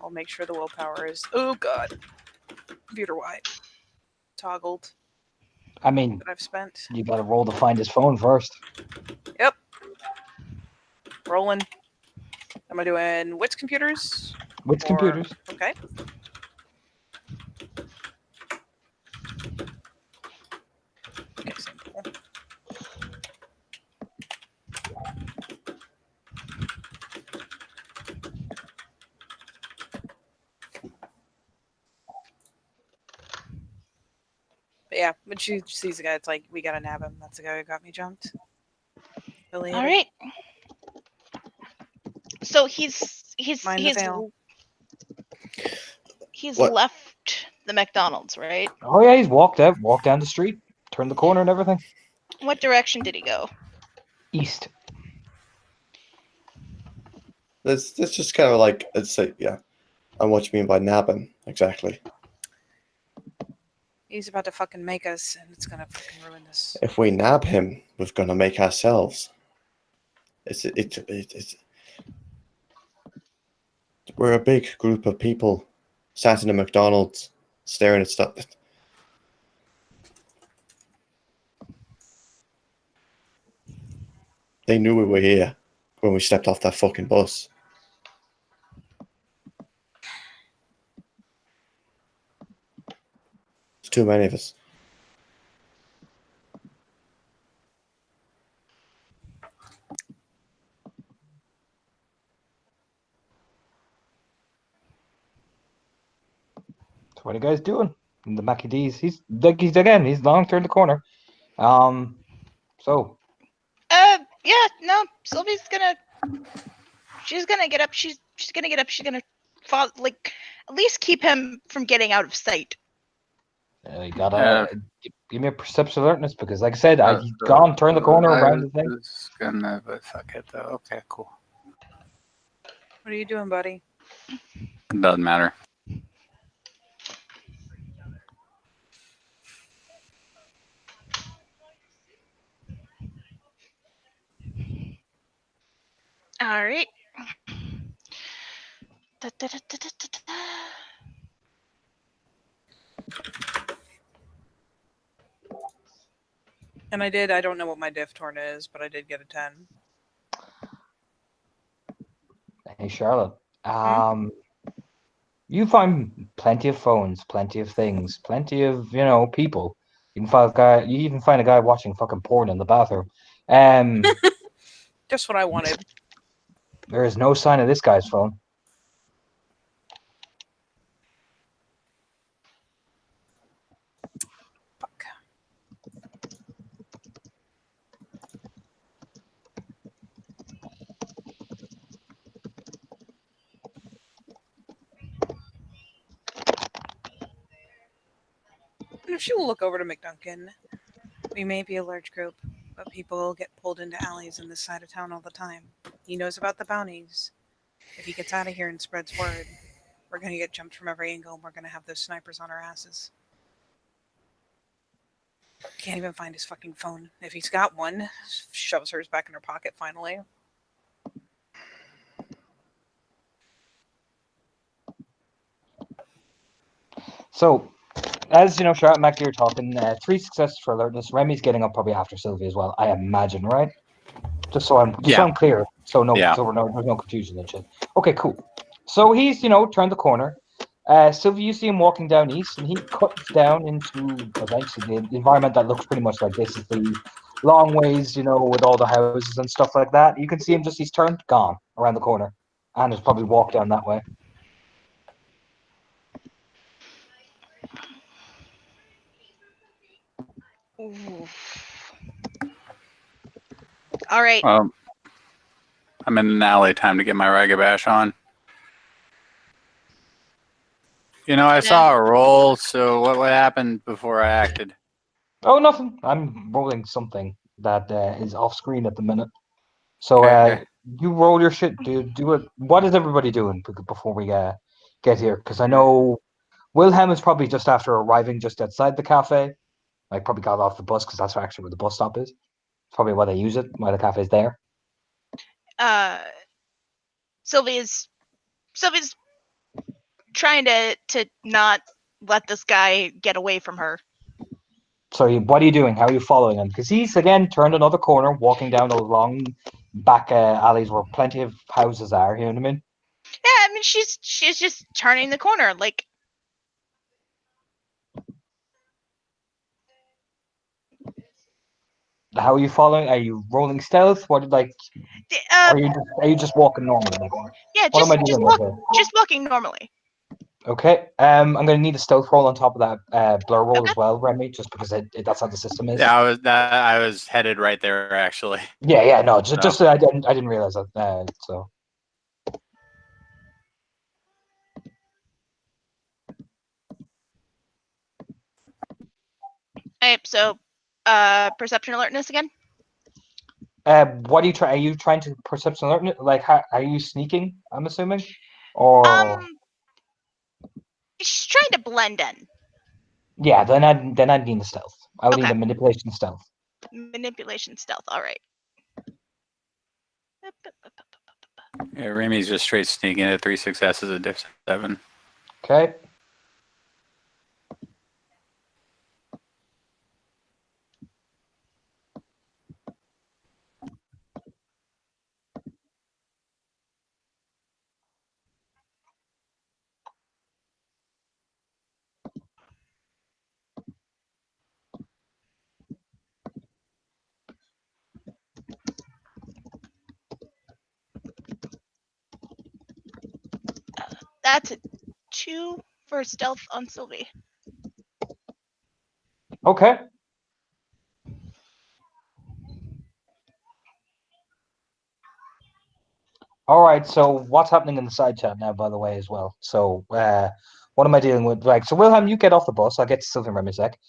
[SPEAKER 3] I'll make sure the willpower is. Oh god. Computer wide. Toggled.
[SPEAKER 2] I mean,
[SPEAKER 3] That I've spent.
[SPEAKER 2] you gotta roll to find his phone first.
[SPEAKER 3] Yep. Rolling. Am I doing Wits computers?
[SPEAKER 2] With
[SPEAKER 3] Or-
[SPEAKER 2] computers.
[SPEAKER 3] Okay. Okay, simple. But yeah, when she sees the guy, it's like, we gotta nab him. That's the guy who got me jumped. Really
[SPEAKER 5] All right. So he's
[SPEAKER 3] Mind the veil.
[SPEAKER 4] What?
[SPEAKER 5] left the McDonald's, right?
[SPEAKER 2] Oh yeah, he's walked down the street, turned the corner and everything.
[SPEAKER 5] What direction did he go?
[SPEAKER 2] East.
[SPEAKER 4] That's just kind of like, let's say, yeah. And what you mean by nabbing, exactly.
[SPEAKER 3] He's about to fucking make us, and it's gonna fucking ruin this.
[SPEAKER 4] If we nab him, we're gonna make ourselves. It's we're a big group of people sat in a McDonald's staring at stuff. They knew we were here when we stepped off that fucking bus. There's too many of us.
[SPEAKER 2] So what are you guys doing? And the Mackie D's, he's long turned the corner. So
[SPEAKER 5] Yeah, no, Sylvie's she's gonna get up. She's gonna get up. She's gonna fall, like, at least keep him from getting out of sight.
[SPEAKER 2] you gotta give me a perception alertness because, like I said, he's turned the corner
[SPEAKER 1] I
[SPEAKER 2] around the thing.
[SPEAKER 1] was gonna, but fuck it though. Okay, cool.
[SPEAKER 3] What are you doing, buddy?
[SPEAKER 1] Doesn't matter.
[SPEAKER 5] All right. Da, da, da, da, da, da, da.
[SPEAKER 3] And I don't know what my diff torn is, but I did get a 10.
[SPEAKER 2] Hey Charlotte, you find plenty of phones, plenty of things, plenty of people. You even find a guy watching fucking porn in the bathroom.
[SPEAKER 3] Just what I wanted.
[SPEAKER 2] There is no sign of this guy's phone.
[SPEAKER 3] Fuck. And if she will look over to McDuncan, we may be a large group, but people get pulled into alleys in this side of town all the time. He knows about the bounties. If he gets out of here and spreads word, we're going to get jumped from every angle and we're going to have those snipers on our asses. Can't even find his fucking phone. If he's got one, shoves hers back in her pocket finally.
[SPEAKER 2] So, as Charlotte and Mackie are talking, 3 successes for alertness. Remy's getting up probably after Sylvie as well, I imagine, right? Just so I'm clear. So there's no confusion and shit. Okay, cool. So he's turned the corner. Sylvie, you see him walking down east, and he cuts down into eventually the environment that looks pretty much like this. Is the long ways, with all the houses and stuff like that. You can see him he's turned, gone around the corner, and has probably walked down that way.
[SPEAKER 5] Oof. All right.
[SPEAKER 1] I'm in an alley. Time to get my Ragabash on. I saw a roll. So what happened before I acted?
[SPEAKER 2] Oh, nothing. I'm rolling something that is off screen at the minute. So
[SPEAKER 1] Okay.
[SPEAKER 2] you roll your shit, dude. Do it. What is everybody doing before we get here? Because I know Wilhelm is probably just after arriving just outside the cafe. Like probably got off the bus because that's actually where the bus stop is. It's probably why they use it, why the cafe's there.
[SPEAKER 5] Sylvie's trying to not let this guy get away from her.
[SPEAKER 2] So what are you doing? How are you following him? Because he's again turned another corner, walking down those long back alleys where plenty of houses are. You know what I mean?
[SPEAKER 5] Yeah, I mean she's just turning the corner. Like,
[SPEAKER 2] How are you following? Are you rolling stealth? What like? Are you just walking normally? Like,
[SPEAKER 5] yeah,
[SPEAKER 2] what am I dealing with here?
[SPEAKER 5] just walking normally.
[SPEAKER 2] Okay. I'm gonna need a stealth roll on top of that blur roll
[SPEAKER 5] Okay.
[SPEAKER 2] as well, Remy, just because that's how the system is.
[SPEAKER 7] Yeah, I was headed right there actually.
[SPEAKER 2] Yeah. No, just
[SPEAKER 7] No.
[SPEAKER 2] just I didn't realize that. So
[SPEAKER 5] Alright, so perception alertness again.
[SPEAKER 2] what are you trying? Are you trying to perception alert? Like, how are you sneaking? I'm assuming, or
[SPEAKER 5] She's trying to blend in.
[SPEAKER 2] yeah. Then I'd need a stealth. I would need
[SPEAKER 5] Okay.
[SPEAKER 2] a manipulation stealth.
[SPEAKER 5] Manipulation stealth. All right.
[SPEAKER 7] Yeah, Remy's just straight sneaking at 3 successes, a diff 7.
[SPEAKER 2] Okay.
[SPEAKER 5] That's a 2 for stealth on Sylvie.
[SPEAKER 2] Okay. All right. So what's happening in the side chat now, by the way, as well? So what am I dealing with? Like, so Wilhelm, you get off the bus. I'll get to Sylvan in a sec.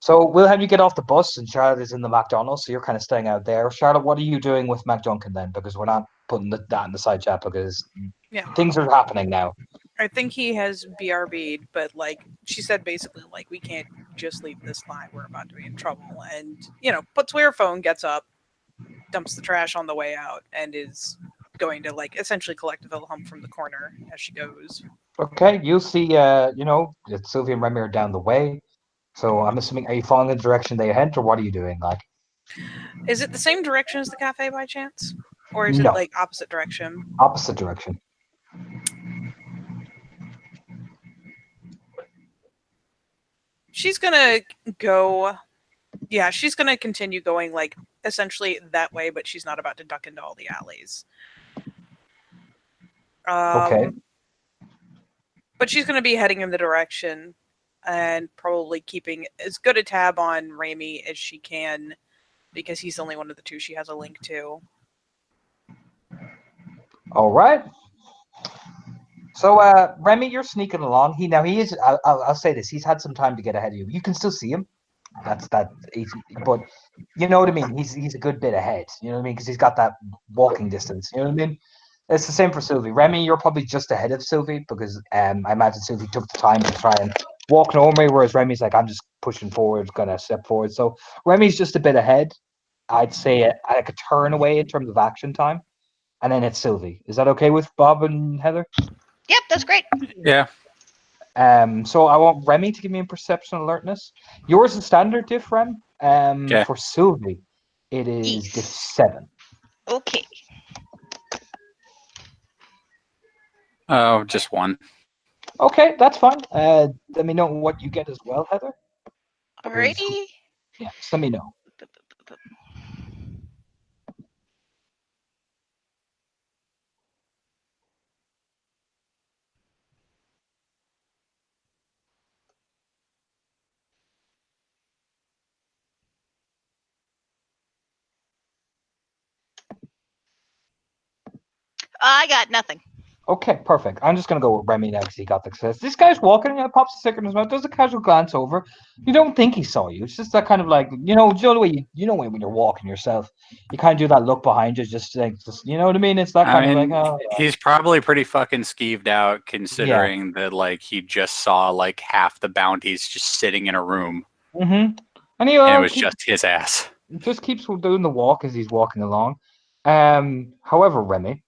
[SPEAKER 2] So Wilhelm, you get off the bus, and Charlotte is in the McDonald's, so you're kind of staying out there. Charlotte, what are you doing with Mac Duncan then? Because we're not putting that in the side chat because
[SPEAKER 3] Yeah.
[SPEAKER 2] things are happening now.
[SPEAKER 3] I think he has BRB'd, but like she said, basically, like we can't just leave this line. We're about to be in trouble. And puts away her phone, gets up, dumps the trash on the way out, and is going to like essentially collect Wilhelm from the corner as she goes.
[SPEAKER 2] Okay, you'll see. It's Sylvia and Remy are down the way. So I'm assuming, are you following the direction they head, or what are you doing? Like,
[SPEAKER 3] Is it the same direction as the cafe by chance, or is
[SPEAKER 2] No.
[SPEAKER 3] it like opposite direction?
[SPEAKER 2] opposite direction.
[SPEAKER 3] She's gonna go. Yeah, she's gonna continue going like essentially that way, but she's not about to duck into all the alleys.
[SPEAKER 2] Okay.
[SPEAKER 3] But she's gonna be heading in the direction and probably keeping as good a tab on Raimi as she can because he's only one of the two she has a link to.
[SPEAKER 2] All right. So, Remy, you're sneaking along. He is. I'll say this. He's had some time to get ahead of you. You can still see him. That's easy. But you know what I mean. He's a good bit ahead. You know what I mean? Because he's got that walking distance. You know what I mean? It's the same for Sylvie. Remy, you're probably just ahead of Sylvie because I imagine Sylvie took the time to try and walk normally, whereas Remy's like, I'm just pushing forward, gonna step forward. So Remy's just a bit ahead. I'd say like a turn away in terms of action time, and then it's Sylvie. Is that okay with Bob and Heather?
[SPEAKER 5] Yep, that's great.
[SPEAKER 7] Yeah.
[SPEAKER 2] So I want Remy to give me a perception alertness. Yours is standard diff, Rem.
[SPEAKER 7] Okay.
[SPEAKER 2] For Sylvie, it is
[SPEAKER 5] Yes.
[SPEAKER 2] diff 7.
[SPEAKER 5] Okay.
[SPEAKER 7] Oh, just 1.
[SPEAKER 2] Okay, that's fine. Let me know what you get as well, Heather.
[SPEAKER 5] Alrighty.
[SPEAKER 2] Yeah, just let me know.
[SPEAKER 5] I got nothing.
[SPEAKER 2] Okay, perfect. I'm just gonna go with Remy now because he got the success. This guy's walking and pops a cigarette in his mouth, does a casual glance over. You don't think he saw you. It's just that kind of like, the way when you're walking yourself, you kind of do that look behind you, just you know what I mean? It's that
[SPEAKER 7] I
[SPEAKER 2] kind of
[SPEAKER 7] mean,
[SPEAKER 2] like, oh
[SPEAKER 7] he's probably pretty fucking skeeved out considering that like he just saw like half the bounties just sitting in a room
[SPEAKER 2] yeah. Mm-hmm. And he
[SPEAKER 7] and it was just his ass.
[SPEAKER 2] just keeps doing the walk as he's walking along. However, Remy,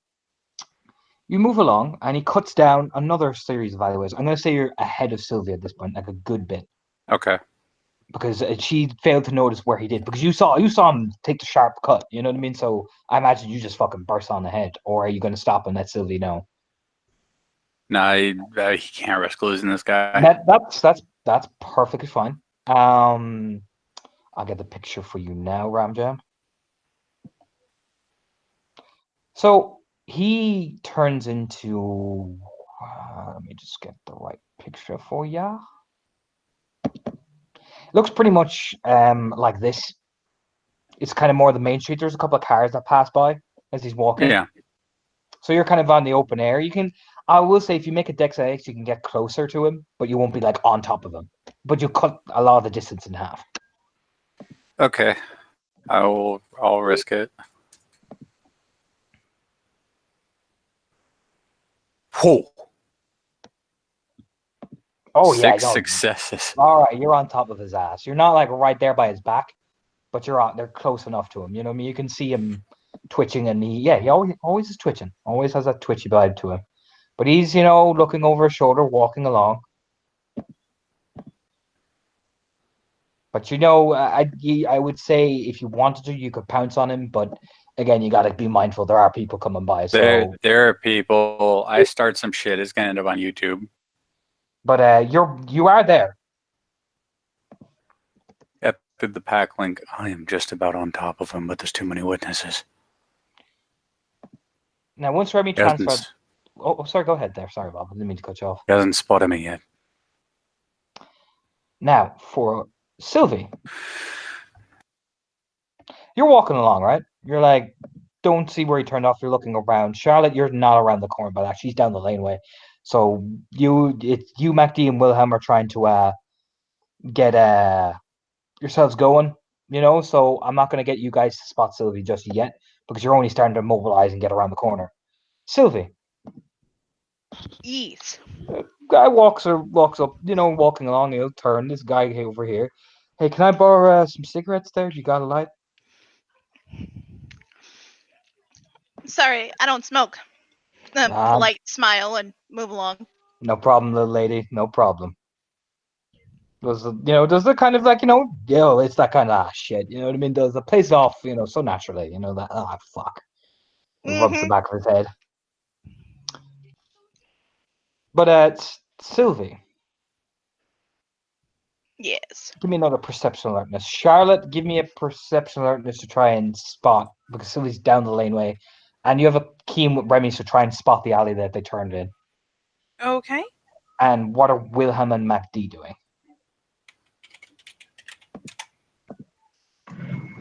[SPEAKER 2] you move along, and he cuts down another series of alleyways. I'm going to say you're ahead of Sylvia at this point, like a good bit,
[SPEAKER 7] Okay.
[SPEAKER 2] because she failed to notice where he did. Because you saw him take the sharp cut. You know what I mean? So I imagine you just fucking burst on ahead, or are you going to stop and let Sylvia know?
[SPEAKER 7] No, he can't risk losing this guy.
[SPEAKER 2] That's perfectly fine. I'll get the picture for you now, Ramjam. So he turns into. Let me just get the right picture for ya. Looks pretty much like this. It's kind of more the main street. There's a couple of cars that pass by as he's walking.
[SPEAKER 7] Yeah.
[SPEAKER 2] So you're kind of on the open air. I will say, if you make a Dex X, you can get closer to him, but you won't be like on top of him. But you cut a lot of the distance in half.
[SPEAKER 7] Okay. I'll risk it. Whoa.
[SPEAKER 2] Oh yeah,
[SPEAKER 7] Six
[SPEAKER 2] no.
[SPEAKER 7] successes.
[SPEAKER 2] All right, you're on top of his ass. You're not like right there by his back, but they're close enough to him. You know what I mean? You can see him twitching, and he always is twitching. Always has that twitchy vibe to him. But he's looking over his shoulder, walking along. But I would say if you wanted to, you could pounce on him. But again, you got to be mindful. There are people coming by. So,
[SPEAKER 7] There are people. I start some shit. It's gonna end up on YouTube.
[SPEAKER 2] but you are there.
[SPEAKER 7] Through the pack link. I am just about on top of him, but there's too many witnesses.
[SPEAKER 2] Now, once Remy
[SPEAKER 7] He hasn't,
[SPEAKER 2] transferred. Oh, sorry. Go ahead there. Sorry, Bob. I didn't mean to cut you off.
[SPEAKER 7] he hasn't spotted me yet.
[SPEAKER 2] Now, for Sylvie, you're walking along, right? You're like, don't see where he turned off. You're looking around. Charlotte, you're not around the corner, but actually, she's down the laneway. So you, MacD, and Wilhelm are trying to get yourselves going. So I'm not going to get you guys to spot Sylvie just yet because you're only starting to mobilize and get around the corner. Sylvie,
[SPEAKER 5] Yes.
[SPEAKER 2] guy walks up, walking along. He'll turn. This guy over here. Hey, can I borrow some cigarettes there? You got a light?
[SPEAKER 5] Sorry, I don't smoke. Polite smile and move along.
[SPEAKER 2] No problem, little lady. No problem. Does the kind of like, it's that kind of shit. You know what I mean? Does the place off, so naturally, that, fuck. He rubs the back of his head. But it's Sylvie.
[SPEAKER 5] Yes.
[SPEAKER 2] Give me another perception alertness. Charlotte, give me a perception alertness to try and spot, because Sylvie's down the laneway. And you have a keen with Remy to try and spot the alley that they turned in.
[SPEAKER 3] Okay.
[SPEAKER 2] And what are Wilhelm and MacD doing?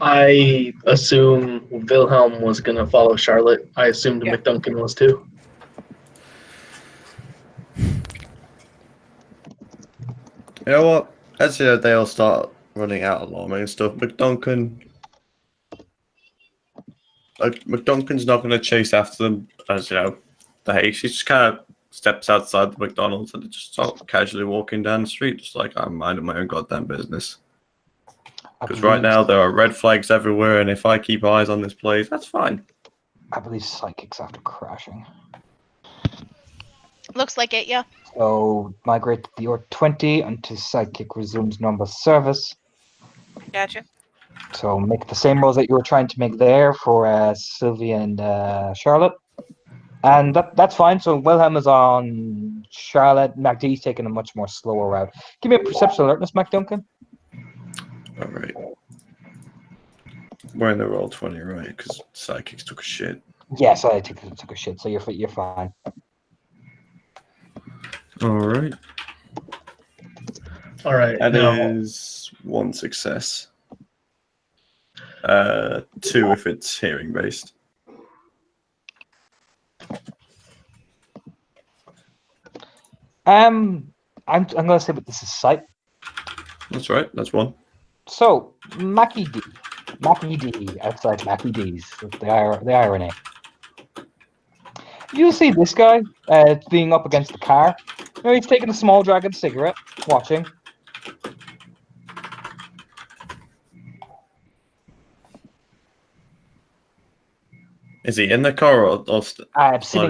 [SPEAKER 6] I assume Wilhelm was going to follow Charlotte. I assumed
[SPEAKER 2] Yeah.
[SPEAKER 6] McDuncan was too.
[SPEAKER 4] You know what? As they all start running out alarming and stuff, McDuncan's not going to chase after them, as she just kind of steps outside the McDonald's and just start casually walking down the street, just like I'm minding my own goddamn business. Because right now there are red flags everywhere, and if I keep eyes on this place, that's fine.
[SPEAKER 2] I believe psychics after crashing.
[SPEAKER 5] Looks like it, yeah.
[SPEAKER 2] So migrate to the OR20 until psychic resumes normal service.
[SPEAKER 3] Gotcha.
[SPEAKER 2] So make the same rolls that you were trying to make there for Sylvie and Charlotte. And that's fine. So Wilhelm is on Charlotte. MacD's taking a much more slower route. Give me a perception alertness, MacDuncan.
[SPEAKER 4] All right. We're in the roll 20, right? Because psychics took a shit.
[SPEAKER 2] Yes, I took a shit, so you're fine.
[SPEAKER 4] All right.
[SPEAKER 6] All right.
[SPEAKER 4] That
[SPEAKER 6] now,
[SPEAKER 4] is 1 success. 2 if it's hearing based.
[SPEAKER 2] I'm gonna say, but this is sight.
[SPEAKER 4] That's right. That's one.
[SPEAKER 2] So Mackie D, outside Mackie D's, the irony. You see this guy being up against the car. You know, he's taking a small dragon cigarette, watching.
[SPEAKER 4] Is he in the car or
[SPEAKER 2] Sitting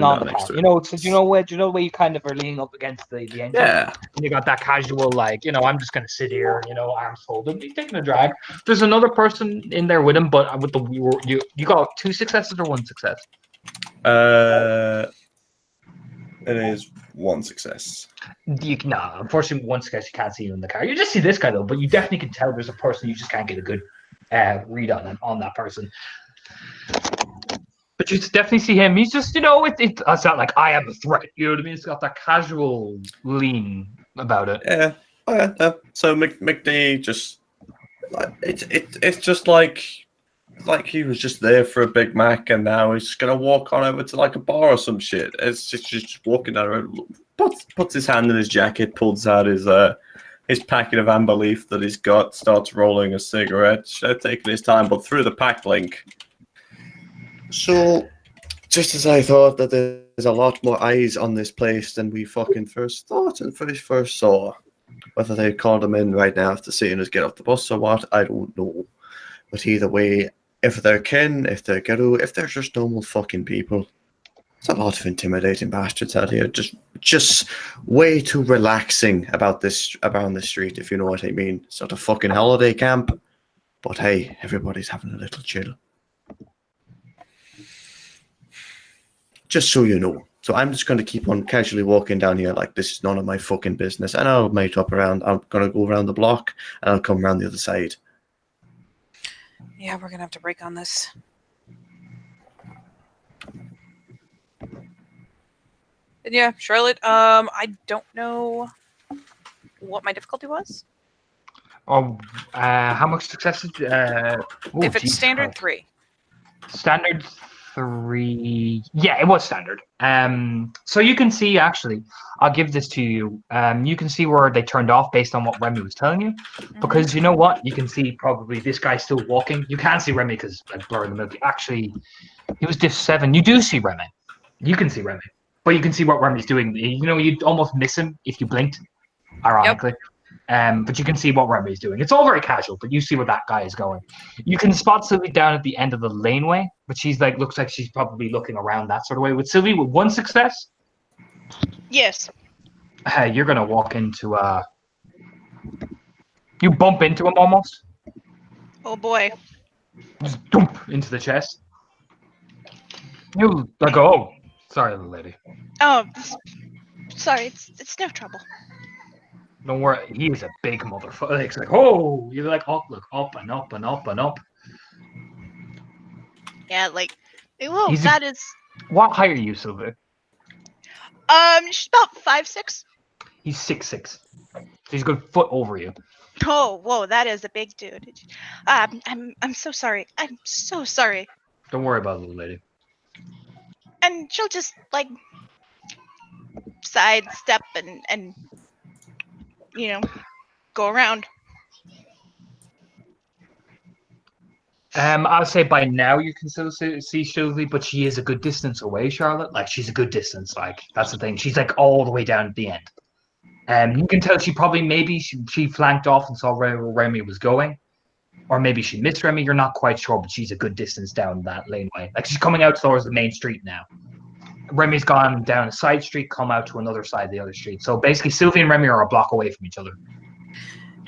[SPEAKER 4] Oh,
[SPEAKER 2] on
[SPEAKER 4] no,
[SPEAKER 2] the
[SPEAKER 4] next
[SPEAKER 2] car.
[SPEAKER 4] to
[SPEAKER 2] You
[SPEAKER 4] it.
[SPEAKER 2] know, so you know where you kind of are leaning up against the engine.
[SPEAKER 4] Yeah.
[SPEAKER 2] And you got that casual, like, you know, I'm just gonna sit here, you know, arms folded. He's taking a drag. There's another person in there with him, but with you got 2 successes or 1 success.
[SPEAKER 4] It is 1 success.
[SPEAKER 2] Nah, unfortunately, 1 success you can't see him in the car. You just see this guy though, but you definitely can tell there's a person. You just can't get a good read on that person. But you definitely see him. He's just, you know, it's not like I am a threat. You know what I mean? It's got that casual lean about it.
[SPEAKER 4] Yeah. Oh, yeah. So McD just like it's just like he was just there for a Big Mac and now he's just gonna walk on over to like a bar or some shit. It's just walking down the road, puts his hand in his jacket, pulls out his packet of amber leaf that he's got, starts rolling a cigarette, taking his time, but through the pack link. So, just as I thought that there's a lot more eyes on this place than we fucking first thought and first saw. Whether they called him in right now after seeing us get off the bus or what, I don't know. But either way, if they're kin, if they're ghetto, if they're just normal fucking people, there's a lot of intimidating bastards out here. Just way too relaxing around this street, if you know what I mean. It's not a fucking holiday camp, but hey, everybody's having a little chill. Just so you know. So I'm just going to keep on casually walking down here like this is none of my fucking business. And I'll mate up around. I'm going to go around the block and I'll come around the other side.
[SPEAKER 3] Yeah, we're gonna have to break on this. And yeah, Charlotte. I don't know what my difficulty was.
[SPEAKER 2] Oh, how much success?
[SPEAKER 3] If it's standard 3.
[SPEAKER 2] Standard 3. Yeah, it was standard. So you can see, actually, I'll give this to you. You can see where they turned off based on what Remy was telling you. Because you know what? You can see probably this guy's still walking. You can't see Remy because like blur in the middle. Actually, he was diff 7. You do see Remy. You can see Remy. But you can see what Remy's doing. You know, you'd almost miss him if you blinked, ironically. But you can see what Remy's doing. It's all very casual, but you see where that guy is going. You can spot Sylvie down at the end of the laneway, but she's like, looks like she's probably looking around that sort of way. With Sylvie, with 1 success,
[SPEAKER 5] Yes.
[SPEAKER 2] you're gonna walk into you bump into him almost.
[SPEAKER 5] Oh boy.
[SPEAKER 2] Just dump into the chest. You like, oh, sorry, little lady.
[SPEAKER 5] Oh, sorry. It's no trouble.
[SPEAKER 2] Don't worry, he is a big motherfucker. It's like, oh, you're like, oh, look, up and up and up and up.
[SPEAKER 5] Yeah, like, whoa,
[SPEAKER 2] He's a-
[SPEAKER 5] that is.
[SPEAKER 2] What height are you, Sylvie?
[SPEAKER 5] She's about 5'6".
[SPEAKER 2] He's 6'6". So he's a good foot over you.
[SPEAKER 5] Oh, whoa, that is a big dude. I'm so sorry. I'm so sorry.
[SPEAKER 2] Don't worry about it, little lady.
[SPEAKER 5] And she'll just like sidestep and you know go around.
[SPEAKER 2] I'll say by now you can still see Sylvie, but she is a good distance away, Charlotte. Like, she's a good distance. Like, that's the thing. She's like all the way down at the end. You can tell she probably maybe she flanked off and saw where Remy was going. Or maybe she missed Remy, you're not quite sure, but she's a good distance down that laneway. Like, she's coming out towards the main street now. Remy's gone down a side street, come out to another side of the other street. So basically, Sylvie and Remy are a block away from each other.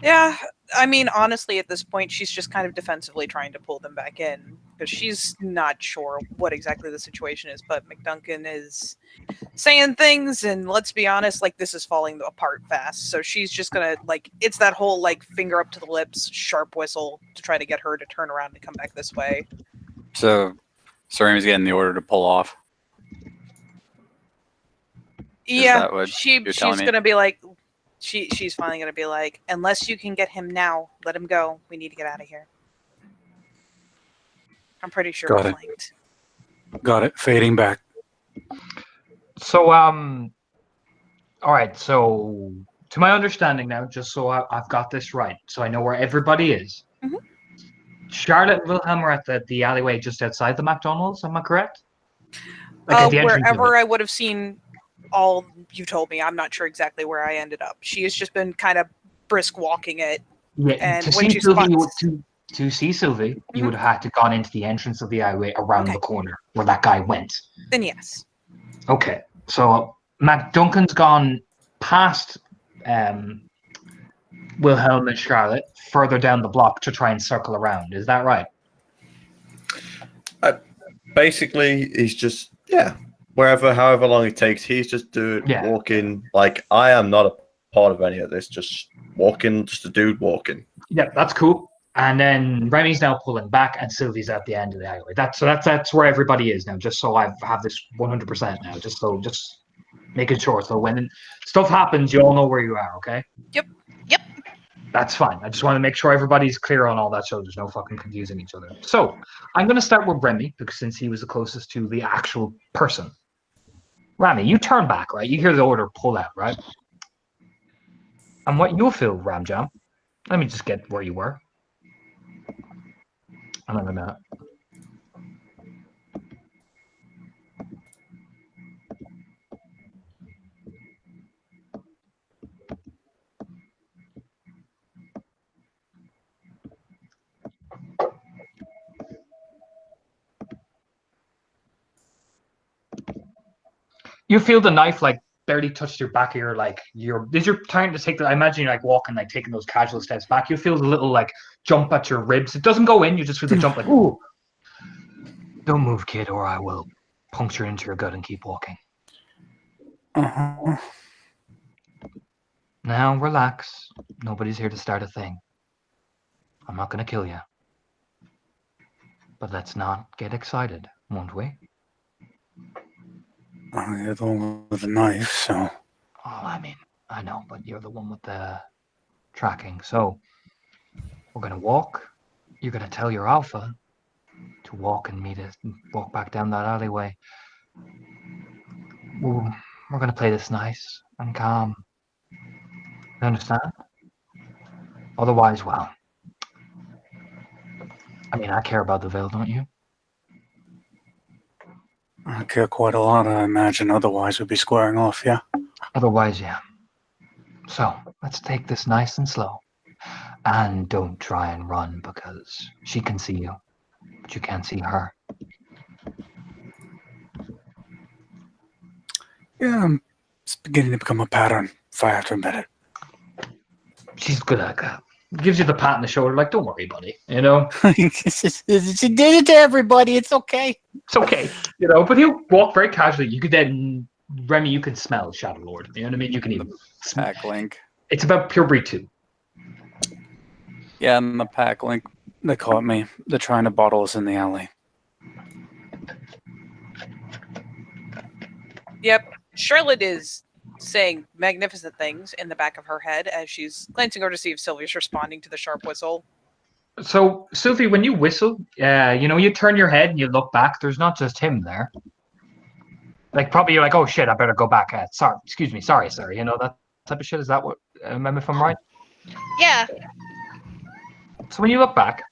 [SPEAKER 3] Yeah, I mean, honestly, at this point, she's just kind of defensively trying to pull them back in because she's not sure what exactly the situation is. But McDuncan is saying things, and let's be honest, like, this is falling apart fast. So she's just gonna, like, it's that whole, like, finger up to the lips, sharp whistle to try to get her to turn around and come back this way.
[SPEAKER 7] So Remy's getting the order to pull off.
[SPEAKER 3] Yeah,
[SPEAKER 7] that what you're
[SPEAKER 3] she's
[SPEAKER 7] telling me?
[SPEAKER 3] gonna be like, she's finally gonna be like, unless you can get him now, let him go. We need to get out of here. I'm pretty sure
[SPEAKER 7] Got
[SPEAKER 3] we're
[SPEAKER 7] it.
[SPEAKER 3] flanked.
[SPEAKER 7] Got it. Fading back.
[SPEAKER 2] So, All right, so to my understanding now, just so I've got this right, so I know where everybody is.
[SPEAKER 3] Mhm.
[SPEAKER 2] Charlotte and Wilhelm are at the alleyway just outside the McDonald's. Am I correct? Like at the entrance of
[SPEAKER 3] Wherever
[SPEAKER 2] it.
[SPEAKER 3] I would have seen all you told me, I'm not sure exactly where I ended up. She has just been kind of brisk walking it,
[SPEAKER 2] Yeah,
[SPEAKER 3] and
[SPEAKER 2] to
[SPEAKER 3] when
[SPEAKER 2] see
[SPEAKER 3] she
[SPEAKER 2] Sylvie,
[SPEAKER 3] spots,
[SPEAKER 2] to see Sylvie, you
[SPEAKER 3] Mhm.
[SPEAKER 2] would have had to gone into the entrance of the alleyway around
[SPEAKER 3] Okay.
[SPEAKER 2] the corner where that guy went.
[SPEAKER 3] then yes.
[SPEAKER 2] Okay, so McDuncan's gone past Wilhelm and Charlotte further down the block to try and circle around. Is that right?
[SPEAKER 4] Basically, he's just wherever, however long it takes, he's just
[SPEAKER 2] Yeah.
[SPEAKER 4] walking. Like I am not a part of any of this. Just walking, just a dude walking.
[SPEAKER 2] Yeah, that's cool. And then Remy's now pulling back, and Sylvie's at the end of the alleyway. That's where everybody is now. Just so I have this 100% now. Just making sure. So when stuff happens, you all know where you are. Okay.
[SPEAKER 3] Yep.
[SPEAKER 5] Yep.
[SPEAKER 2] That's fine. I just want to make sure everybody's clear on all that, so there's no fucking confusing each other. So I'm going to start with Remy because since he was the closest to the actual person. Remy, you turn back, right? You hear the order pull out, right? And what you'll feel, Ramjam. Let me just get where you were. I'm in a minute. You feel the knife like barely touched your back of your as you're trying to take the, I imagine you're like walking, like taking those casual steps back. You feel the little like jump at your ribs. It doesn't go in, you just feel the jump like, ooh. Don't move, kid, or I will puncture into your gut and keep walking.
[SPEAKER 7] Uh-huh.
[SPEAKER 2] Now relax. Nobody's here to start a thing. I'm not gonna kill you. But let's not get excited, won't we?
[SPEAKER 7] You're the one with the knife, so.
[SPEAKER 2] Oh, I mean, I know, but you're the one with the tracking. So we're gonna walk. You're gonna tell your alpha to walk and meet us, walk back down that alleyway. We're gonna play this nice and calm. You understand? Otherwise, well, I mean, I care about the veil, don't you?
[SPEAKER 7] I care quite a lot, I imagine. Otherwise, we'd be squaring off, yeah?
[SPEAKER 2] Otherwise, yeah. So let's take this nice and slow. And don't try and run because she can see you, but you can't see her.
[SPEAKER 7] Yeah, it's beginning to become a pattern, if I have to admit it.
[SPEAKER 2] She's good at that. Gives you the pat on the shoulder, like, don't worry, buddy. You know?
[SPEAKER 7] She did it to everybody, it's okay.
[SPEAKER 2] It's okay. You know, but he'll walk very casually. You could then, Remy, you can smell Shadow Lord. You know what I mean? You can even.
[SPEAKER 7] Pack link.
[SPEAKER 2] It's about pure breed 2.
[SPEAKER 7] Yeah, and the pack link, they caught me. They're trying to bottle us in the alley.
[SPEAKER 3] Yep. Charlotte is saying magnificent things in the back of her head as she's glancing over to see if Sylvia's responding to the sharp whistle.
[SPEAKER 2] So, Sylvie, when you whistle, you know, you turn your head and you look back. There's not just him there. Like, probably you're like, oh shit, I better go back. Sorry, excuse me, sorry, sir. You know, that type of shit. Is that what, if I'm right?
[SPEAKER 5] Yeah.
[SPEAKER 2] So when you look back,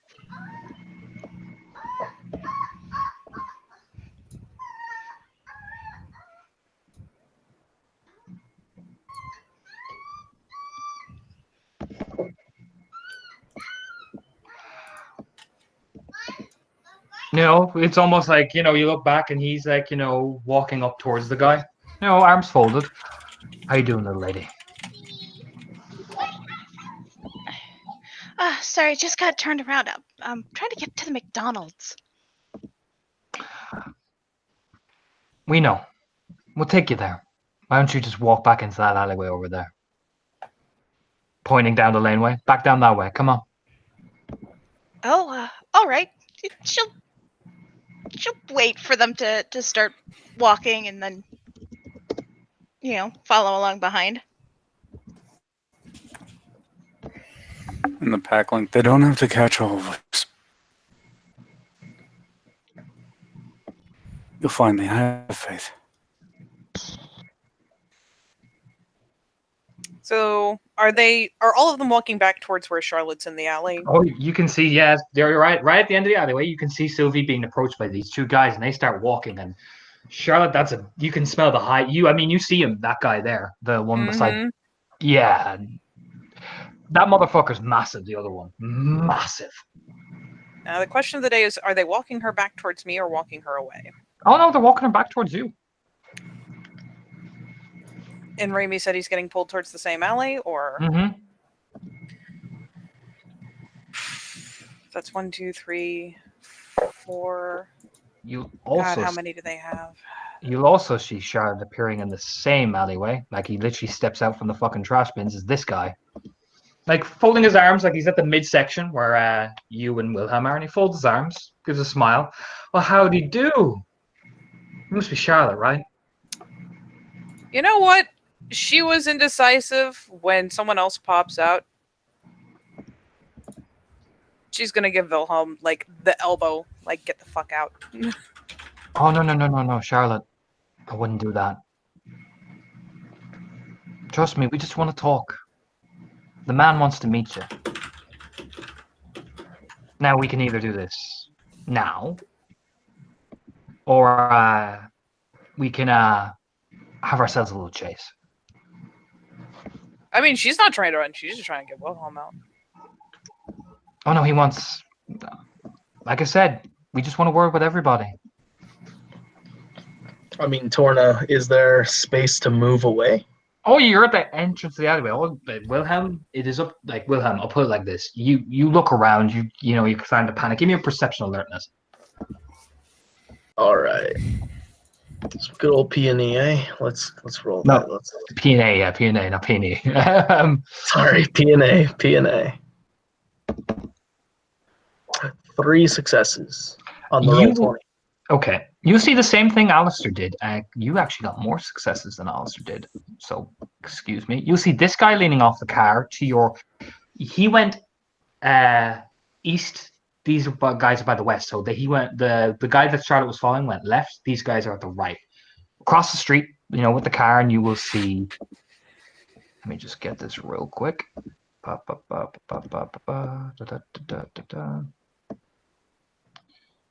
[SPEAKER 2] you know, it's almost like, you know, you look back and he's like, you know, walking up towards the guy. You know, arms folded. How you doing, little lady?
[SPEAKER 5] Sorry, just got turned around. I'm trying to get to the McDonald's.
[SPEAKER 2] We know. We'll take you there. Why don't you just walk back into that alleyway over there? Pointing down the laneway. Back down that way. Come on.
[SPEAKER 5] Oh, all right. She'll wait for them to start walking and then, you know, follow along behind.
[SPEAKER 7] And the pack link, they don't have to catch all of us. You'll find me. I have faith.
[SPEAKER 3] So are all of them walking back towards where Charlotte's in the alley?
[SPEAKER 2] Oh, you can see, yeah, they're right at the end of the alleyway. You can see Sylvie being approached by these two guys, and they start walking. And Charlotte, you can smell the high. You see him, that guy there, the one beside.
[SPEAKER 3] Mhm.
[SPEAKER 2] Yeah, that motherfucker's massive. The other one, massive.
[SPEAKER 3] Now the question of the day is: are they walking her back towards me or walking her away?
[SPEAKER 2] Oh no, they're walking her back towards you.
[SPEAKER 3] And Raimi said he's getting pulled towards the same alley, or
[SPEAKER 2] Mm-hmm.
[SPEAKER 3] that's 1, 2, 3, 4.
[SPEAKER 2] You
[SPEAKER 3] God,
[SPEAKER 2] also
[SPEAKER 3] how many do they have?
[SPEAKER 2] You'll also see Charlotte appearing in the same alleyway. Like he literally steps out from the fucking trash bins as this guy. Like folding his arms like he's at the midsection where you and Wilhelm are, and he folds his arms, gives a smile. Well, how'd he do? It must be Charlotte, right?
[SPEAKER 3] You know what? She was indecisive. When someone else pops out, she's gonna give Wilhelm like the elbow, like get the fuck out.
[SPEAKER 2] Oh no, Charlotte. I wouldn't do that. Trust me, we just want to talk. The man wants to meet you. Now we can either do this now, or we can have ourselves a little chase.
[SPEAKER 3] I mean, she's not trying to run. She's just trying to get Wilhelm out.
[SPEAKER 2] Oh no, he wants. Like I said, we just want to work with everybody.
[SPEAKER 6] I mean, Torna, is there space to move away?
[SPEAKER 2] Oh, you're at the entrance of the alleyway. Oh, but Wilhelm, it is up. Like Wilhelm, I'll put it like this: you look around. You're starting to panic. Give me a perception alertness.
[SPEAKER 6] All right. Some good old P&E, eh? Let's roll
[SPEAKER 2] No.
[SPEAKER 6] that. Let's.
[SPEAKER 2] P&A, yeah, P&A, not P&E.
[SPEAKER 6] Sorry, P&A. 3 successes on the roll
[SPEAKER 2] You-
[SPEAKER 6] 20.
[SPEAKER 2] Okay. You see the same thing Alistair did. You actually got more successes than Alistair did. So, excuse me. You see this guy leaning off the car to your... He went east. These guys are by the west. So he went... The guy that Charlotte was following went left. These guys are at the right. Across the street, with the car, and you will see... Let me just get this real quick.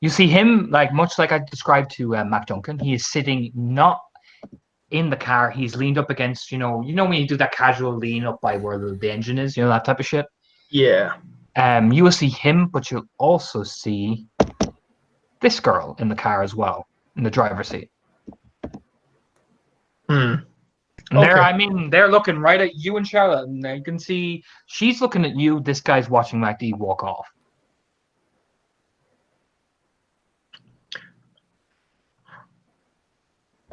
[SPEAKER 2] You see him, like much like I described to Mac Duncan. He is sitting not in the car. He's leaned up against, when you do that casual lean up by where the engine is, that type of shit.
[SPEAKER 6] Yeah.
[SPEAKER 2] You will see him, but you'll also see this girl in the car as well, in the driver's seat.
[SPEAKER 6] Hmm.
[SPEAKER 2] And
[SPEAKER 6] Okay.
[SPEAKER 2] they're looking right at you and Charlotte, and you can see she's looking at you. This guy's watching MacD walk off.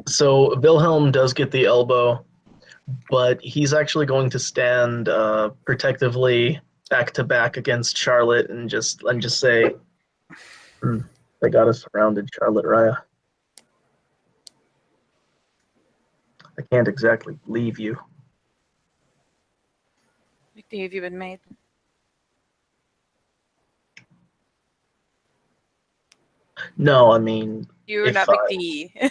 [SPEAKER 6] So Wilhelm does get the elbow, but he's actually going to stand protectively back to back against Charlotte and just say, they got us surrounded, Charlotte Raya. I can't exactly leave you.
[SPEAKER 3] McD, have you been made?
[SPEAKER 6] No, I mean,
[SPEAKER 3] You're
[SPEAKER 6] If
[SPEAKER 3] not
[SPEAKER 6] I-
[SPEAKER 3] McD.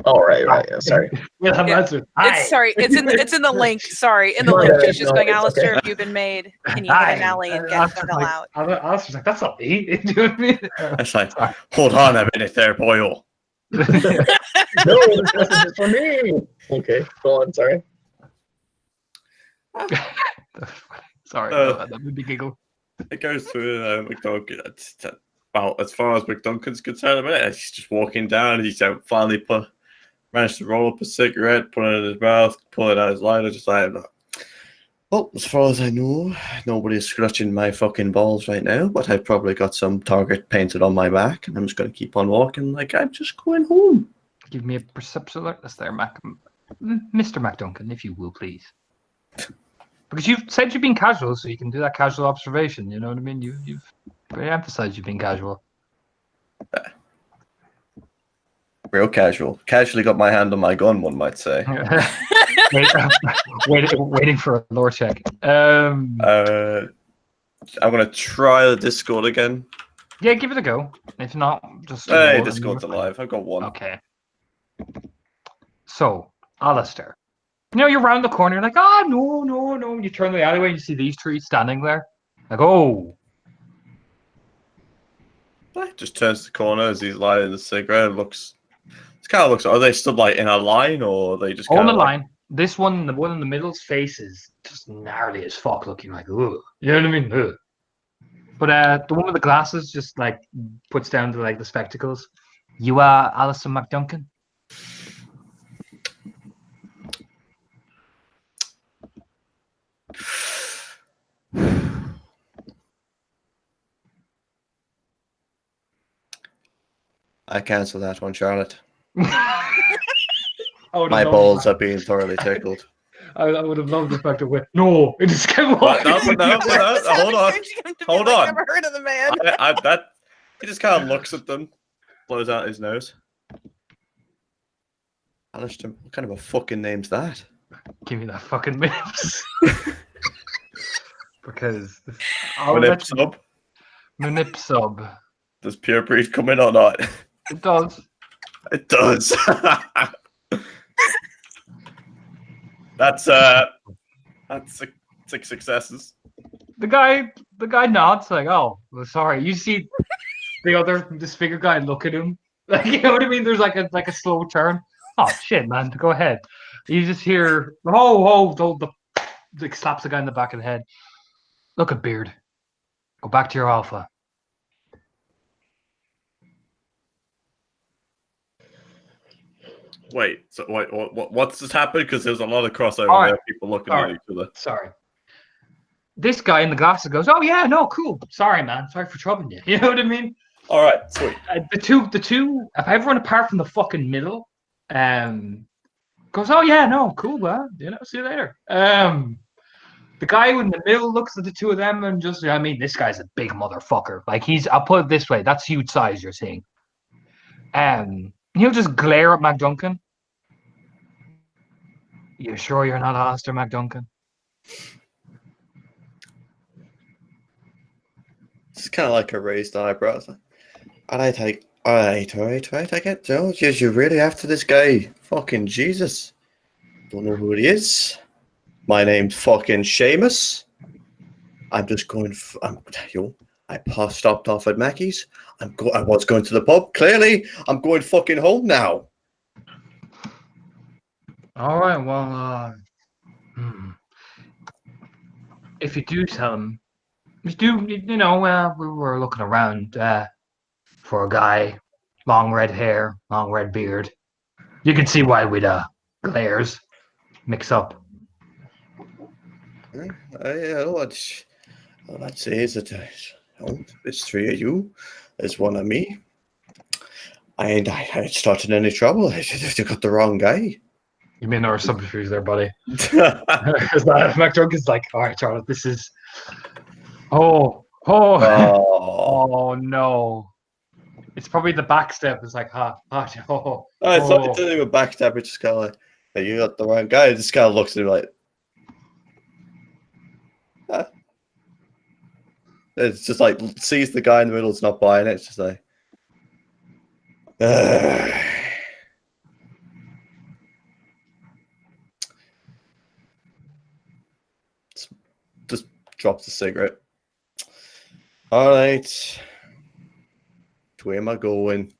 [SPEAKER 6] all right, yeah, sorry.
[SPEAKER 2] Wilhelm
[SPEAKER 3] Yeah.
[SPEAKER 2] answered, "Hi."
[SPEAKER 3] It's in the link. Sorry, in the
[SPEAKER 6] No,
[SPEAKER 3] link.
[SPEAKER 6] no,
[SPEAKER 3] She's just
[SPEAKER 6] no,
[SPEAKER 3] going,
[SPEAKER 6] it's
[SPEAKER 3] Alistair,
[SPEAKER 6] okay.
[SPEAKER 3] have you been made? Can you hit an alley and get the hell out?
[SPEAKER 2] Alistair's like, that's not me. Do you know what I mean?
[SPEAKER 4] It's like,
[SPEAKER 2] Sorry.
[SPEAKER 4] hold on a minute there, boyo.
[SPEAKER 6] No, this message is for me. Okay, go on, sorry.
[SPEAKER 2] Sorry,
[SPEAKER 4] Uh,
[SPEAKER 2] that made me giggle.
[SPEAKER 4] It goes through McDuncan. About as far as McDuncan's concerned about it, he's just walking down. He's finally managed to roll up a cigarette, put it in his mouth, pull it out his lighter, just like, well, as far as I know, nobody's scratching my fucking balls right now, but I've probably got some target painted on my back, and I'm just going to keep on walking like I'm just going home.
[SPEAKER 2] Give me a perception alertness there, Mr. MacDuncan, if you will, please. Because you've said you've been casual, so you can do that casual observation. You know what I mean? You've very emphasized you've been casual.
[SPEAKER 4] Real casual. Casually got my hand on my gun, one might say.
[SPEAKER 2] waiting for a lore check.
[SPEAKER 4] I'm going to try the Discord again.
[SPEAKER 2] Yeah, give it a go. If not, just
[SPEAKER 4] Hey,
[SPEAKER 2] roll
[SPEAKER 4] Discord's
[SPEAKER 2] and-
[SPEAKER 4] alive. I've got one.
[SPEAKER 2] Okay. So, Alistair, You know, you're around the corner, you're like, oh, no, no, no. You turn the alleyway and you see these three standing there. Like, oh.
[SPEAKER 4] Just turns the corner as he's lighting the cigarette. Looks. It kind of looks. Are they still like in a line, or are they just
[SPEAKER 2] On
[SPEAKER 4] kind
[SPEAKER 2] the
[SPEAKER 4] of
[SPEAKER 2] line. This one, the one in the middle's face is just gnarly as fuck, looking like, ugh. You know what I mean? Ugh. But the one with the glasses just like puts down to like the spectacles. You are Alison McDuncan?
[SPEAKER 4] I cancel that one, Charlotte.
[SPEAKER 2] I would
[SPEAKER 4] My
[SPEAKER 2] have loved
[SPEAKER 4] balls
[SPEAKER 2] that.
[SPEAKER 4] are being thoroughly tickled.
[SPEAKER 2] I would have loved the fact that no, it just kept
[SPEAKER 4] But
[SPEAKER 2] walking.
[SPEAKER 4] no,
[SPEAKER 3] Just
[SPEAKER 4] hold
[SPEAKER 3] having
[SPEAKER 4] on.
[SPEAKER 3] James come to me
[SPEAKER 4] Hold
[SPEAKER 3] like,
[SPEAKER 4] on.
[SPEAKER 3] Never heard of the man.
[SPEAKER 4] He just kind of looks at them, blows out his nose. Alistair, what kind of a fucking name's that?
[SPEAKER 2] Give me that fucking mips. Because
[SPEAKER 4] Manip sub?
[SPEAKER 2] Manip sub.
[SPEAKER 4] Does Pure Breed come in or not?
[SPEAKER 2] It does.
[SPEAKER 4] It does. That's six successes.
[SPEAKER 2] The guy nods like, oh, well, sorry. You see the disfigured guy look at him. Like, you know what I mean? There's like a slow turn. Oh shit, man, go ahead. You just hear the slaps the guy in the back of the head. Look at Beard. Go back to your alpha.
[SPEAKER 4] Wait, so what's just happened? Because there's a lot of crossover
[SPEAKER 2] All right.
[SPEAKER 4] there, people looking
[SPEAKER 2] All
[SPEAKER 4] at
[SPEAKER 2] right.
[SPEAKER 4] each other.
[SPEAKER 2] Sorry. This guy in the glasses goes, oh yeah, no, cool. Sorry, man. Sorry for troubling you. You know what I mean?
[SPEAKER 4] All right, sweet.
[SPEAKER 2] The two, if everyone apart from the fucking middle, goes, oh yeah, no, cool, man. You know, see you later. The guy in the middle looks at the two of them and just, I mean, this guy's a big motherfucker. Like I'll put it this way, that's huge size you're seeing. He'll just glare at McDuncan. You sure you're not Alistair McDuncan?
[SPEAKER 4] It's kind of like a raised eyebrow. All right, I get Jones. Yes, you're really after this guy. Fucking Jesus. Don't know who he is. My name's fucking Seamus. I'm just going. I stopped off at Mackey's. I was going to the pub. Clearly, I'm going fucking home now.
[SPEAKER 2] All right, well, if you do tell him, we were looking around for a guy, long red hair, long red beard. You can see why we'd glares mix up.
[SPEAKER 4] I'd say is that it's three of you. There's one of me. I ain't started any trouble. I got the wrong guy.
[SPEAKER 2] You mean there were subterfuge there, buddy? Because McDrunk is like, all right, Charlotte, this is. Oh no! It's probably the backstep. It's like,
[SPEAKER 4] I thought it didn't even backstab. It's just kind of like, hey, you got the wrong guy. It just kind of looks at him like, It's just like sees the guy in the middle. It's not buying it. It's just like, just drops the cigarette. All right, where am I going?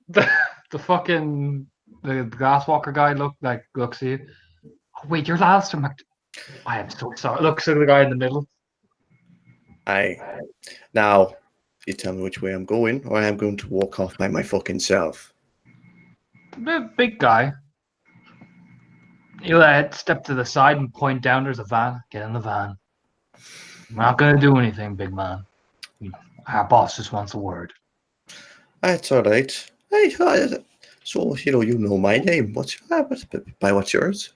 [SPEAKER 2] The fucking the glasswalker guy looks at you. Oh, wait, you're Alistair I am so sorry. Looks at the guy in the middle.
[SPEAKER 4] Now, you tell me which way I'm going, or I am going to walk off by my fucking self.
[SPEAKER 2] The big guy. He'll step to the side and point down. There's a van. Get in the van. I'm not gonna do anything, big man. Our boss just wants a word.
[SPEAKER 4] That's all right. Hey, so you know my name. What's yours?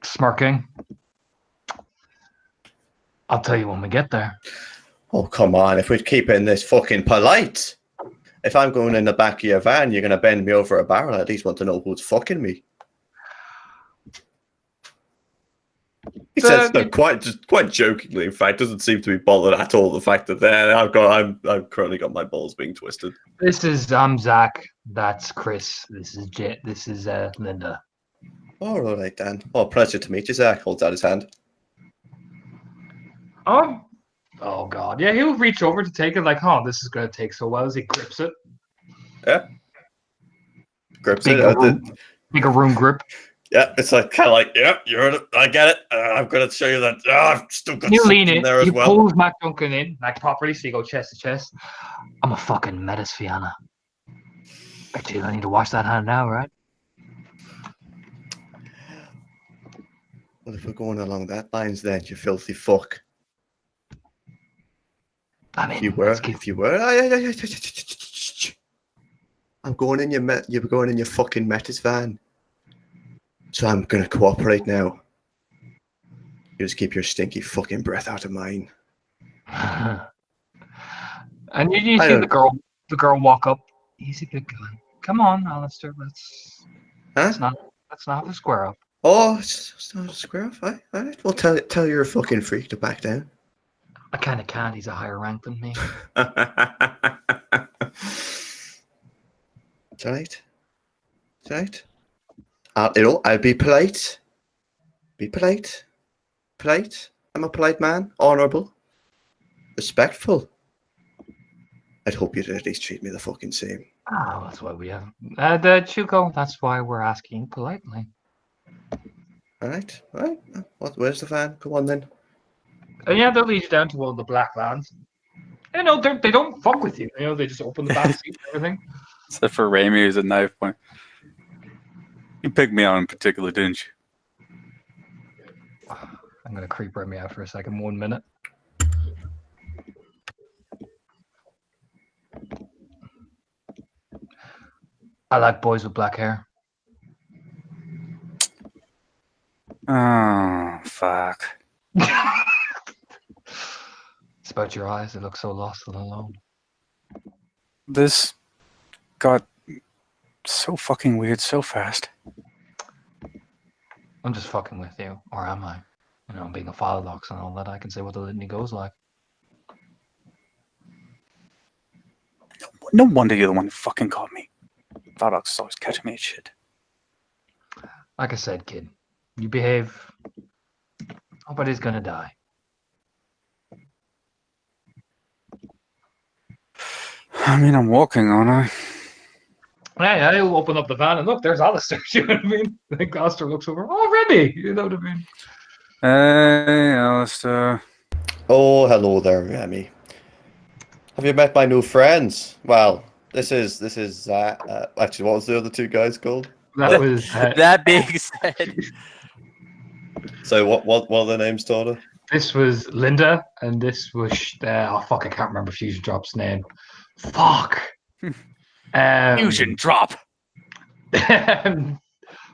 [SPEAKER 2] Smirking. I'll tell you when we get there.
[SPEAKER 4] Oh, come on. If we're keeping this fucking polite. If I'm going in the back of your van, you're going to bend me over a barrel. I at least want to know who's fucking me. He says no, quite jokingly. In fact, doesn't seem to be bothered at all. The fact that I've currently got my balls being twisted.
[SPEAKER 2] I'm Zach. That's Chris. This is Linda.
[SPEAKER 4] All right, Dan. Oh, pleasure to meet you, Zach. Holds out his hand.
[SPEAKER 2] Oh God, yeah. He'll reach over to take it, like, oh, this is gonna take so well. As he grips it,
[SPEAKER 4] Grips
[SPEAKER 2] big
[SPEAKER 4] it.
[SPEAKER 2] bigger room grip.
[SPEAKER 4] Yeah, it's like kind of like, yeah, you're in it. I get it. I'm gonna show you that. I've still got
[SPEAKER 2] You
[SPEAKER 4] something
[SPEAKER 2] lean in.
[SPEAKER 4] there as
[SPEAKER 2] You
[SPEAKER 4] well.
[SPEAKER 2] pulls Mac Duncan in, like properly, so you go chest to chest. I'm a fucking Metis Fianna. Bet you I need to wash that hand now, right?
[SPEAKER 4] Well, if we're going along that lines, then you filthy fuck.
[SPEAKER 2] I mean,
[SPEAKER 4] If you were, I'm going in you're going in your fucking Metis van. So I'm gonna cooperate now. You just keep your stinky fucking breath out of mine.
[SPEAKER 2] And you see the girl walk up. He's a good guy. Come on, Alistair. Let's not have a square up.
[SPEAKER 4] Oh, it's not a square off. All right. Well, tell you're a fucking freak to back down.
[SPEAKER 2] I kind of can't. He's a higher rank than me.
[SPEAKER 4] It's all right. It's all right. I'll be polite. Be polite. Polite. I'm a polite man. Honourable. Respectful. I'd hope you'd at least treat me the fucking same.
[SPEAKER 2] Oh, that's why we have the Chuko. That's why we're asking politely.
[SPEAKER 4] All right. Where's the van? Come on then.
[SPEAKER 2] And yeah, they'll lead you down to one of the black vans. You know, they don't fuck with you. You know, they just open the back seat and everything.
[SPEAKER 7] Except for Raimi, who's a knife point. You picked me out in particular, didn't you?
[SPEAKER 2] I'm gonna creep Remy out for a second. 1 minute. I like boys with black hair.
[SPEAKER 7] Oh, fuck.
[SPEAKER 2] It's about your eyes. They look so lost and alone.
[SPEAKER 7] This got so fucking weird so fast.
[SPEAKER 2] I'm just fucking with you, or am I? You know, being a Philolox and all that, I can say what the litany goes like.
[SPEAKER 7] No wonder you're the one who fucking caught me. Vodox is always catching me at shit.
[SPEAKER 2] Like I said, kid, you behave. Nobody's gonna die.
[SPEAKER 7] I mean, I'm walking, aren't I?
[SPEAKER 2] Hey, I'll open up the van and look, there's Alistair. You know what I mean? I think Alistair looks over. Oh, Remy! You know what I mean?
[SPEAKER 7] Hey, Alistair.
[SPEAKER 4] Oh, hello there, Remy. Have you met my new friends? Well, this is actually, what was the other two guys called?
[SPEAKER 2] That was.
[SPEAKER 7] That being said,
[SPEAKER 4] So what are their names, Torda?
[SPEAKER 2] This was Linda, and this was. Oh, fuck, I can't remember Fusion Drop's name. Fuck!
[SPEAKER 7] fusion drop.
[SPEAKER 2] I'm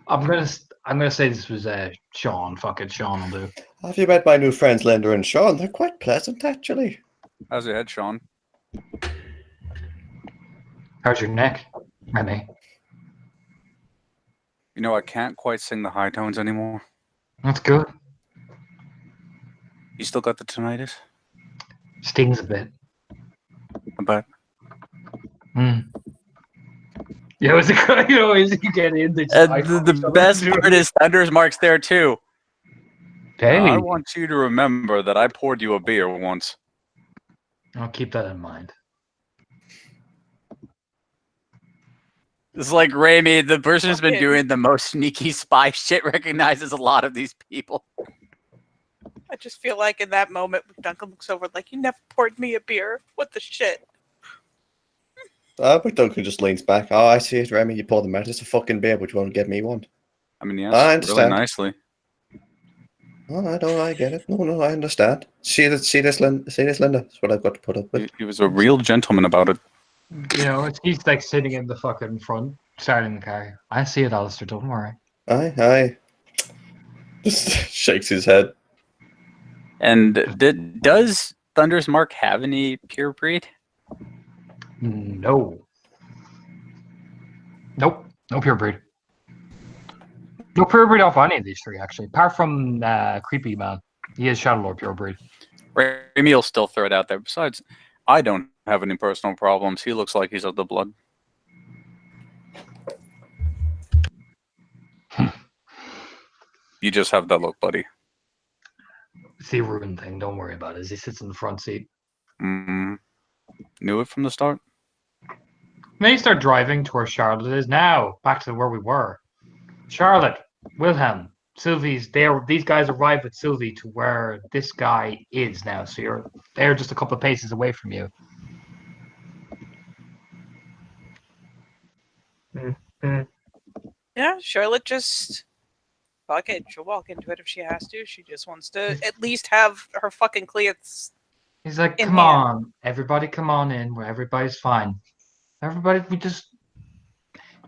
[SPEAKER 2] gonna say this was Sean. Fuck it, Sean will do.
[SPEAKER 4] Have you met my new friends, Linda and Sean? They're quite pleasant, actually.
[SPEAKER 7] How's your head, Sean?
[SPEAKER 2] How's your neck, Remy?
[SPEAKER 7] You know, I can't quite sing the high tones anymore.
[SPEAKER 2] That's good.
[SPEAKER 7] You still got the tinnitus?
[SPEAKER 2] Stings a bit.
[SPEAKER 7] But
[SPEAKER 2] Yeah, was it good? You know, as you get in,
[SPEAKER 7] the best part is Thunder's Mark's there too.
[SPEAKER 2] Hey,
[SPEAKER 7] I want you to remember that I poured you a beer once.
[SPEAKER 2] I'll keep that in mind.
[SPEAKER 7] It's like Raimi, the person who's been
[SPEAKER 3] Okay.
[SPEAKER 7] doing the most sneaky spy shit, recognizes a lot of these people.
[SPEAKER 3] I just feel like in that moment, Duncan looks over like, you never poured me a beer. What the shit?
[SPEAKER 4] But Duncan just leans back. Oh, I see it, Remy. You poured them out. It's a fucking beer, but you won't get me one.
[SPEAKER 7] I mean, yes,
[SPEAKER 4] I
[SPEAKER 7] really
[SPEAKER 4] understand.
[SPEAKER 7] nicely.
[SPEAKER 4] Oh, I know, I get it. No, I understand. See this, Linda. That's what I've got to put up with.
[SPEAKER 7] He was a real gentleman about it.
[SPEAKER 2] You know, he's like sitting in the fucking front, starting the car. I see it, Alistair. Don't worry.
[SPEAKER 4] Aye. Just shakes his head.
[SPEAKER 7] And does Thunder's Mark have any pure breed?
[SPEAKER 2] No. Nope. No pure breed. No pure breed off any of these three, actually. Apart from Creepy Man. He is Shadowlord pure breed.
[SPEAKER 7] Remy will still throw it out there. Besides, I don't have any personal problems. He looks like he's of the blood. You just have that look, buddy.
[SPEAKER 2] It's the Rune thing. Don't worry about it. As he sits in the front seat.
[SPEAKER 7] Mm, knew it from the start.
[SPEAKER 2] Then you start driving to where Charlotte is now. Back to where we were. Charlotte, Wilhelm, Sylvie's there. These guys arrive with Sylvie to where this guy is now. So they're just a couple of paces away from you.
[SPEAKER 3] Yeah, Charlotte just fuck it. She'll walk into it if she has to. She just wants to at least have her fucking cleats.
[SPEAKER 2] He's like,
[SPEAKER 3] In
[SPEAKER 2] come
[SPEAKER 3] hand.
[SPEAKER 2] on, everybody come on in where everybody's fine. Everybody, we just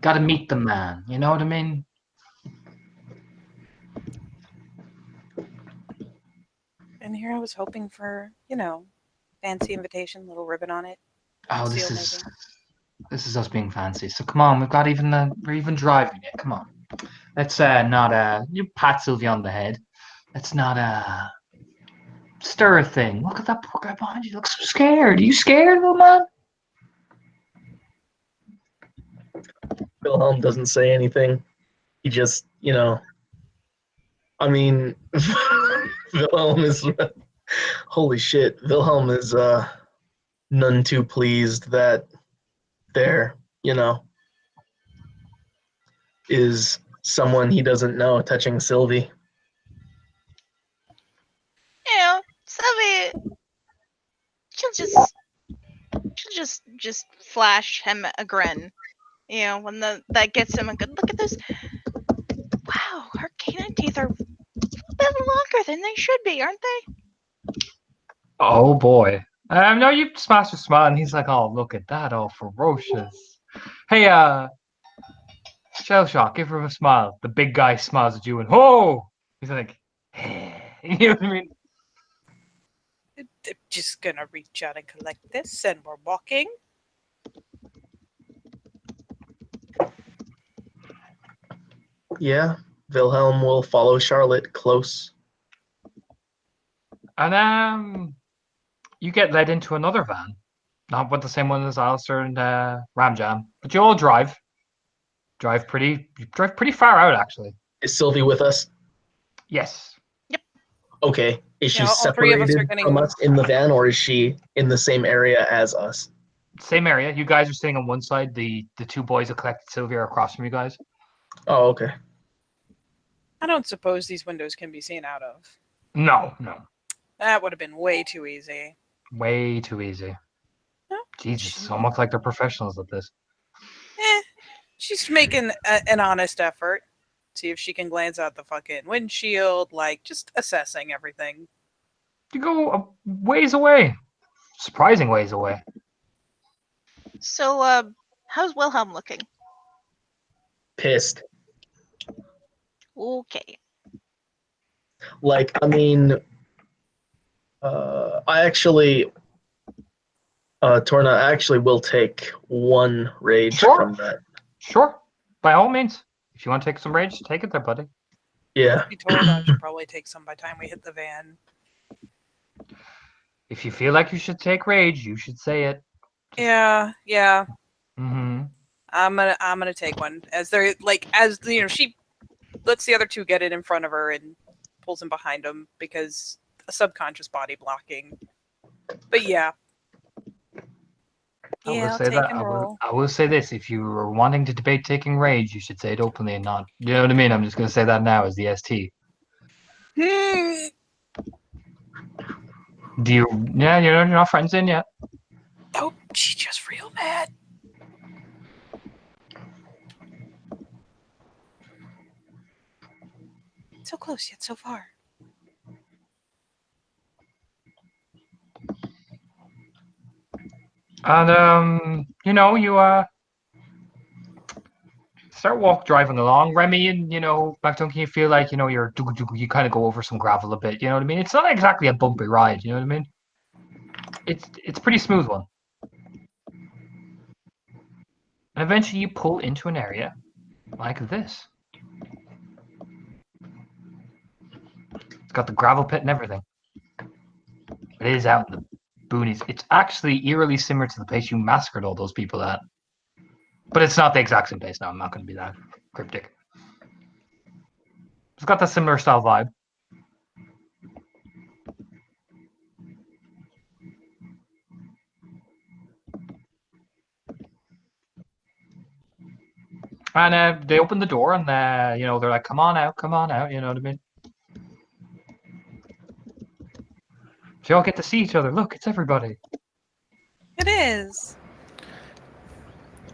[SPEAKER 2] gotta meet the man. You know what I mean?
[SPEAKER 3] And here I was hoping for, fancy invitation, little ribbon on it.
[SPEAKER 2] Oh,
[SPEAKER 3] Seal
[SPEAKER 2] this is us being fancy. So come on, we're even driving it. Come on. Let's not you pat Sylvie on the head. Let's not stir a thing. Look at that poor guy behind you. He looks so scared. Are you scared, little man?
[SPEAKER 6] Wilhelm doesn't say anything. He just, I mean, Wilhelm is, holy shit, Wilhelm is none too pleased that there, is someone he doesn't know touching Sylvie.
[SPEAKER 5] Sylvie, she'll just flash him a grin. When that gets him a good look at this. Wow, her canine teeth are a bit longer than they should be, aren't they?
[SPEAKER 2] Oh boy. No, you smash a smile, and he's like, "Oh, look at that! Oh, ferocious." Hey, Shell Shock, give her a smile. The big guy smiles at you, and he's like, you know what I mean?
[SPEAKER 3] I'm just gonna reach out and collect this, and we're walking.
[SPEAKER 6] Yeah, Wilhelm will follow Charlotte close.
[SPEAKER 2] And you get led into another van, not with the same one as Alistair and Ramjam, but you all drive. You drive pretty far out, actually.
[SPEAKER 6] Is Sylvie with us?
[SPEAKER 2] Yes.
[SPEAKER 6] Okay. Is she
[SPEAKER 3] Yeah, all three of us
[SPEAKER 6] separated
[SPEAKER 3] are getting-
[SPEAKER 6] from us in the van, or is she in the same area as us?
[SPEAKER 2] Same area. You guys are sitting on one side. The two boys that collected Sylvia are across from you guys.
[SPEAKER 6] Oh, okay.
[SPEAKER 3] I don't suppose these windows can be seen out of.
[SPEAKER 2] No.
[SPEAKER 3] That would have been way too easy.
[SPEAKER 2] Way too easy.
[SPEAKER 3] Huh?
[SPEAKER 2] Jesus, it's almost like they're professionals at this.
[SPEAKER 3] She's making an honest effort. See if she can glance out the fucking windshield, just assessing everything.
[SPEAKER 2] You go a ways away. Surprising ways away.
[SPEAKER 5] So, how's Wilhelm looking?
[SPEAKER 6] Pissed.
[SPEAKER 5] Okay.
[SPEAKER 6] I mean, I actually, Torna, I actually will take one rage
[SPEAKER 2] Sure.
[SPEAKER 6] from that.
[SPEAKER 2] Sure. By all means. If you want to take some rage, take it there, buddy.
[SPEAKER 6] Yeah.
[SPEAKER 3] Be told I should probably take some by the time we hit the van.
[SPEAKER 2] If you feel like you should take rage, you should say it.
[SPEAKER 3] Yeah.
[SPEAKER 2] Mm-hmm.
[SPEAKER 3] I'm gonna take one. She lets the other two get it in front of her and pulls him behind them because a subconscious body blocking. But yeah. Yeah, I'll take and roll.
[SPEAKER 2] I will say this: if you were wanting to debate taking rage, you should say it openly and not. You know what I mean? I'm just going to say that now as the ST. Do you? Yeah, you're not friends in yet.
[SPEAKER 3] Nope, she's just real mad. So close yet so far.
[SPEAKER 2] And you start driving along, Remy, and Black Donkey. You feel like you kind of go over some gravel a bit. You know what I mean? It's not exactly a bumpy ride. You know what I mean? It's a pretty smooth one. And eventually, you pull into an area like this. got the gravel pit and everything. It is out in the boonies. It's actually eerily similar to the place you massacred all those people at. But it's not the exact same place. No, I'm not going to be that cryptic. It's got that similar style vibe. And they open the door and, they're like, come on out, you know what I mean? So you all get to see each other. Look, it's everybody.
[SPEAKER 3] It is.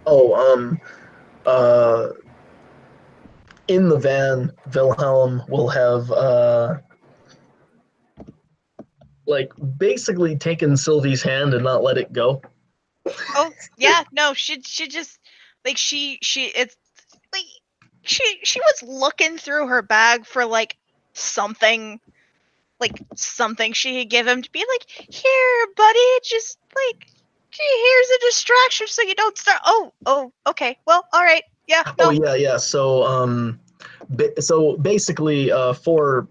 [SPEAKER 6] Oh, in the van, Wilhelm will have basically taken Sylvie's hand and not let it go.
[SPEAKER 5] Oh yeah, no, she just like she it's like she was looking through her bag for something she could give him to be like, here, buddy, just here's a distraction so you don't start. Oh, okay, well, all right, yeah, no.
[SPEAKER 6] Oh yeah. So basically, for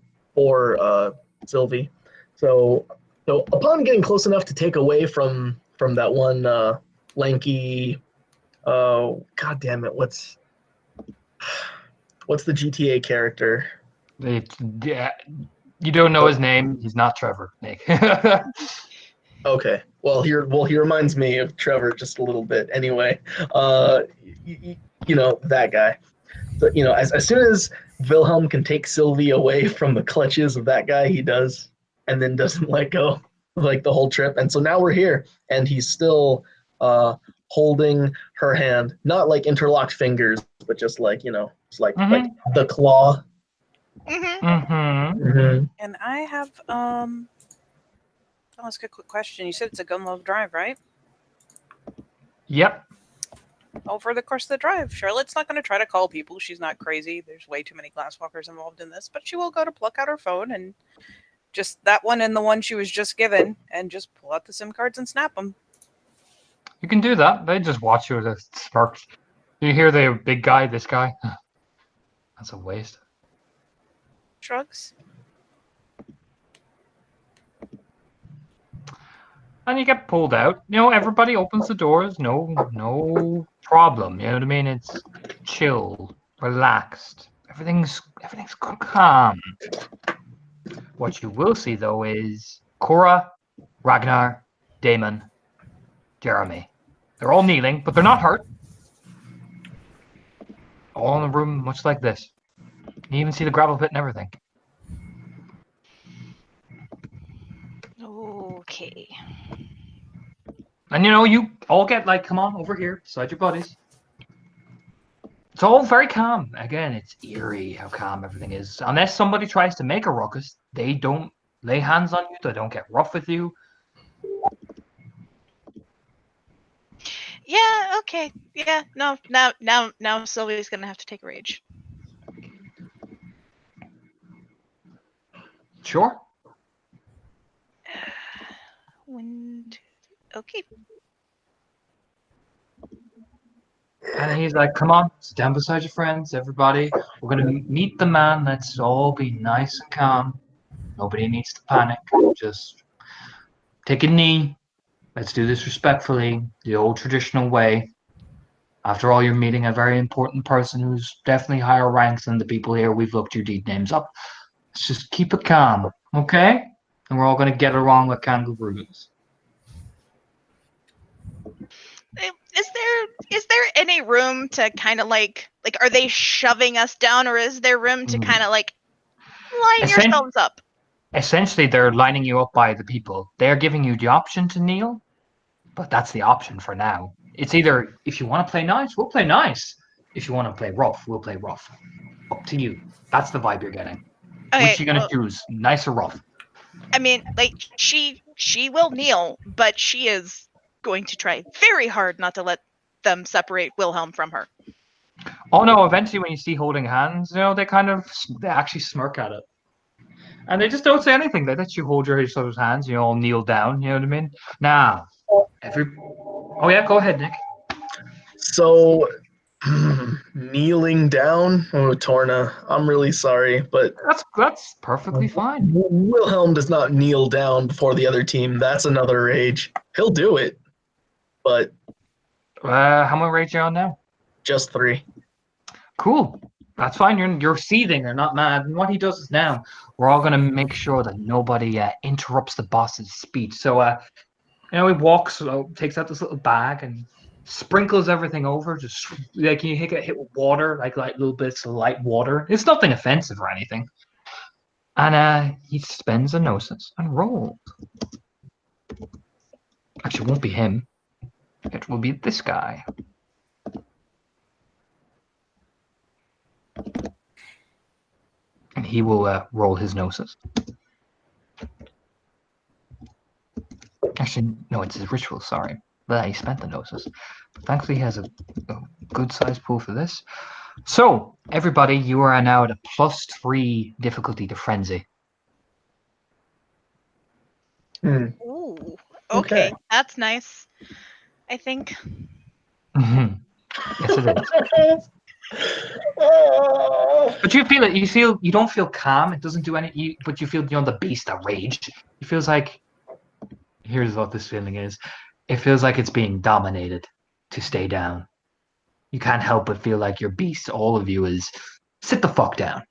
[SPEAKER 6] Sylvie, so upon getting close enough to take away from that one lanky, god damn it, what's the GTA character?
[SPEAKER 2] You don't know his name. He's not Trevor, Nick.
[SPEAKER 6] Okay. Well, he reminds me of Trevor just a little bit. Anyway, that guy. So, as soon as Wilhelm can take Sylvie away from the clutches of that guy, he does, and then doesn't let go the whole trip. And so now we're here, and he's still holding her hand, not interlocked fingers, but just it's like the claw.
[SPEAKER 5] Mm-hmm.
[SPEAKER 2] Mm-hmm.
[SPEAKER 6] Mm-hmm.
[SPEAKER 3] And I have I'll ask a quick question. You said it's a Gunlove drive, right?
[SPEAKER 2] Yep.
[SPEAKER 3] Over the course of the drive, Charlotte's not going to try to call people. She's not crazy. There's way too many glasswalkers involved in this, but she will go to pluck out her phone and just that one and the one she was just given and just pull out the SIM cards and snap them.
[SPEAKER 2] You can do that. They just watch you with a smirk. You hear the big guy, this guy? That's a waste.
[SPEAKER 3] Shrugs.
[SPEAKER 2] And you get pulled out. Everybody opens the doors. No problem. You know what I mean? It's chill, relaxed. Everything's calm. What you will see though is Cora, Ragnar, Damon, Jeremy. They're all kneeling, but they're not hurt. All in a room much like this. You even see the gravel pit and everything.
[SPEAKER 5] Okay.
[SPEAKER 2] And you all get come on over here beside your buddies. It's all very calm. Again, it's eerie how calm everything is. Unless somebody tries to make a ruckus, they don't lay hands on you. They don't get rough with you.
[SPEAKER 5] Yeah. Okay. Yeah. No. Now Sylvie's gonna have to take a rage.
[SPEAKER 2] Sure.
[SPEAKER 5] 1, 2, 3. Okay.
[SPEAKER 2] And he's like, come on, sit down beside your friends, everybody. We're going to meet the man. Let's all be nice and calm. Nobody needs to panic. Just take a knee. Let's do this respectfully, the old traditional way. After all, you're meeting a very important person who's definitely higher ranks than the people here. We've looked your deed names up. Let's just keep it calm, okay? And we're all going to get along like kangaroos.
[SPEAKER 5] Is there any room to kind of are they shoving us down, or is there room to kind of line yourselves up?
[SPEAKER 2] Essentially, they're lining you up by the people. They're giving you the option to kneel, but that's the option for now. It's either, if you want to play nice, we'll play nice. If you want to play rough, we'll play rough. Up to you. That's the vibe you're getting.
[SPEAKER 5] Okay,
[SPEAKER 2] Which are you going to choose, nice or rough?
[SPEAKER 5] I mean, she will kneel, but she is going to try very hard not to let them separate Wilhelm from her.
[SPEAKER 2] Oh no, eventually when you see holding hands, they actually smirk at it. And they just don't say anything. They let you hold each other's hands, all kneel down, you know what I mean? Now, oh yeah, go ahead, Nick.
[SPEAKER 6] So Kneeling down? Oh, Torna, I'm really sorry, but
[SPEAKER 2] That's perfectly fine.
[SPEAKER 6] Wilhelm does not kneel down before the other team. That's another rage. He'll do it, but
[SPEAKER 2] How many rage are you on now?
[SPEAKER 6] just 3.
[SPEAKER 2] Cool. That's fine. You're seething. You're not mad. And what he does is now we're all gonna make sure that nobody interrupts the boss's speech. So he walks, takes out this little bag and sprinkles everything over. Just like you hit with water, like little bits of light water. It's nothing offensive or anything. And he spends a gnosis and rolls. Actually, it won't be him. It will be this guy. And he will roll his gnosis. Actually, no, it's his ritual, sorry. But he spent the gnosis. But thankfully, he has a good sized pool for this. So, everybody, you are now at a +3 difficulty to frenzy.
[SPEAKER 5] Ooh.
[SPEAKER 6] Okay.
[SPEAKER 5] Okay, that's nice. I think.
[SPEAKER 2] Yes, it is. But you feel it. You don't feel calm. It doesn't do any. But you feel the beast, that rage. It feels like. Here's what this feeling is. It feels like it's being dominated to stay down. You can't help but feel like your beast, all of you, is sit the fuck down.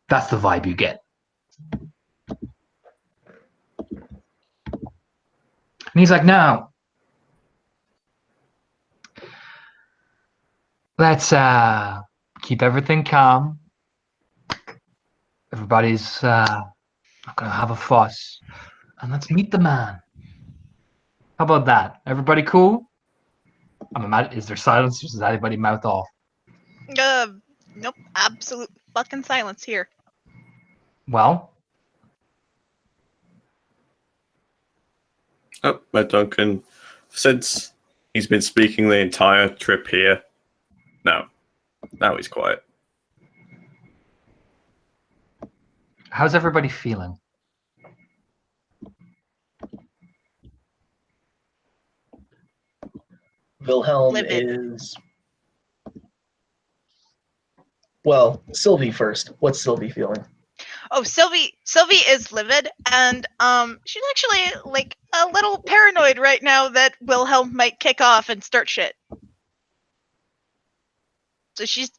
[SPEAKER 2] That's the vibe you get. And he's like, now, let's keep everything calm. Everybody's not gonna have a fuss. And let's meet the man. How about that? Everybody cool? Is there silence? Does anybody mouth off?
[SPEAKER 5] Nope. Absolute fucking silence here.
[SPEAKER 2] Well,
[SPEAKER 4] Oh, Matt Duncan, since he's been speaking the entire trip here, now he's quiet.
[SPEAKER 2] how's everybody feeling?
[SPEAKER 6] Wilhelm
[SPEAKER 5] Livid.
[SPEAKER 6] is. Well, Sylvie first. What's Sylvie feeling?
[SPEAKER 5] Oh, Sylvie is livid, and she's actually like a little paranoid right now that Wilhelm might kick off and start shit. So she's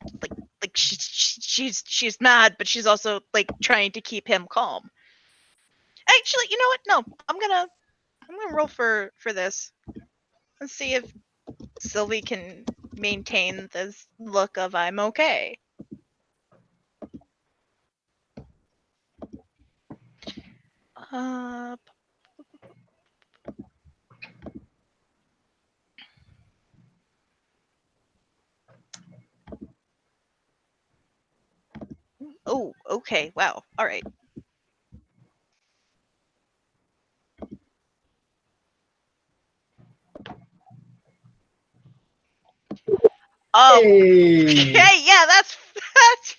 [SPEAKER 5] she's mad, but she's also like trying to keep him calm. Actually, you know what? No, I'm gonna roll for this. Let's see if Sylvie can maintain this look of I'm okay. Uh, oh, okay. Wow. All right.
[SPEAKER 6] Hey!
[SPEAKER 5] Hey, yeah, that's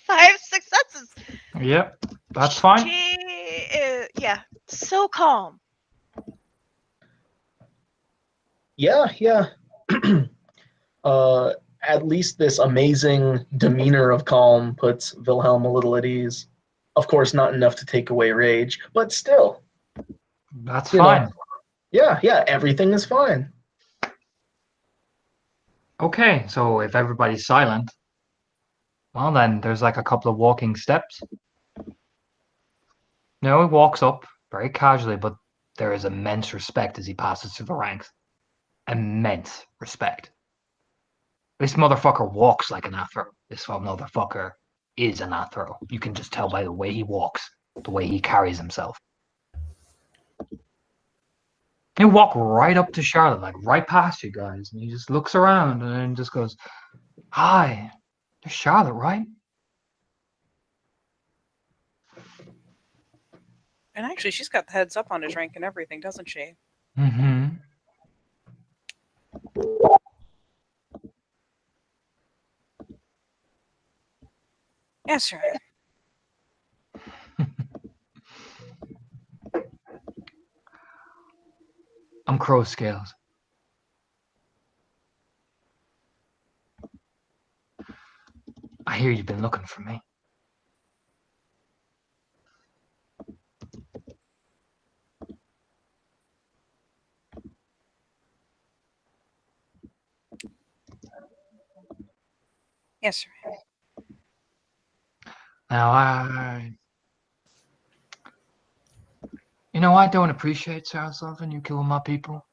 [SPEAKER 5] 5 successes.
[SPEAKER 2] Yep, that's fine.
[SPEAKER 5] She yeah, so calm.
[SPEAKER 6] Yeah. At least this amazing demeanor of calm puts Wilhelm a little at ease. Of course, not enough to take away rage, but still.
[SPEAKER 2] That's
[SPEAKER 6] You know.
[SPEAKER 2] fine.
[SPEAKER 6] Yeah, everything is fine.
[SPEAKER 2] Okay, so if everybody's silent, well then there's like a couple of walking steps. Now he walks up very casually, but there is immense respect as he passes through the ranks. Immense respect. This motherfucker walks like an Athro. This motherfucker is an Athro. You can just tell by the way he walks, the way he carries himself. He'll walk right up to Charlotte, like right past you guys, and he just looks around and then just goes, "Hi, there's Charlotte, right?"
[SPEAKER 3] And actually, she's got the heads up on his rank and everything, doesn't she?
[SPEAKER 2] Mm-hmm.
[SPEAKER 3] Yes, sir.
[SPEAKER 2] I'm Crow Scales. I hear you've been looking for me.
[SPEAKER 3] Yes, sir.
[SPEAKER 2] Now, I don't appreciate Sarah Sullivan, you killing my people.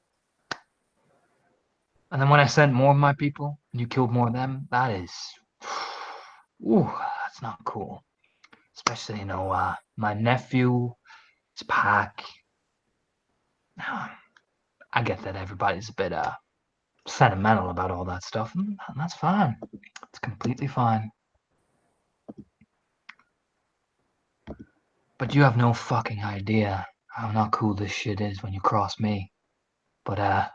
[SPEAKER 2] And then when I sent more of my people, and you killed more of them, that is, ooh, that's not cool. Especially, my nephew, his pack. Now, I get that everybody's a bit, sentimental about all that stuff, and that's fine. It's completely fine. But you have no fucking idea how not cool this shit is when you cross me. But,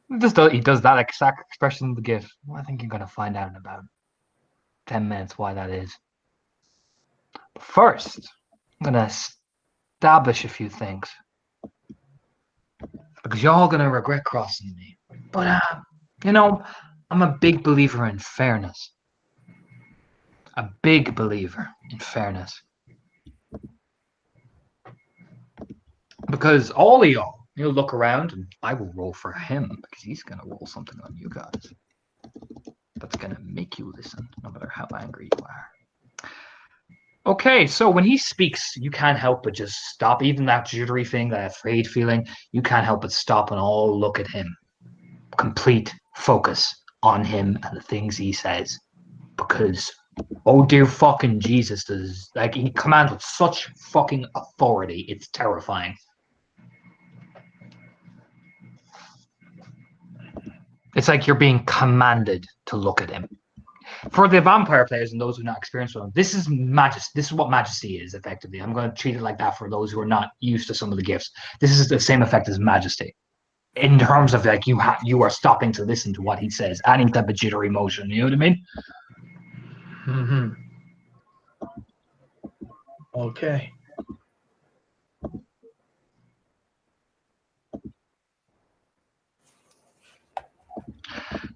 [SPEAKER 2] he does that exact expression of the GIF. Well, I think you're gonna find out in about 10 minutes why that is. But first, I'm gonna establish a few things. Because you're all gonna regret crossing me. But, I'm a big believer in fairness. A big believer in fairness. Because all of y'all, you'll look around and I will roll for him because he's gonna roll something on you guys. That's gonna make you listen, no matter how angry you are. Okay, so when he speaks, you can't help but just stop. Even that jittery thing, that afraid feeling, you can't help but stop and all look at him. Complete focus on him and the things he says. Because, oh dear fucking Jesus, he commands with such fucking authority, it's terrifying. It's like you're being commanded to look at him. For the vampire players and those who are not experienced with them, this is majesty. This is what majesty is, effectively. I'm going to treat it like that for those who are not used to some of the gifts. This is the same effect as majesty. In terms of you are stopping to listen to what he says, any type of jittery motion. You know what I mean?
[SPEAKER 6] Mm-hmm. Okay.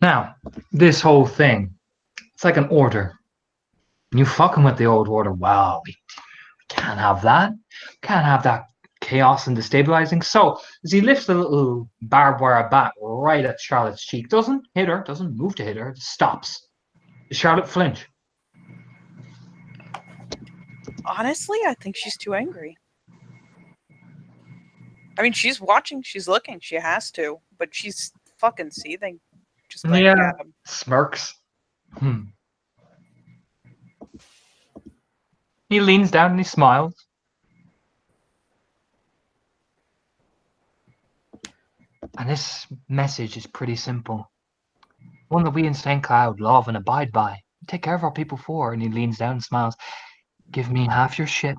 [SPEAKER 2] Now, this whole thing, it's like an order. You fucking with the old order. Wow, we can't have that. Can't have that chaos and destabilizing. So, as he lifts the little barbed wire bat right at Charlotte's cheek, doesn't hit her, doesn't move to hit her, stops. Does Charlotte flinch?
[SPEAKER 3] Honestly, I think she's too angry. I mean, she's watching, she's looking, she has to, but she's fucking seething. Just like Adam.
[SPEAKER 2] Smirks. He leans down and he smiles. And this message is pretty simple. One that we in St. Cloud love and abide by. Take care of our people for. And he leans down and smiles. Give me half your shit.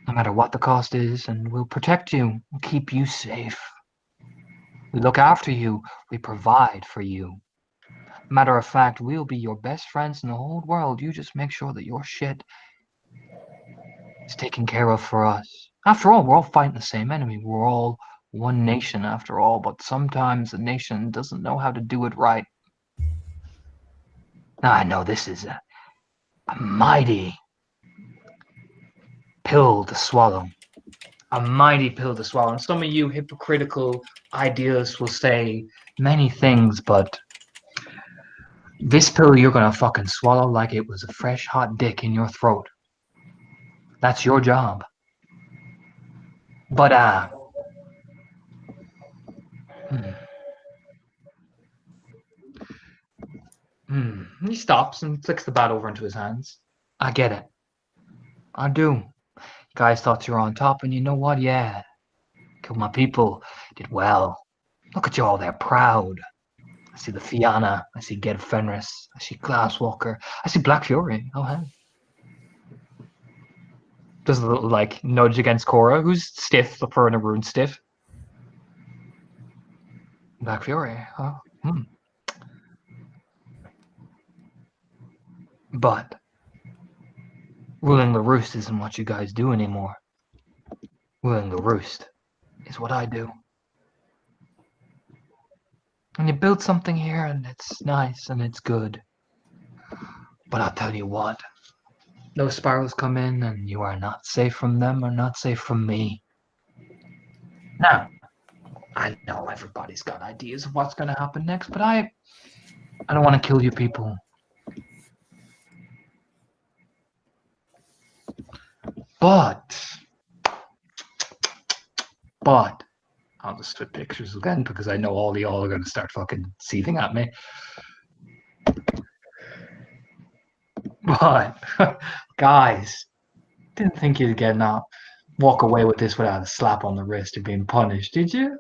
[SPEAKER 2] No matter what the cost is, and we'll protect you. We'll keep you safe. We look after you. We provide for you. Matter of fact, we'll be your best friends in the whole world. You just make sure that your shit is taken care of for us. After all, we're all fighting the same enemy. We're all one nation after all, but sometimes a nation doesn't know how to do it right. Now, I know this is a mighty pill to swallow. A mighty pill to swallow. And some of you hypocritical idealists will say many things, but this pill you're gonna fucking swallow like it was a fresh hot dick in your throat. That's your job. But he stops and flicks the bat over into his hands. I get it. I do. You guys thought you were on top, and you know what? Yeah. Killed my people. Did well. Look at you all there, proud. I see the Fianna. I see Ged Fenris. I see Glasswalker. I see Black Fury. Oh, hey. Does a little, nudge against Cora, who's stiff for an Arun stiff. Black Fury. Oh, But ruling the roost isn't what you guys do anymore. Ruling the roost is what I do. And you build something here and it's nice and it's good. But I'll tell you what, those spirals come in and you are not safe from them or not safe from me. Now, I know everybody's got ideas of what's going to happen next, but I don't want to kill you people. But I'll just switch pictures again because I know all y'all are going to start fucking seething at me. But guys, didn't think you'd get not walk away with this without a slap on the wrist or being punished, did you?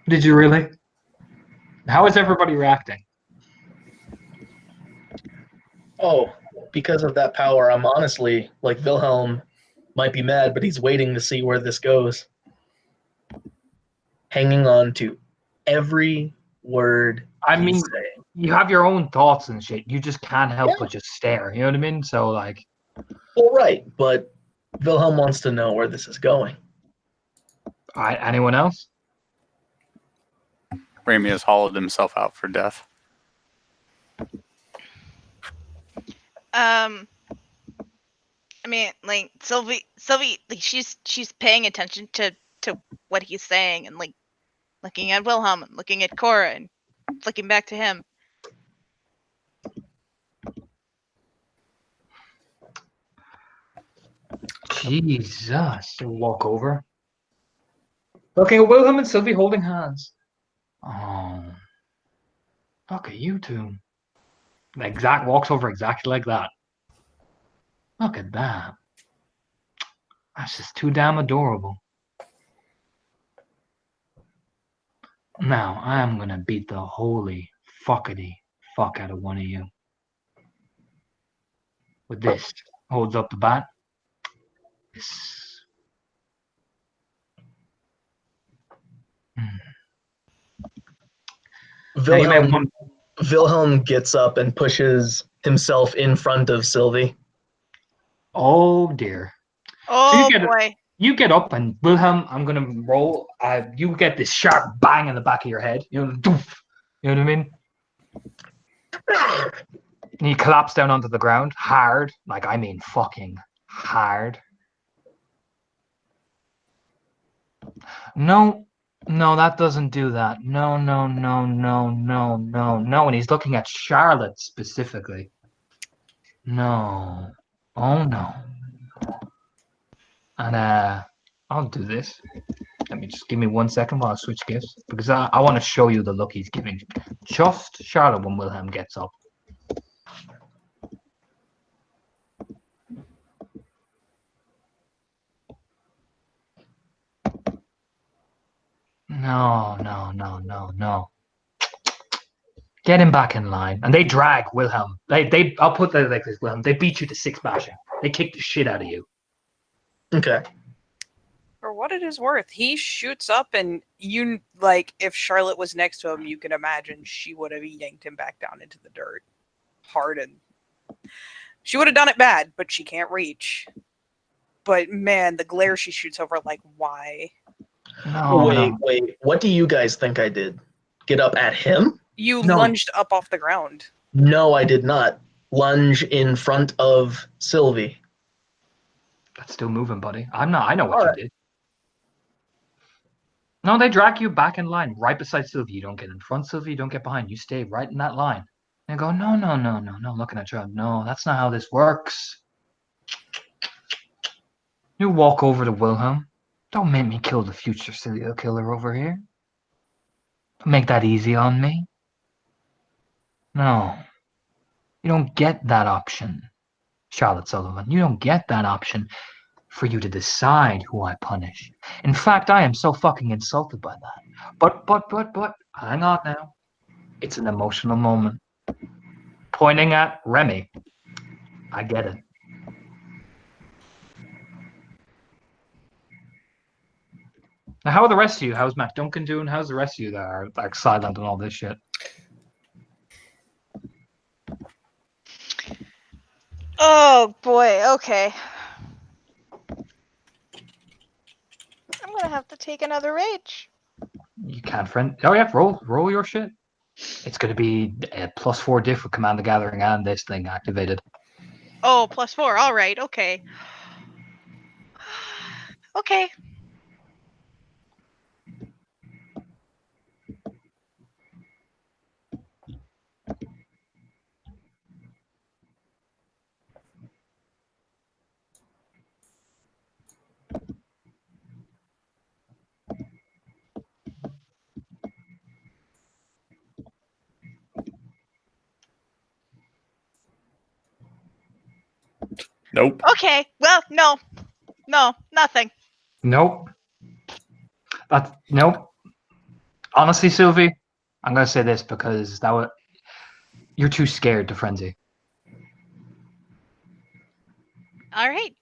[SPEAKER 2] Did you really? How is everybody reacting?
[SPEAKER 6] Oh, because of that power, I'm honestly like Wilhelm might be mad, but he's waiting to see where this goes. Hanging on to every word
[SPEAKER 2] I
[SPEAKER 6] he's
[SPEAKER 2] mean,
[SPEAKER 6] saying.
[SPEAKER 2] you have your own thoughts and shit. You just can't help
[SPEAKER 6] Yeah.
[SPEAKER 2] but just stare. You know what I mean? So, like,
[SPEAKER 6] Well, right, but Wilhelm wants to know where this is going.
[SPEAKER 2] all right, anyone else?
[SPEAKER 7] Raimi has hollowed himself out for death.
[SPEAKER 5] I mean, like Sylvie, like she's paying attention to what he's saying and like looking at Wilhelm and looking at Cora and flicking back to him.
[SPEAKER 2] Jesus. Walk over. Looking at Wilhelm and Sylvie holding hands. Oh. Look at you two. Walks over exactly like that. Look at that. That's just too damn adorable. Now, I am going to beat the holy fuckity fuck out of one of you. With this. Holds up the bat. This. Hey, you may want-
[SPEAKER 6] Wilhelm gets up and pushes himself in front of Sylvie.
[SPEAKER 2] Oh, dear.
[SPEAKER 5] Oh
[SPEAKER 2] get it.
[SPEAKER 5] boy.
[SPEAKER 2] You get up and Wilhelm, I'm going to roll. You get this sharp bang in the back of your head. You know, doof. You know what I mean? And you collapse down onto the ground hard. Like, I mean fucking hard. No, that doesn't do that. No. And he's looking at Charlotte specifically. No. Oh, no. And I'll do this. Let me just give me 1 second while I switch gifts. Because I want to show you the look he's giving just Charlotte when Wilhelm gets up. No. Get him back in line. And they drag Wilhelm. I'll put that like this, Wilhelm. They beat you to 6 bashing. They kick the shit out of you.
[SPEAKER 6] Okay.
[SPEAKER 3] For what it is worth, he shoots up and you, like, if Charlotte was next to him, you can imagine she would have yanked him back down into the dirt. Hard, and she would have done it bad, but she can't reach. But man, the glare she shoots over, like, why?
[SPEAKER 2] No.
[SPEAKER 6] Wait. What do you guys think I did? Get up at him?
[SPEAKER 3] You
[SPEAKER 2] No.
[SPEAKER 3] lunged up off the ground.
[SPEAKER 6] No, I did not. Lunge in front of Sylvie.
[SPEAKER 2] That's still moving, buddy. I know what
[SPEAKER 6] Alright.
[SPEAKER 2] you did. No, they drag you back in line, right beside Sylvie. You don't get in front, Sylvie. You don't get behind. You stay right in that line. They go, no. Looking at you. No, that's not how this works. You walk over to Wilhelm. Don't make me kill the future serial killer over here. Don't make that easy on me. No. You don't get that option, Charlotte Sullivan. You don't get that option for you to decide who I punish. In fact, I am so fucking insulted by that. But, hang on now. It's an emotional moment. Pointing at Remy. I get it. Now, how are the rest of you? How's Matt Duncan doing? How's the rest of you that are like silent and all this shit?
[SPEAKER 5] Oh boy. Okay. I'm gonna have to take another rage.
[SPEAKER 2] You can't, friend. Oh yeah, roll your shit. It's going to be a +4 diff for Command the Gathering and this thing activated.
[SPEAKER 5] Oh, +4. All right. Okay. Okay.
[SPEAKER 4] Nope.
[SPEAKER 5] Okay. Well, no, nothing.
[SPEAKER 2] Nope. Nope. Honestly, Sylvie, I'm going to say this because you're too scared to frenzy.
[SPEAKER 5] All right.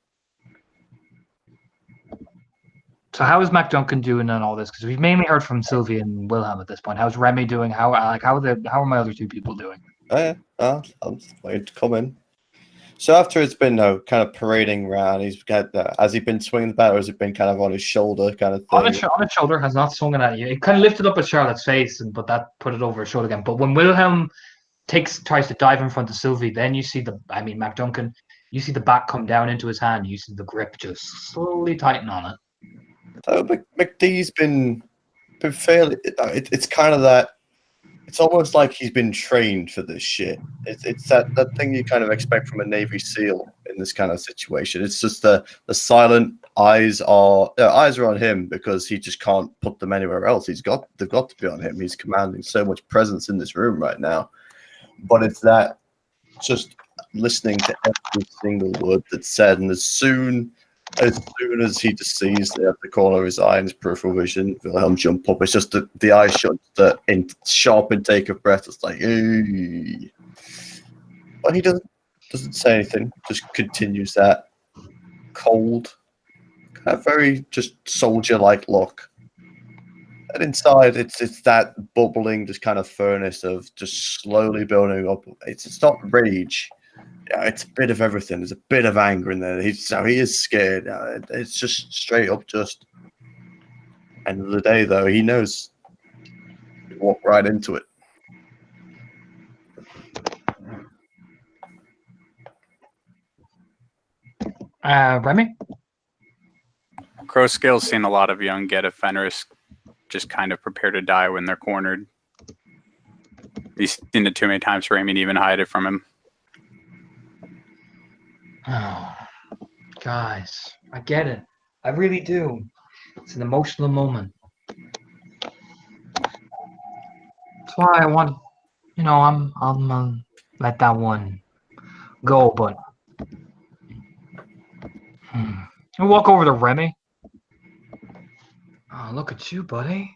[SPEAKER 2] So how is Mac Duncan doing on all this? Because we've mainly heard from Sylvie and Wilhelm at this point. How's Remy doing? How are my other two people doing?
[SPEAKER 4] Oh, yeah. I'm just waiting to come in. So after it's been kind of parading around, he's got has he been swinging the bat, or has it been kind of on his shoulder kind of
[SPEAKER 2] On
[SPEAKER 4] thing?
[SPEAKER 2] his shoulder, has not swung it at you. It kind of lifted up at Charlotte's face, but that put it over his shoulder again. But when Wilhelm tries to dive in front of Sylvie, then you see Mac Duncan, you see the bat come down into his hand. You see the grip just slowly tighten on it.
[SPEAKER 4] So McDee's been fairly. It's kind of that. It's almost like he's been trained for this shit. It's that thing you kind of expect from a Navy SEAL in this kind of situation. It's just the silent eyes are on him because he just can't put them anywhere else. They've got to be on him. He's commanding so much presence in this room right now. But it's that just listening to every single word that's said, and as soon as he just sees it at the corner of his eye and his peripheral vision, Wilhelm jump up. It's just the eye shut, the sharp intake of breath. It's like, hey. But he doesn't say anything. Just continues that cold, kind of very just soldier-like look. And inside, it's that bubbling, just kind of furnace of just slowly building up. It's not rage. Yeah, it's a bit of everything. There's a bit of anger in there. He is scared. It's just straight up just end of the day, though. He knows. He walked right into it.
[SPEAKER 2] Remy?
[SPEAKER 7] Crowscale's seen a lot of young Geta Fenris just kind of prepare to die when they're cornered. He's seen it too many times for Amy to even hide it from him.
[SPEAKER 2] Oh, guys, I get it. I really do. It's an emotional moment. That's why I want, I'm let that one go, but I'll walk over to Remy. Oh, look at you, buddy.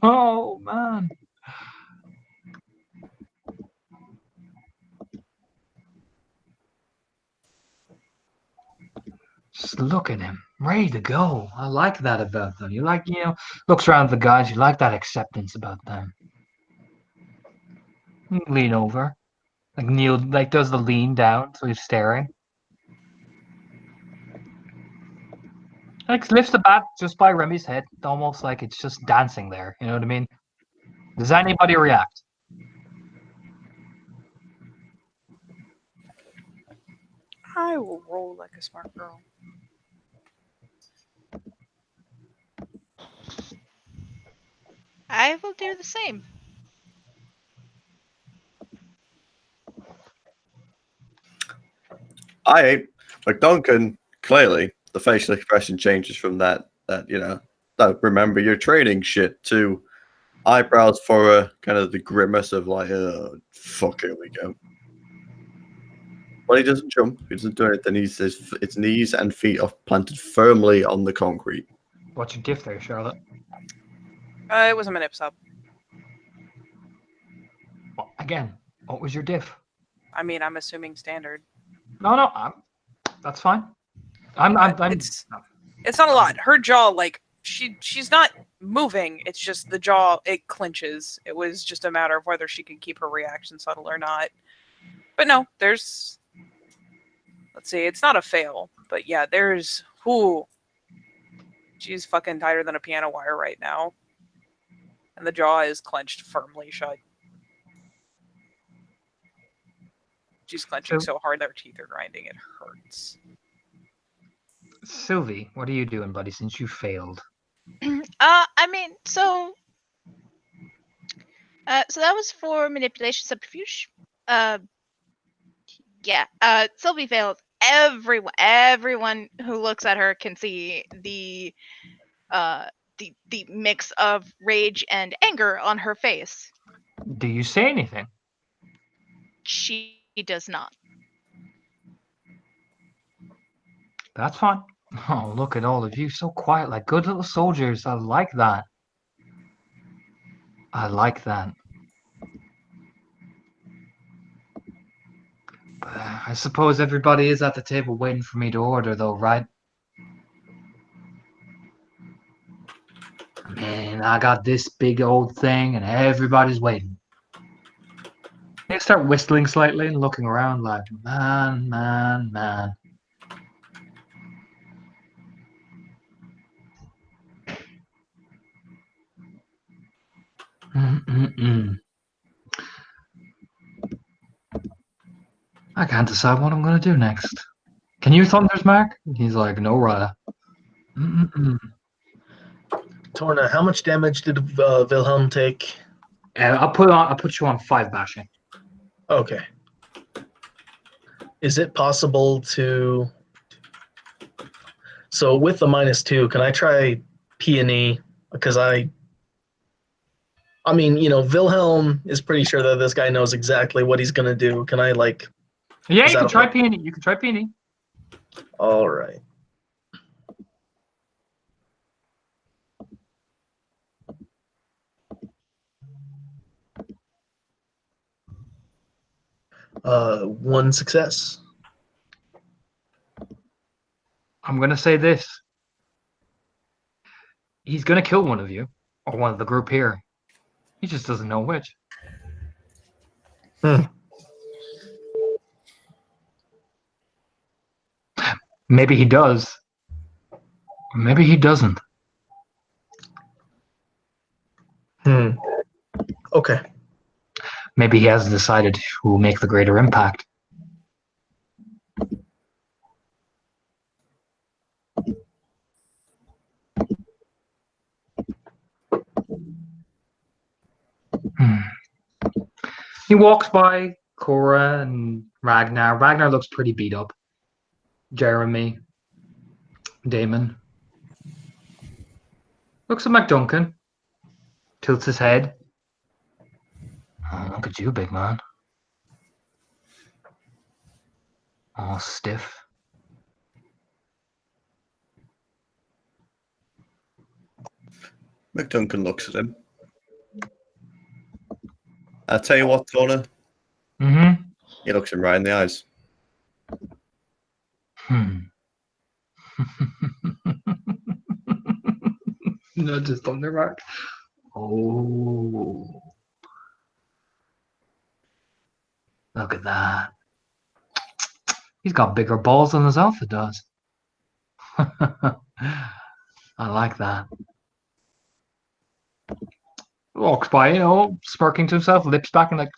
[SPEAKER 2] Oh, man. Just look at him, ready to go. I like that about them. You like, looks around at the guys. You like that acceptance about them. Lean over, like does the lean down, so he's staring. Like lifts the bat just by Remy's head, almost like it's just dancing there. You know what I mean? Does anybody react?
[SPEAKER 3] I will roll like a smart girl.
[SPEAKER 5] I will do the same.
[SPEAKER 4] But Duncan, clearly, the facial expression changes from that remember your training shit to eyebrows for a kind of the grimace of like, oh, fuck, here we go. But he doesn't jump. He doesn't do anything. His knees and feet are planted firmly on the concrete.
[SPEAKER 2] What's your diff there, Charlotte?
[SPEAKER 3] It was a minute sub.
[SPEAKER 2] Again, what was your diff?
[SPEAKER 3] I mean, I'm assuming standard.
[SPEAKER 2] No, that's fine.
[SPEAKER 3] It's not a lot. Her jaw, like she's not moving. It's just the jaw, it clenches. It was just a matter of whether she could keep her reaction subtle or not. But no, let's see, it's not a fail, but yeah, she's fucking tighter than a piano wire right now. and the jaw is clenched firmly shut. She's clenching so hard that her teeth are grinding, it hurts.
[SPEAKER 2] Sylvie, what are you doing, buddy, since you failed?
[SPEAKER 5] I mean, so that was for manipulation subterfuge. Yeah. Sylvie failed. Everyone who looks at her can see the mix of rage and anger on her face.
[SPEAKER 2] Do you say anything?
[SPEAKER 5] She does not.
[SPEAKER 2] That's fine. Oh, look at all of you, so quiet, like good little soldiers. I like that. I like that. But I suppose everybody is at the table waiting for me to order, though, right? Man, I got this big old thing, and everybody's waiting. They start whistling slightly and looking around like, man, man, man. I can't decide what I'm going to do next. Can you Thunder's Mark? He's like, no, Rada.
[SPEAKER 6] Torna, how much damage did Wilhelm take?
[SPEAKER 2] I'll put you on 5 bashing.
[SPEAKER 6] Okay. Is it possible to... So with the -2, can I try Peony? Because I mean, Wilhelm is pretty sure that this guy knows exactly what he's going to do. Can I, like...
[SPEAKER 2] Yeah,
[SPEAKER 6] Is
[SPEAKER 2] you
[SPEAKER 6] that
[SPEAKER 2] can try
[SPEAKER 6] okay?
[SPEAKER 2] Peony. You can try Peony.
[SPEAKER 6] All right. One success.
[SPEAKER 2] I'm going to say this. He's going to kill one of you, or one of the group here. He just doesn't know which. Maybe he does. Or maybe he doesn't.
[SPEAKER 6] Okay.
[SPEAKER 2] Maybe he hasn't decided who will make the greater impact. He walks by Cora and Ragnar. Ragnar looks pretty beat up. Jeremy. Damon. Looks at McDuncan. Tilts his head. Oh, look at you, big man. All stiff.
[SPEAKER 4] McDuncan looks at him. I'll tell you what, Tona.
[SPEAKER 2] Mm-hmm.
[SPEAKER 4] He looks him right in the eyes.
[SPEAKER 2] No, just on the rock. Oh. Look at that. He's got bigger balls than his outfit does. I like that. Walks by, smirking to himself, lips back and like,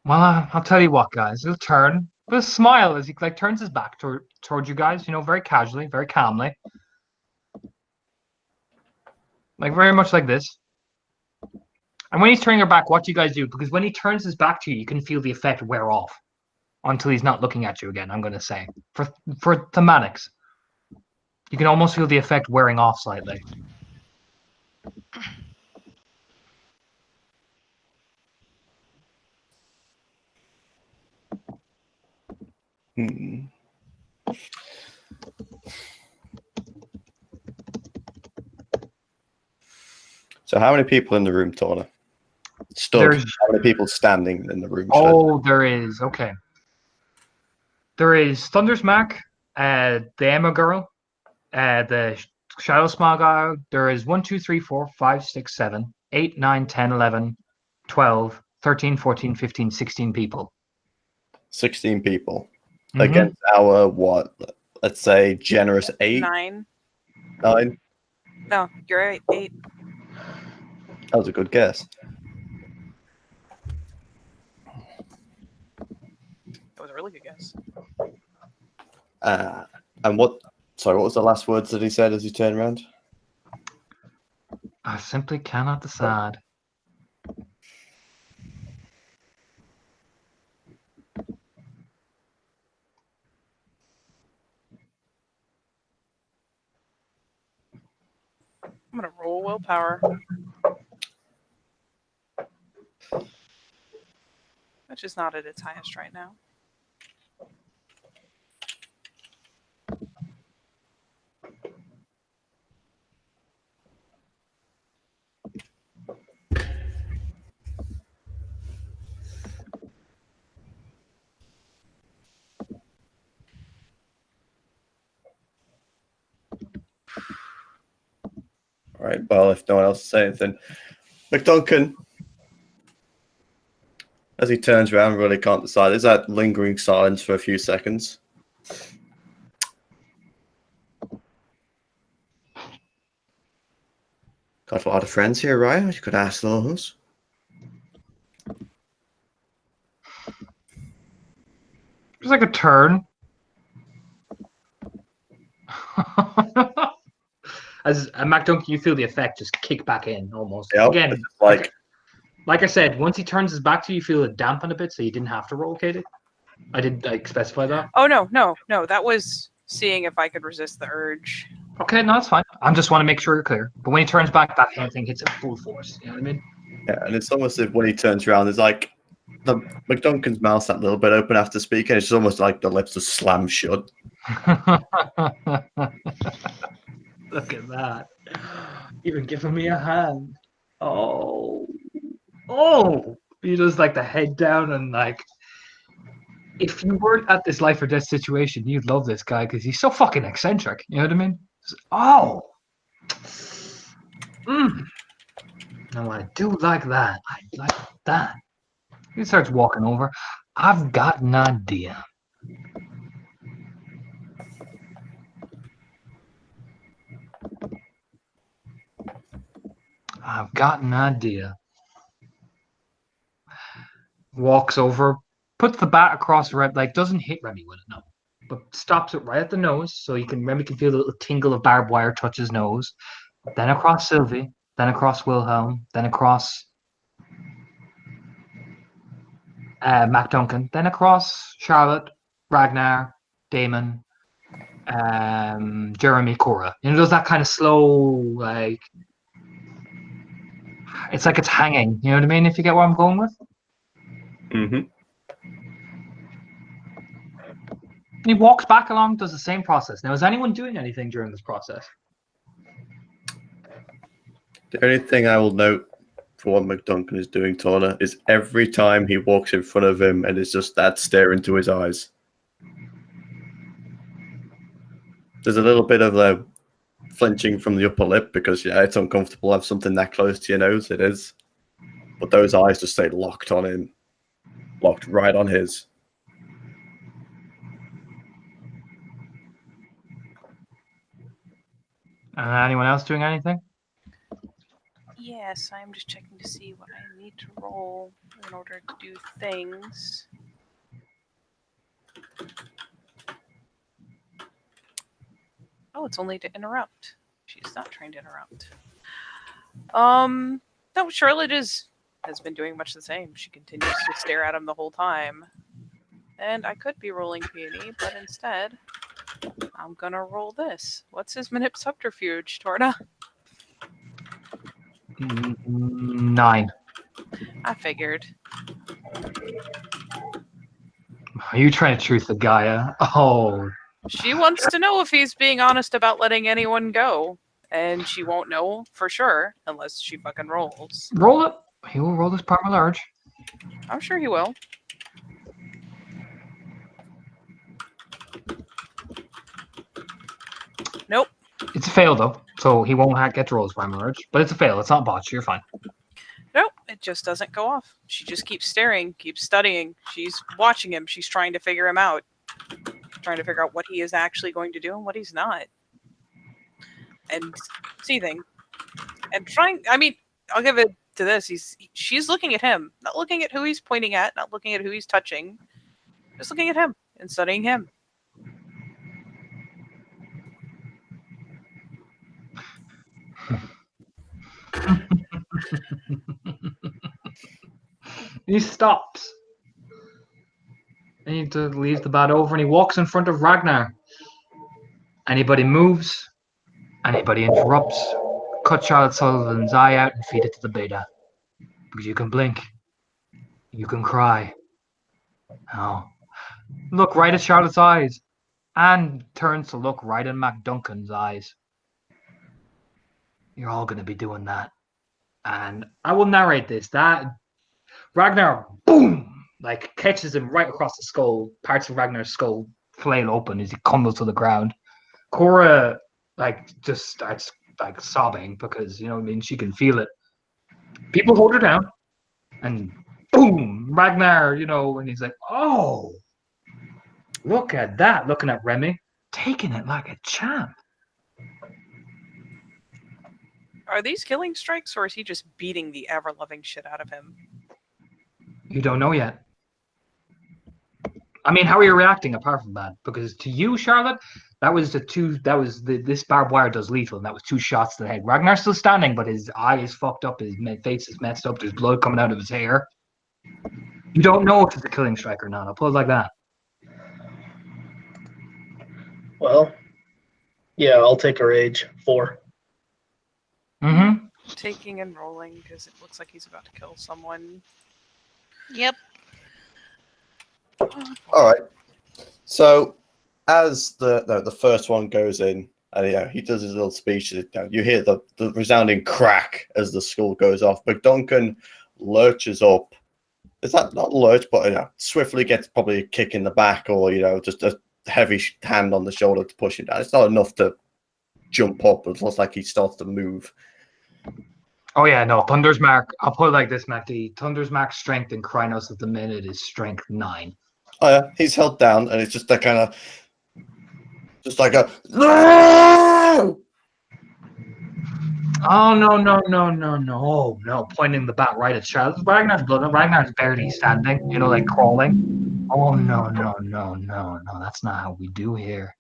[SPEAKER 2] Well, I'll tell you what, guys. He'll turn with a smile as he turns his back toward you guys, very casually, very calmly. Like very much like this. And when he's turning your back, what do you guys do? Because when he turns his back to you, you can feel the effect wear off until he's not looking at you again, I'm going to say. For thematics. You can almost feel the effect wearing off slightly.
[SPEAKER 4] So how many people in the room, Tona? How many people standing in the room?
[SPEAKER 2] Oh, there is. Okay. There is Thunder's Mac, the Emma Girl, the Shadow Smog Guy. There is 1, 2, 3, 4, 5, 6, 7, 8, 9, 10, 11, 12, 13, 14, 15, 16 people.
[SPEAKER 4] 16 people. Against our what? let's say generous 8,
[SPEAKER 3] 9.
[SPEAKER 4] 9.
[SPEAKER 3] No, you're right. 8.
[SPEAKER 4] That was a good guess.
[SPEAKER 3] That was a really good guess.
[SPEAKER 4] And what? Sorry, what was the last words that he said as he turned around?
[SPEAKER 2] I simply cannot decide.
[SPEAKER 3] I'm gonna roll willpower. Which is not at its highest right now.
[SPEAKER 4] All right. Well, if no one else is saying anything, McDuncan, as he turns around, really can't decide. Is that lingering silence for a few seconds? Got a lot of friends here, right? You could ask those.
[SPEAKER 2] There's like a turn. As Mac Duncan, you feel the effect just kick back in almost.
[SPEAKER 4] Yep.
[SPEAKER 2] Again,
[SPEAKER 4] It's like
[SPEAKER 2] like I said, once he turns his back to you, you feel it dampen a bit, so you didn't have to roll-cate it. I did specify that.
[SPEAKER 3] Oh no. That was seeing if I could resist the urge.
[SPEAKER 2] Okay, no, that's fine. I just want to make sure you're clear. But when he turns back, that hand thing hits at full force. You know what I mean?
[SPEAKER 4] yeah, and it's almost as if when he turns around, there's like the McDuncan's mouth's that little bit open after speaking. It's almost like the lips are slammed shut.
[SPEAKER 2] Look at that. Even giving me a hand. Oh. He does like the head down and like, if you weren't at this life or death situation, you'd love this guy because he's so fucking eccentric. You know what I mean? Oh. No, I do like that. I like that. He starts walking over. I've got an idea. I've got an idea. Walks over, puts the bat across Remy, like doesn't hit Remy with it, no. But stops it right at the nose, so Remy can feel the little tingle of barbed wire touch his nose. Then across Sylvie, then across Wilhelm, then across Mac Duncan, then across Charlotte, Ragnar, Damon, Jeremy, Cora. You know, does that kind of slow, like, it's like it's hanging. You know what I mean? If you get what I'm going with.
[SPEAKER 4] Mm-hmm.
[SPEAKER 2] He walks back along, does the same process. Now, is anyone doing anything during this process?
[SPEAKER 4] The only thing I will note for what McDuncan is doing, Torna, is every time he walks in front of him and it's just that stare into his eyes. There's a little bit of a flinching from the upper lip because, yeah, it's uncomfortable to have something that close to your nose. It is. But those eyes just stay locked on him. Locked right on his.
[SPEAKER 2] Anyone else doing anything?
[SPEAKER 3] Yes, I'm just checking to see what I need to roll in order to do things. Oh, it's only to interrupt. She's not trying to interrupt. No, Charlotte has been doing much the same. She continues to stare at him the whole time. And I could be rolling peony, but instead, I'm gonna roll this. What's his manip subterfuge, Torna?
[SPEAKER 2] 9.
[SPEAKER 3] I figured.
[SPEAKER 2] Are you trying to truth the Gaia? Oh.
[SPEAKER 3] She wants to know if he's being honest about letting anyone go. And she won't know for sure unless she fucking rolls.
[SPEAKER 2] Roll it. He will roll this Primal Urge.
[SPEAKER 3] I'm sure he will. Nope.
[SPEAKER 2] It's a fail, though. So he won't get to roll his Primal Urge. But it's a fail. It's not botched. You're fine.
[SPEAKER 3] Nope. It just doesn't go off. She just keeps staring, keeps studying. She's watching him. She's trying to figure him out. trying to figure out what he is actually going to do and what he's not. And seething. And trying, I mean, I'll give it to this. She's looking at him, not looking at who he's pointing at, not looking at who he's touching, just looking at him and studying him.
[SPEAKER 2] He stops. And he leaves the bat over and he walks in front of Ragnar. Anybody moves, anybody interrupts, cut Charlotte Sullivan's eye out and feed it to the beta. Because you can blink. You can cry. Oh. Look right at Charlotte's eyes. And turns to look right in Mac Duncan's eyes. You're all going to be doing that. And I will narrate this. That Ragnar, boom, like catches him right across the skull. Parts of Ragnar's skull flail open as he crumbles to the ground. Cora, just starts sobbing because, you know what I mean, she can feel it. People hold her down. And boom, Ragnar, and he's like, oh, look at that. Looking at Remy, taking it like a champ.
[SPEAKER 3] Are these killing strikes, or is he just beating the ever-loving shit out of him?
[SPEAKER 2] You don't know yet. I mean, how are you reacting apart from that? Because to you, Charlotte, this barbed wire does lethal, and that was 2 shots to the head. Ragnar's still standing, but his eye is fucked up, his face is messed up, there's blood coming out of his hair. You don't know if it's a killing strike or not. I'll put it like that.
[SPEAKER 6] Well, yeah, I'll take a rage. 4.
[SPEAKER 2] Mm-hmm.
[SPEAKER 3] Taking and rolling because it looks like he's about to kill someone.
[SPEAKER 5] Yep.
[SPEAKER 4] All right. So as the first one goes in, and he does his little speech, you hear the resounding crack as the skull goes off. But Duncan lurches up. Is that not lurch, but swiftly gets probably a kick in the back, or just a heavy hand on the shoulder to push him down. It's not enough to jump up. It looks like he starts to move.
[SPEAKER 2] Oh yeah, no, Thunder's Mark. I'll put it like this, MacD. Thunder's Mark strength in Krynos at the minute is strength 9.
[SPEAKER 4] Oh yeah, he's held down, and it's just that kind of, just like a no.
[SPEAKER 2] Oh no! Pointing the bat right at Charlotte. Ragnar's blood. Ragnar's barely standing. Like crawling. Oh no! That's not how we do here.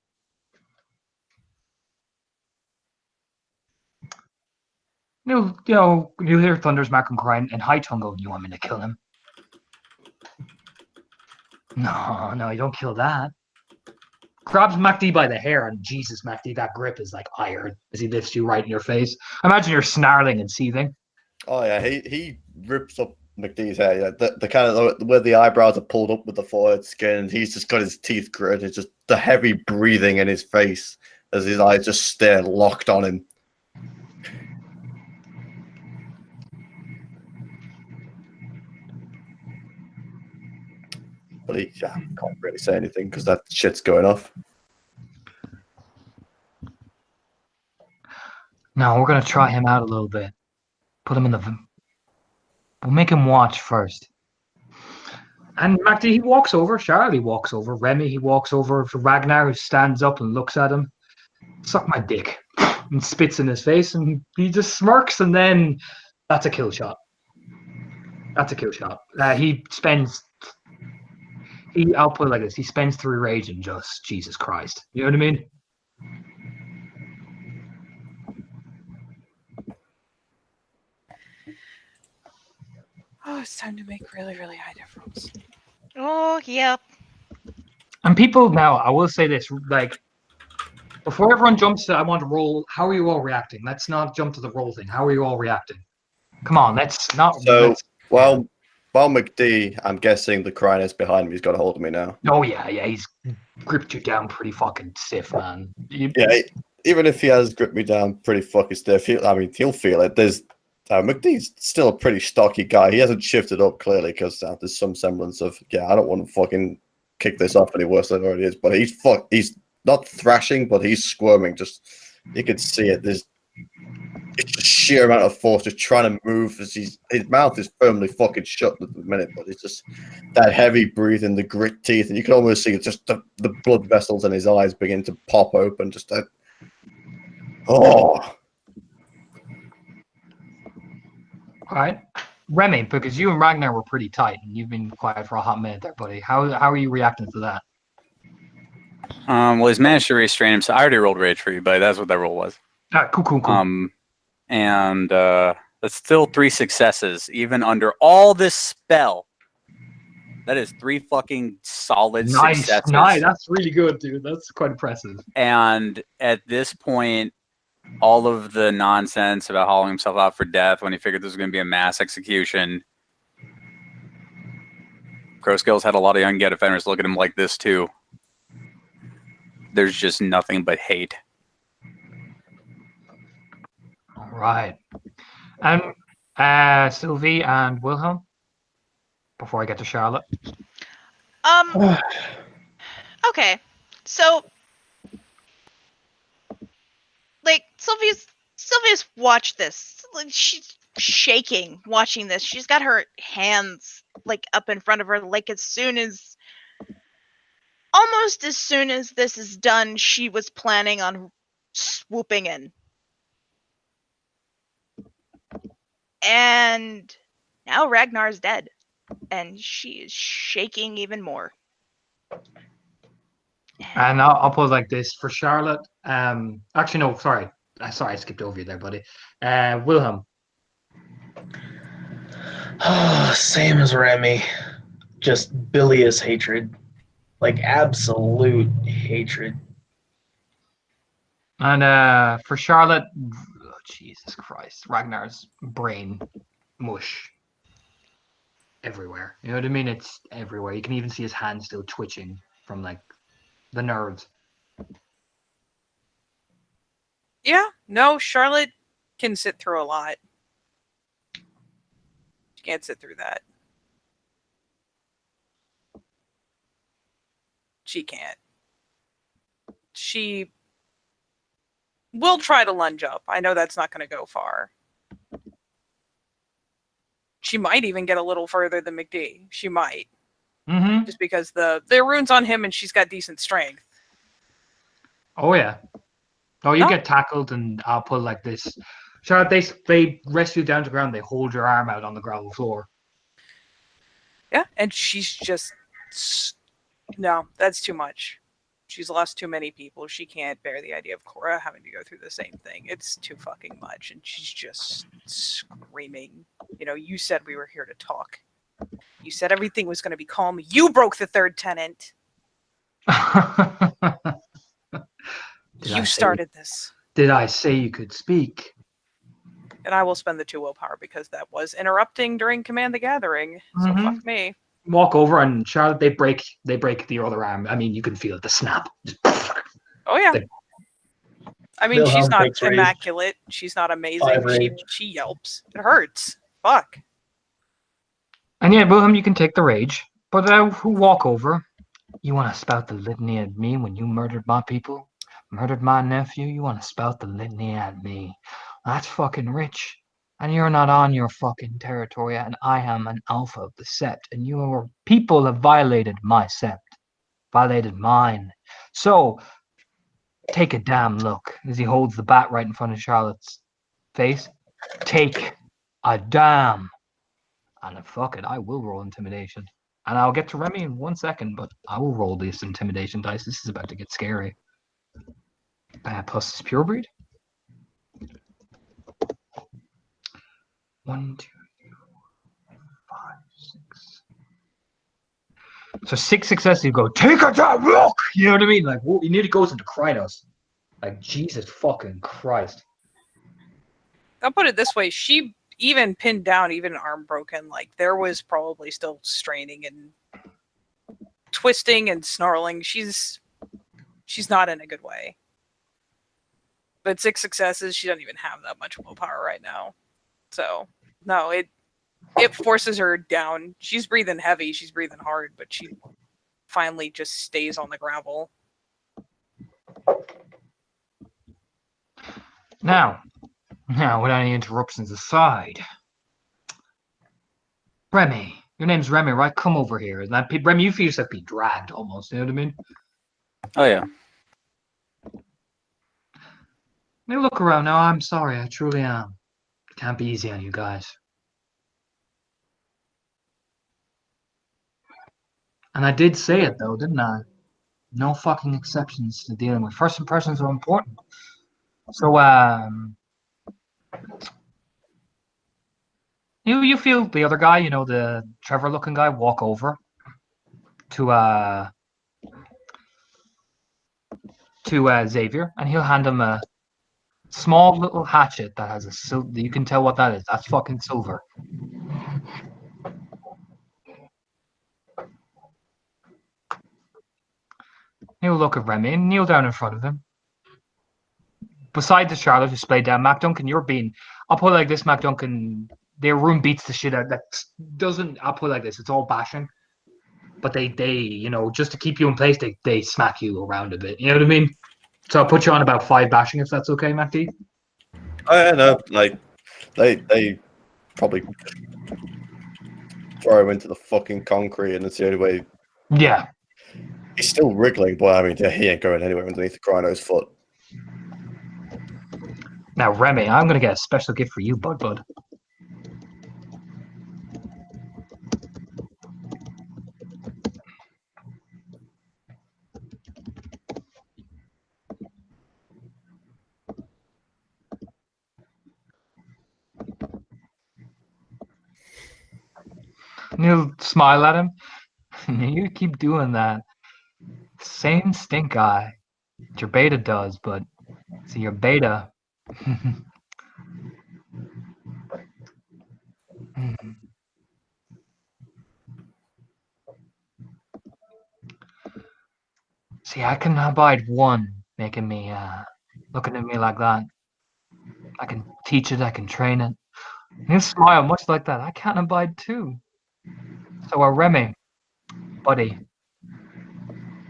[SPEAKER 2] You hear Thunder's Mark and crying, and High Tongue go, "You want me to kill him?" No, you don't kill that. Grabs MacD by the hair, and Jesus, MacD, that grip is like iron as he lifts you right in your face. Imagine you're snarling and seething.
[SPEAKER 4] Oh yeah, he rips up MacD's hair. Yeah, the kind of where the eyebrows are pulled up with the forehead skin, and he's just got his teeth gritted. It's just the heavy breathing in his face as his eyes just stare locked on him. But he can't really say anything because that shit's going off.
[SPEAKER 2] No, we're going to try him out a little bit. Put him in we'll make him watch first. And MacD, he walks over. Charlie walks over. Remy, he walks over to Ragnar, who stands up and looks at him. Suck my dick. And spits in his face, and he just smirks, and then that's a kill shot. That's a kill shot. I'll put it like this. He spends 3 rage and just, Jesus Christ. You know what I mean?
[SPEAKER 3] Oh, it's time to make really, really high difference.
[SPEAKER 5] Oh, yep.
[SPEAKER 2] And people now, I will say this, before everyone jumps to, I want to roll, how are you all reacting? Let's not jump to the roll thing. How are you all reacting? Come on, let's not.
[SPEAKER 4] So, while MacD, I'm guessing the Krynos behind me has got a hold of me now.
[SPEAKER 2] Oh, yeah, he's gripped you down pretty fucking stiff, man.
[SPEAKER 4] Yeah, even if he has gripped me down pretty fucking stiff, he'll feel it. MacD's still a pretty stocky guy. He hasn't shifted up clearly because there's some semblance of, I don't want to fucking kick this off any worse than it already is. But he's not thrashing, but he's squirming. Just, you could see it. it's just sheer amount of force just trying to move as his mouth is firmly fucking shut at the minute, but it's just that heavy breathing, the grit teeth, and you can almost see just the blood vessels in his eyes begin to pop open. Just that. Oh,
[SPEAKER 2] All right. Remy, because you and Ragnar were pretty tight, and you've been quiet for a hot minute there, buddy. How are you reacting to that?
[SPEAKER 7] Well, he's managed to restrain himself. I already rolled rage for you, buddy. That's what that roll was.
[SPEAKER 2] Ah, cool.
[SPEAKER 7] And that's still 3 successes, even under all this spell. That is 3 fucking solid successes.
[SPEAKER 2] Nice. That's really good, dude. That's quite impressive.
[SPEAKER 7] And at this point, all of the nonsense about hauling himself out for death when he figured this was going to be a mass execution. Crowskills had a lot of young Get Fenris look at him like this too. There's just nothing but hate.
[SPEAKER 2] All right. Sylvie and Wilhelm, before I get to Charlotte.
[SPEAKER 5] Okay, so like Sylvia's watched this. Like, she's shaking watching this. She's got her hands like up in front of her. Like almost as soon as this is done, she was planning on swooping in. And now Ragnar's dead, and she is shaking even more.
[SPEAKER 2] And I'll put it like this for Charlotte. Actually, no, sorry. Sorry, I skipped over you there, buddy. Wilhelm.
[SPEAKER 6] Same as Remy. Just bilious hatred. Like absolute hatred.
[SPEAKER 2] And for Charlotte, oh, Jesus Christ, Ragnar's brain mush everywhere. You know what I mean? It's everywhere. You can even see his hand still twitching from like the nerves.
[SPEAKER 3] Yeah, no, Charlotte can sit through a lot. She can't sit through that. She can't. She will try to lunge up. I know that's not going to go far. She might even get a little further than McD. She might.
[SPEAKER 2] Mm-hmm.
[SPEAKER 3] Just because the rune's on him and she's got decent strength.
[SPEAKER 2] Oh yeah. Oh, you
[SPEAKER 3] No.
[SPEAKER 2] get tackled, and I'll put it like this. Charlotte, they rest you down to the ground. They hold your arm out on the gravel floor.
[SPEAKER 3] Yeah, and she's just... No, that's too much. She's lost too many people. She can't bear the idea of Cora having to go through the same thing. It's too fucking much. And she's just screaming. You know, you said we were here to talk. You said everything was going to be calm. You broke the third tenant. You started this.
[SPEAKER 2] Did I say you could speak?
[SPEAKER 3] And I will spend the 2 willpower because that was interrupting during Command the Gathering. So
[SPEAKER 2] Mhm.
[SPEAKER 3] fuck me.
[SPEAKER 2] Walk over, and Charlotte, they break the other arm. I mean, you can feel it, the snap.
[SPEAKER 3] Oh yeah.
[SPEAKER 2] They-
[SPEAKER 3] I mean, she's
[SPEAKER 6] Wilhelm
[SPEAKER 3] not
[SPEAKER 6] takes rage.
[SPEAKER 3] immaculate. She's not amazing.
[SPEAKER 6] 5 rage.
[SPEAKER 3] She yelps. It hurts. Fuck.
[SPEAKER 2] And yeah, Wilhelm, you can take the rage, but who walk over? You want to spout the litany at me when you murdered my people, murdered my nephew? You want to spout the litany at me? That's fucking rich. And you're not on your fucking territory, and I am an alpha of the sept, and your people have violated my sept, violated mine. So, take a damn look as he holds the bat right in front of Charlotte's face. Take a damn. And fuck it, I will roll intimidation. And I'll get to Remy in 1 second, but I will roll this intimidation dice. This is about to get scary. Plus this pure breed. 1, 2, 3, 4, 5, 6. So 6 successes, you go, take a damn look! You know what I mean? Like, whoa, he nearly goes into Krynos. Like, Jesus fucking Christ.
[SPEAKER 3] I'll put it this way. She even pinned down, even arm broken. Like, there was probably still straining and twisting and snarling. She's not in a good way. But 6 successes, she doesn't even have that much willpower right now. So, no, it forces her down. She's breathing heavy, she's breathing hard, but she finally just stays on the gravel.
[SPEAKER 2] Now, Now, without any interruptions aside, Remy, your name's Remy, right? Come over here. And that Remy, you feel yourself be dragged almost. You know what I mean?
[SPEAKER 7] Oh yeah.
[SPEAKER 2] You look around now. I'm sorry, I truly am. Can't be easy on you guys. And I did say it though, didn't I? No fucking exceptions to dealing with. First impressions are important. So, you feel the other guy, you know, the Trevor looking guy, walk over to Xavier, and he'll hand him a small little hatchet that has a silver. You can tell what that is. That's fucking silver. He'll look at Remy and kneel down in front of him. Beside the Charlotte who's played down, Mac Duncan, you're being. I'll put it like this, Mac Duncan. Their room beats the shit out. That doesn't. I'll put it like this. It's all bashing, but they, you know, just to keep you in place, they smack you around a bit. You know what I mean? So I'll put you on about 5 bashing if that's okay, Mac D.
[SPEAKER 4] Oh yeah, no, like they probably throw him into the fucking concrete, and it's the only way.
[SPEAKER 2] Yeah.
[SPEAKER 4] He's still wriggling, but I mean, he ain't going anywhere underneath the Chrono's foot.
[SPEAKER 2] Now, Remy, I'm gonna get a special gift for you, Bud. And you'll smile at him. You keep doing that. Same stink eye that your beta does, but see your beta. See, I can abide one making me looking at me like that. I can teach it, I can train it. And he'll smile much like that. I can't abide two. So Remy, buddy,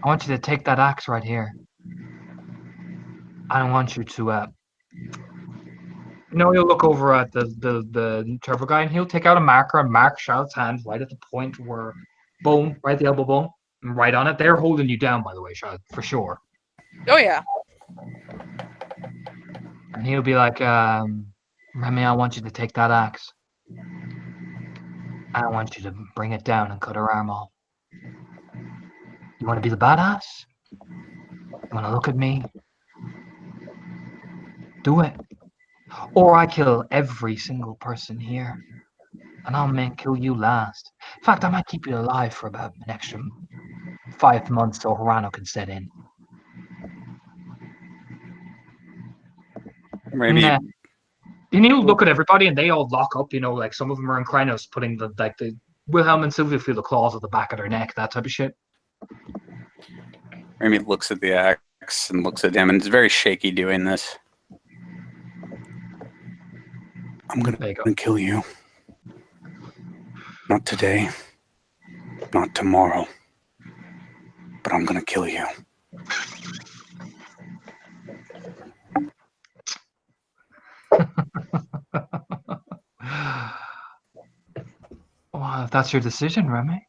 [SPEAKER 2] I want you to take that axe right here. I don't want you to he'll look over at the Trevor guy and he'll take out a marker and mark Charlotte's hand right at the point where bone, right at the elbow bone, and right on it. They're holding you down, by the way, Charlotte, for sure.
[SPEAKER 3] Oh yeah.
[SPEAKER 2] And he'll be like, Remy, I want you to take that axe. I want you to bring it down and cut her arm off. You want to be the badass? You want to look at me? Do it. Or I kill every single person here. And I'll kill you last. In fact, I might keep you alive for about an extra 5 months so Hirano can set in.
[SPEAKER 7] Maybe.
[SPEAKER 2] Nah. And he'll look at everybody and they all lock up, you know, like some of them are in Krynos putting the Wilhelm and Sylvia feel the claws at the back of their neck, that type of shit.
[SPEAKER 7] Remy looks at the axe and looks at him, and it's very shaky doing this. I'm
[SPEAKER 2] There you go.
[SPEAKER 7] gonna kill you. Not today. Not tomorrow. But I'm gonna kill you.
[SPEAKER 2] Well, if that's your decision, Remy.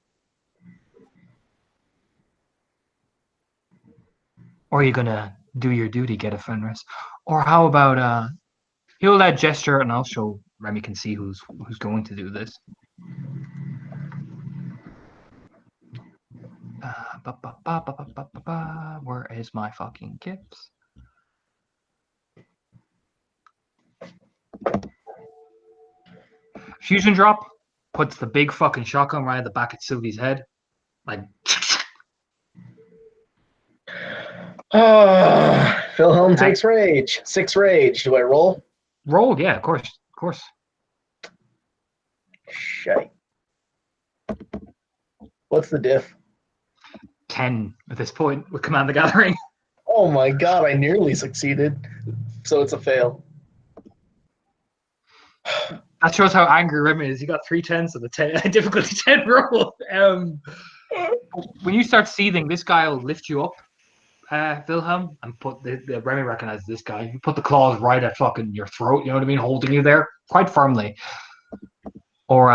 [SPEAKER 2] Or are you gonna do your duty, get a Fenris? Or how about he'll that gesture and I'll show Remy can see who's going to do this. Where is my fucking gifts? Fusion drop puts the big fucking shotgun right at the back of Sylvie's head. Like
[SPEAKER 6] Wilhelm takes rage. 6 rage. Do I roll?
[SPEAKER 2] roll, yeah, of course.
[SPEAKER 6] Shite. What's the diff?
[SPEAKER 2] 10 at this point with Command the Gathering.
[SPEAKER 6] Oh my god, I nearly succeeded. So it's a fail.
[SPEAKER 2] That shows how angry Remy is. He got 3 10s of the 10 difficulty 10 roll. When you start seething, this guy will lift you up Wilhelm, and put the Remy recognizes this guy. You put the claws right at fucking your throat. You know what I mean, holding you there quite firmly. Or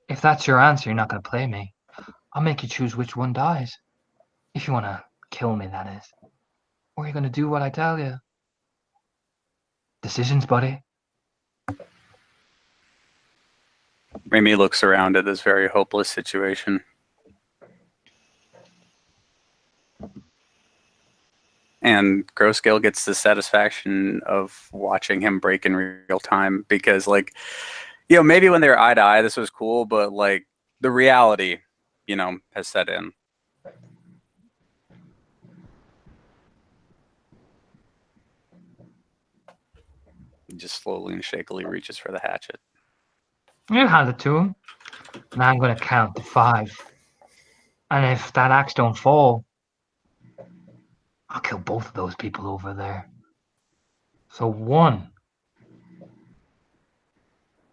[SPEAKER 2] if that's your answer, you're not gonna play me. I'll make you choose which one dies. If you wanna kill me, that is. Or you're gonna do what I tell you. Decisions, buddy.
[SPEAKER 7] Remy looks around at this very hopeless situation. And Grayscale gets the satisfaction of watching him break in real time because, like, you know, maybe when they were eye to eye, this was cool, but like the reality, you know, has set in. He just slowly and shakily reaches for the hatchet.
[SPEAKER 2] You hand it to him. And I'm gonna count to 5. And if that axe don't fall, I'll kill both of those people over there. So 1.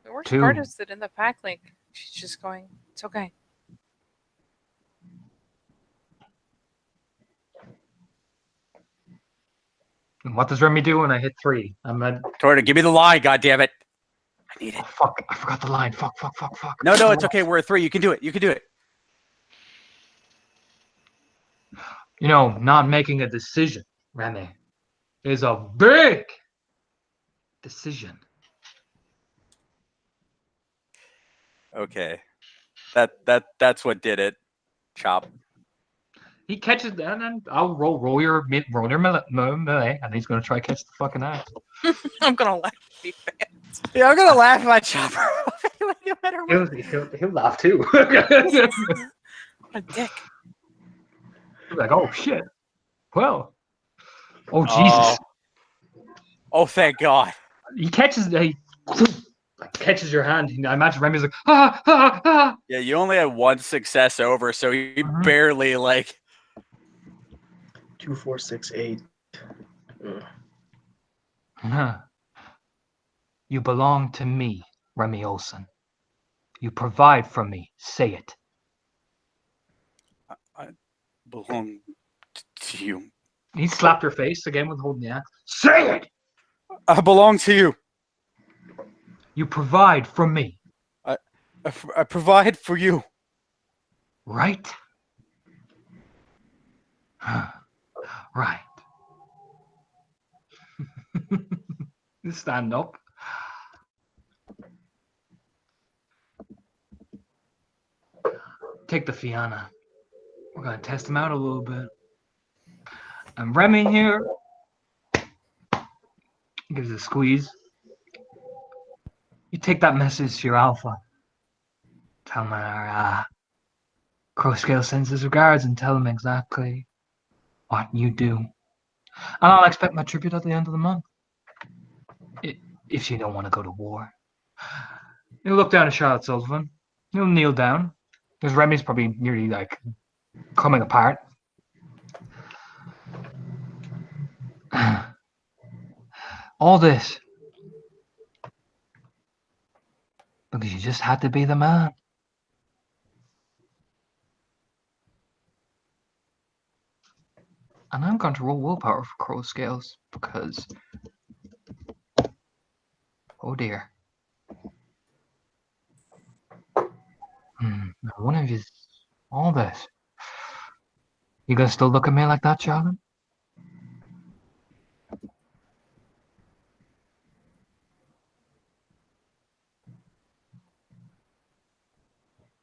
[SPEAKER 3] The worst
[SPEAKER 2] 2.
[SPEAKER 3] part is that in the pack link, she's just going, it's okay.
[SPEAKER 2] And what does Remy do when I hit 3? I'm at.
[SPEAKER 7] Torta, give me the lie, goddammit. I need it.
[SPEAKER 2] Oh, fuck! I forgot the line. Fuck!
[SPEAKER 7] No, it's okay. We're at 3. You can do it. You can do it.
[SPEAKER 2] You know, not making a decision, Remy, is a big decision.
[SPEAKER 7] Okay. That's what did it. Chop.
[SPEAKER 2] He catches that, and I'll roll your melee, and he's gonna try to catch the fucking axe.
[SPEAKER 3] I'm gonna laugh at you, fans.
[SPEAKER 7] Yeah, I'm gonna laugh at my chopper. No matter what.
[SPEAKER 2] He'll laugh too.
[SPEAKER 3] What a dick.
[SPEAKER 2] He's like, oh shit. Well. Oh Jesus.
[SPEAKER 7] Oh, thank God.
[SPEAKER 2] He catches your hand. I imagine Remy's like, ah.
[SPEAKER 7] Yeah, you only had 1 success over, so he
[SPEAKER 2] Mhm.
[SPEAKER 7] barely like.
[SPEAKER 6] 2, 4, 6, 8.
[SPEAKER 2] You belong to me, Remy Olsen. You provide for me. Say it.
[SPEAKER 7] Belong to you.
[SPEAKER 2] He slapped her face again with holding the axe. Say it!
[SPEAKER 7] I belong to you.
[SPEAKER 2] You provide for me.
[SPEAKER 7] I provide for you.
[SPEAKER 2] Right? Right. You stand up. Take the Fianna. We're going to test him out a little bit. And Remy here gives it a squeeze. You take that message to your alpha. Tell him our Grayscale sends his regards and tell him exactly what you do. And I'll expect my tribute at the end of the month. If you don't want to go to war. He'll look down at Charlotte Sullivan. He'll kneel down. Because Remy's probably nearly like coming apart. All this because you just had to be the man. And I'm going to roll willpower for Grayscales because, oh dear. One of you, all this. You gonna still look at me like that, Charlotte?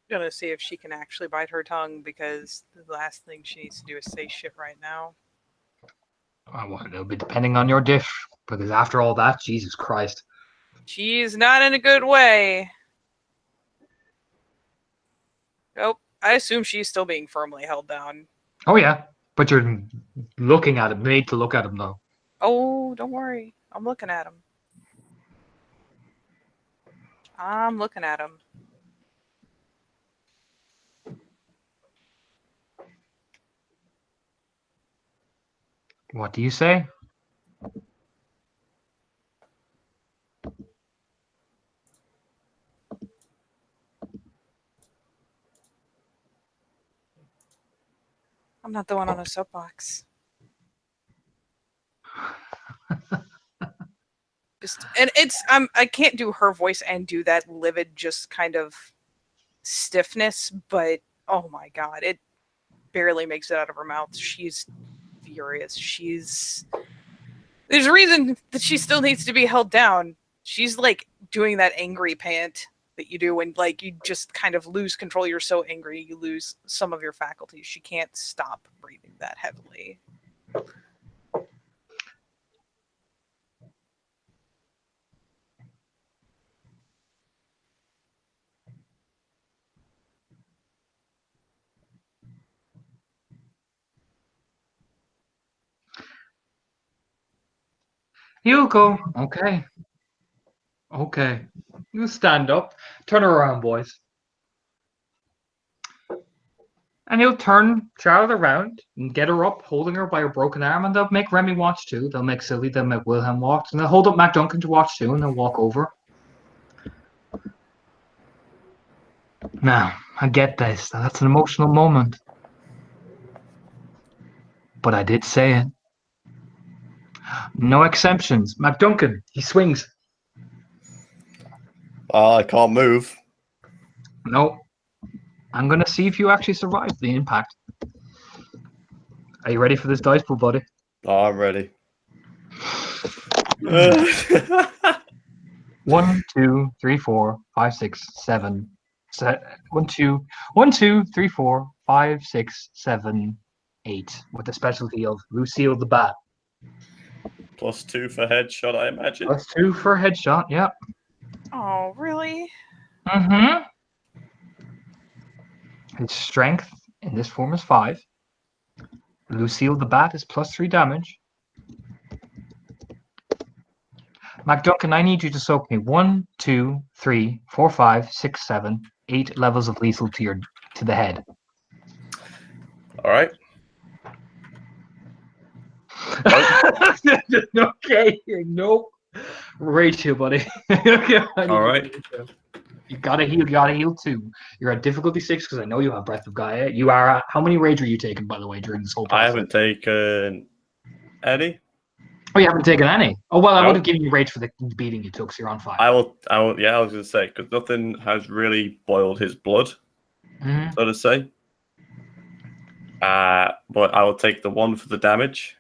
[SPEAKER 3] Gonna see if she can actually bite her tongue because the last thing she needs to do is say shit right now.
[SPEAKER 2] Well, it'll be depending on your diff, because after all that, Jesus Christ.
[SPEAKER 3] She's not in a good way. Nope. I assume she's still being firmly held down.
[SPEAKER 2] Oh yeah, but you're looking at him, made to look at him though.
[SPEAKER 3] Oh, don't worry. I'm looking at him. I'm looking at him.
[SPEAKER 2] What do you say?
[SPEAKER 3] I'm not the one on a soapbox. Just and it's I can't do her voice and do that livid, just kind of stiffness, but oh my god, it barely makes it out of her mouth. She's furious. There's a reason that she still needs to be held down. She's like doing that angry pant that you do when like you just kind of lose control. You're so angry, you lose some of your faculties. She can't stop breathing that heavily.
[SPEAKER 2] Yuko. Okay. Okay. You stand up. Turn her around, boys. And he'll turn Charlotte around and get her up, holding her by her broken arm, and they'll make Remy watch too. They'll make Sylvie, they'll make Wilhelm watch, and they'll hold up Mac Duncan to watch too, and they'll walk over. Now, I get this. That's an emotional moment. But I did say it. No exceptions. Mac Duncan, he swings.
[SPEAKER 4] I can't move.
[SPEAKER 2] No. I'm going to see if you actually survive the impact. Are you ready for this dice pool, buddy?
[SPEAKER 4] Oh, I'm ready.
[SPEAKER 2] 1, 2, 3, 4, 5, 6, 7. 1, 2, 3, 4, 5, 6, 7, 8. With the specialty of Lucille the Bat.
[SPEAKER 4] +2 for headshot, I imagine.
[SPEAKER 2] +2 for headshot, yep.
[SPEAKER 3] Oh, really?
[SPEAKER 2] Mm-hmm. His strength in this form is 5. Lucille the Bat is +3 damage. Mac Duncan, I need you to soak me 1, 2, 3, 4, 5, 6, 7, 8 levels of lethal to the head.
[SPEAKER 4] All right.
[SPEAKER 2] Okay, nope. Ratio, buddy.
[SPEAKER 4] All right.
[SPEAKER 2] You gotta heal 2. You're at difficulty 6 because I know you have Breath of Gaia. You are at, how many rage are you taking, by the way, during this whole process?
[SPEAKER 4] I haven't taken any.
[SPEAKER 2] Oh, you haven't taken any? Oh, well, I
[SPEAKER 4] No.
[SPEAKER 2] would have given you rage for the beating you took, so you're on 5.
[SPEAKER 4] I will. Yeah, I was gonna say because nothing has really boiled his blood,
[SPEAKER 2] Mhm.
[SPEAKER 4] so to say. But I will take the 1 for the damage,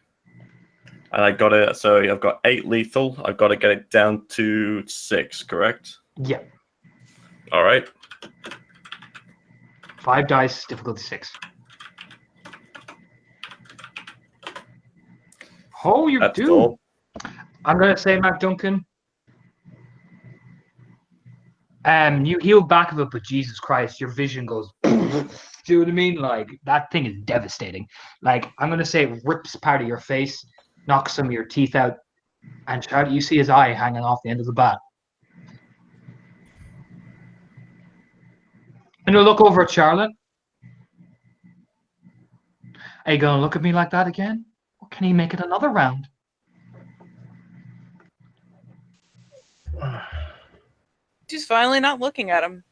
[SPEAKER 4] and I got it. So I've got 8 lethal. I've got to get it down to 6. Correct.
[SPEAKER 2] Yeah.
[SPEAKER 4] All right.
[SPEAKER 2] 5 dice, difficulty 6. Oh, you
[SPEAKER 4] That's
[SPEAKER 2] do.
[SPEAKER 4] all.
[SPEAKER 2] I'm gonna say, Mac Duncan. You heal back of it, but Jesus Christ, your vision goes. Do you know what I mean? Like that thing is devastating. Like I'm gonna say, it rips part of your face, knocks some of your teeth out, and Charlotte, you see his eye hanging off the end of the bat. And you'll look over at Charlotte. Are you gonna look at me like that again? Or can he make it another round?
[SPEAKER 3] She's finally not looking at him.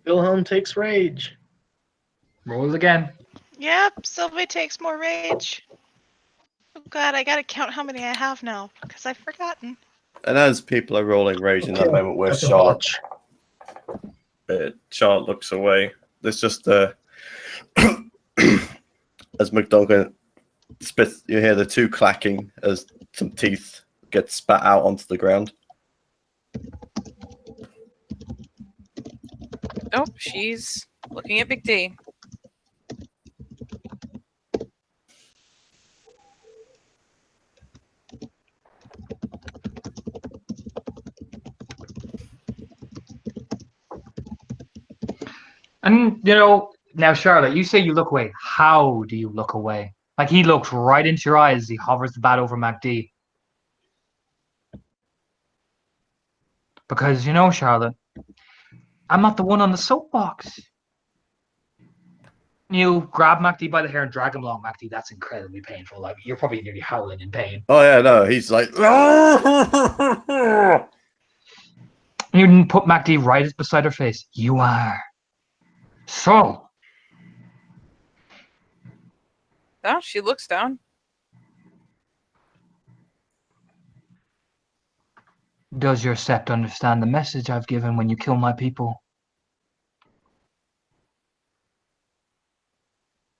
[SPEAKER 6] Wilhelm takes rage.
[SPEAKER 2] Roll it again.
[SPEAKER 5] Yep, Sylvie takes more rage. Oh god, I gotta count how many I have now, because I've forgotten.
[SPEAKER 4] And as people are rolling rage in that
[SPEAKER 6] Okay,
[SPEAKER 4] moment, where
[SPEAKER 6] that's a
[SPEAKER 4] Charlotte
[SPEAKER 6] botch.
[SPEAKER 4] Charlotte looks away. There's just as McDonagh spits, you hear the 2 clacking as some teeth get spat out onto the ground.
[SPEAKER 3] Nope, she's looking at Big D.
[SPEAKER 2] And now Charlotte, you say you look away. How do you look away? Like he looks right into your eyes as he hovers the bat over MacD. Because Charlotte, I'm not the one on the soapbox. You grab MacD by the hair and drag him along, MacD. That's incredibly painful. Like you're probably nearly howling in pain.
[SPEAKER 4] Oh yeah, no, he's like.
[SPEAKER 2] You didn't put MacD right beside her face. You are. So.
[SPEAKER 3] Oh, she looks down.
[SPEAKER 2] Does your sept understand the message I've given when you kill my people?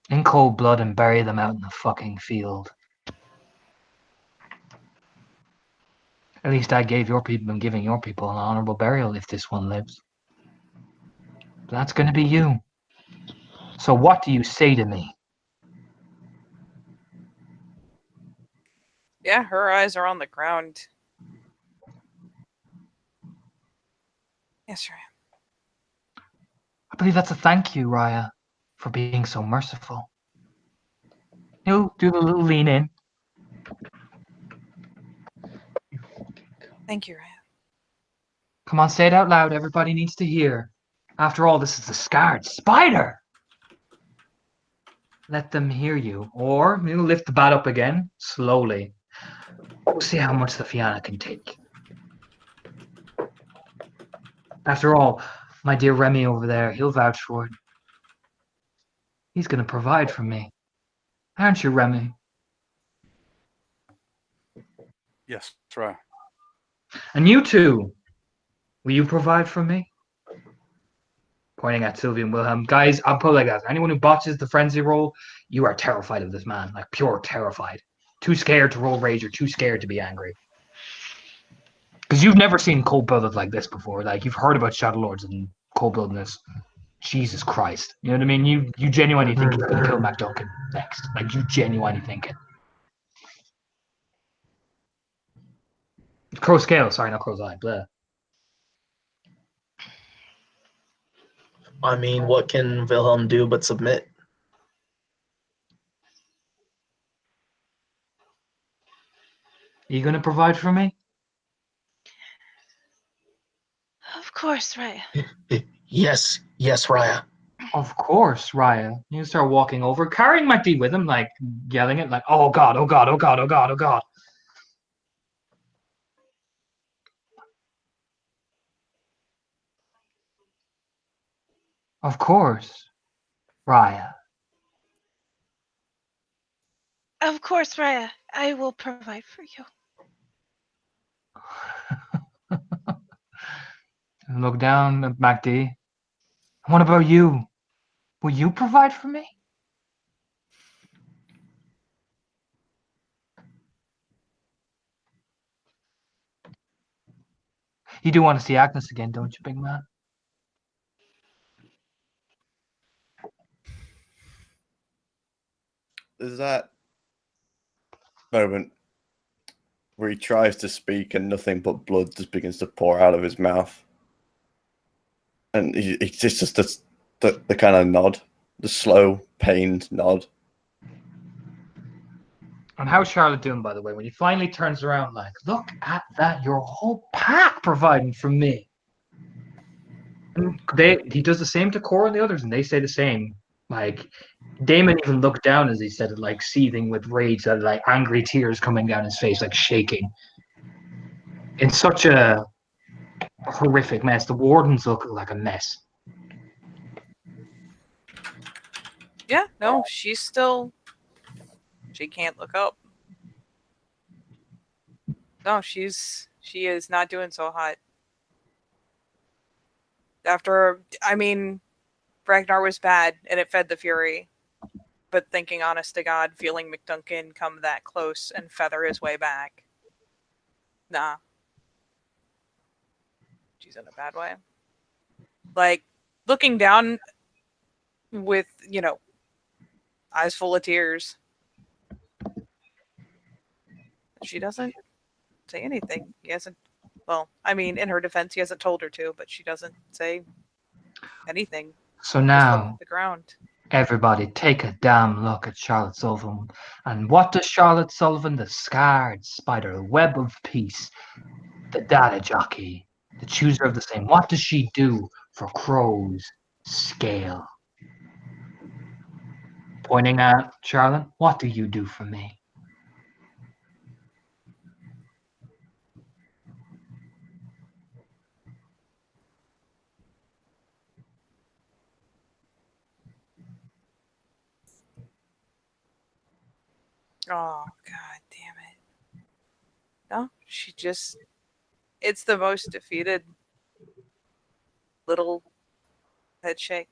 [SPEAKER 2] In cold blood and bury them out in the fucking field. At least I gave your people and giving your people an honorable burial if this one lives. That's gonna be you. So what do you say to me?
[SPEAKER 3] Yeah, her eyes are on the ground. Yes, Raya.
[SPEAKER 2] I believe that's a thank you, Raya, for being so merciful. He'll do the little lean in.
[SPEAKER 3] Thank you, Raya.
[SPEAKER 2] Come on, say it out loud. Everybody needs to hear. After all, this is the scarred spider. Let them hear you. Or you lift the bat up again, slowly. We'll see how much the Fianna can take. After all, my dear Remy over there, he'll vouch for it. He's going to provide for me. Aren't you, Remy?
[SPEAKER 1] Yes, try.
[SPEAKER 2] And you too. Will you provide for me? Pointing at Sylvie and Wilhelm. Guys, I'll put it like that. Anyone who botches the frenzy roll, you are terrified of this man. Like pure terrified. Too scared to roll rage or too scared to be angry. Because you've never seen cold-blooded like this before. Like you've heard about Shadow Lords and cold-bloodedness. Jesus Christ. You know what I mean? You genuinely think he's gonna kill MacDuncan next. Like you genuinely think it. Crow Scale, sorry, not Crow's Eye. Blah.
[SPEAKER 6] I mean, what can Wilhelm do but submit?
[SPEAKER 2] Are you gonna provide for me?
[SPEAKER 5] Of course, Raya.
[SPEAKER 6] Yes, yes, Raya.
[SPEAKER 2] Of course, Raya. You start walking over, carrying MacD with him, like yelling it, like, oh god, oh god, oh god, oh god, oh god. Of course, Raya.
[SPEAKER 5] Of course, Raya. I will provide for you.
[SPEAKER 2] Look down at MacD. What about you? Will you provide for me? You do want to see Agnes again, don't you, big man?
[SPEAKER 4] There's that moment where he tries to speak and nothing but blood just begins to pour out of his mouth. And it's just the kind of nod, the slow, pained nod.
[SPEAKER 2] And how's Charlotte doing, by the way, when he finally turns around, like, look at that, your whole pack providing for me. And he does the same to Cora and the others, and they say the same. Like, Damon even looked down as he said it, like seething with rage, that like angry tears coming down his face, like shaking. In such a horrific mess. The wardens look like a mess.
[SPEAKER 3] Yeah, no, she's still. She can't look up. No, she is not doing so hot. After, I mean, Ragnar was bad and it fed the fury. But thinking honest to God, feeling McDuncan come that close and feather his way back. Nah. She's in a bad way. Like, looking down with, eyes full of tears. She doesn't say anything. He hasn't, well, I mean, in her defense, he hasn't told her to, but she doesn't say anything.
[SPEAKER 2] So
[SPEAKER 3] Just look
[SPEAKER 2] now,
[SPEAKER 3] at the ground.
[SPEAKER 2] everybody take a damn look at Charlotte Sullivan. And what does Charlotte Sullivan, the scarred spider, the web of peace, the data jockey, the chooser of the same, what does she do for Crow's Scale? Pointing at Charlotte, what do you do for me?
[SPEAKER 3] Oh, God damn it. No, she just It's the most defeated little head shake.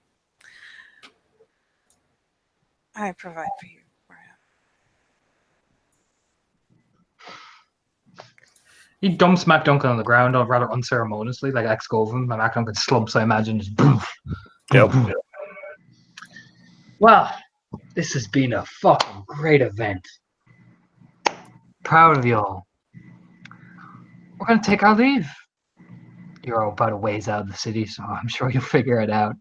[SPEAKER 3] I provide for you, Brian.
[SPEAKER 2] He dumps Mac Duncan on the ground rather unceremoniously, like X go over him, and Mac Duncan slumps, I imagine, just boom.
[SPEAKER 4] Yep.
[SPEAKER 2] Well, this has been a fucking great event. Proud of you all. We're gonna take our leave. You're about a ways out of the city, so I'm sure you'll figure it out.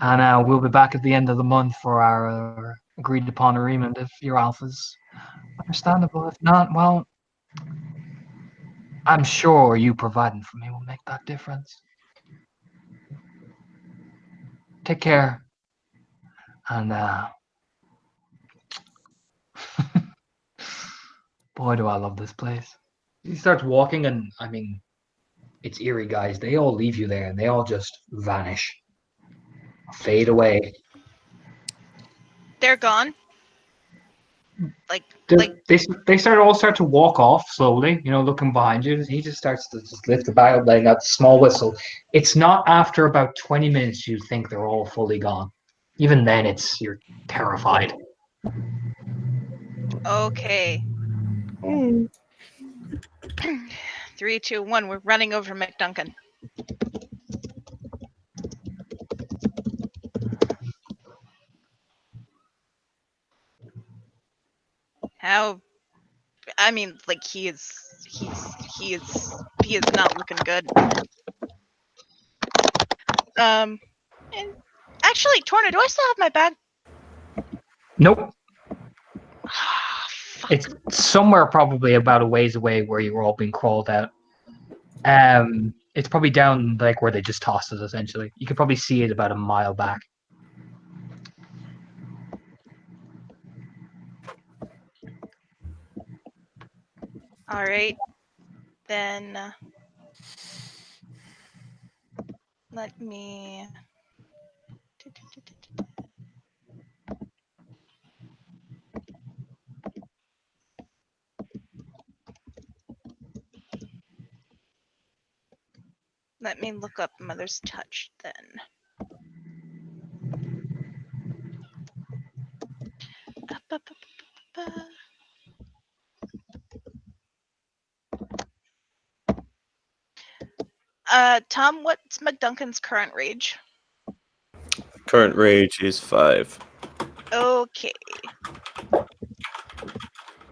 [SPEAKER 2] And we'll be back at the end of the month for our agreed upon agreement if your alpha's understandable. If not, well, I'm sure you providing for me will make that difference. Take care. And boy, do I love this place. He starts walking, and I mean, it's eerie, guys. They all leave you there, and they all just vanish, fade away.
[SPEAKER 5] They're gone. Like
[SPEAKER 2] They start to walk off slowly, looking behind you. He just starts to just lift the bag up, letting out a small whistle. It's not after about 20 minutes you think they're all fully gone. Even then, you're terrified.
[SPEAKER 5] okay. 3, 2, 1. We're running over McDuncan. How? I mean, like he is not looking good. And actually, Torna, do I still have my bag?
[SPEAKER 2] Nope.
[SPEAKER 5] Fuck.
[SPEAKER 2] It's somewhere probably about a ways away where you were all being crawled out. It's probably down like where they just tossed it, essentially. You could probably see it about a mile back.
[SPEAKER 5] All right, then let me. Let me look up Mother's Touch then. Tom, what's McDuncan's current rage?
[SPEAKER 4] Current rage is 5.
[SPEAKER 5] Okay. All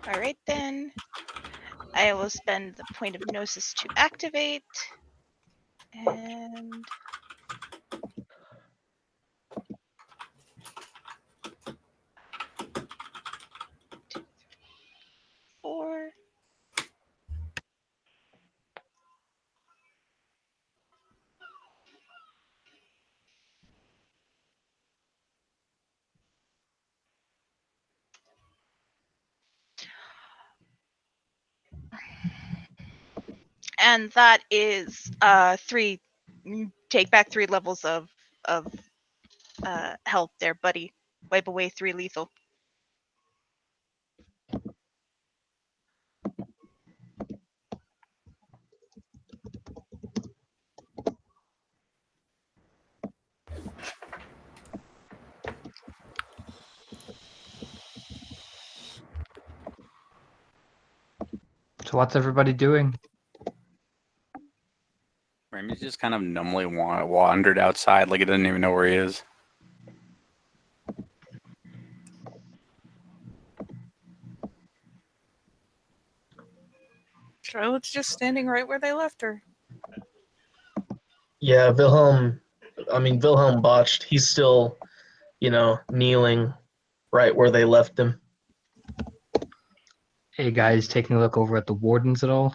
[SPEAKER 5] right then. I will spend the point of Gnosis to activate. And four. And that is 3. Take back 3 levels of health there, buddy. Wipe away 3 lethal.
[SPEAKER 2] So what's everybody doing?
[SPEAKER 7] Remy's just kind of numbly wandered outside like he doesn't even know where he is.
[SPEAKER 3] Charlotte's just standing right where they left her.
[SPEAKER 6] Yeah, Wilhelm botched. He's still, kneeling right where they left him.
[SPEAKER 2] Hey guys, taking a look over at the wardens at all?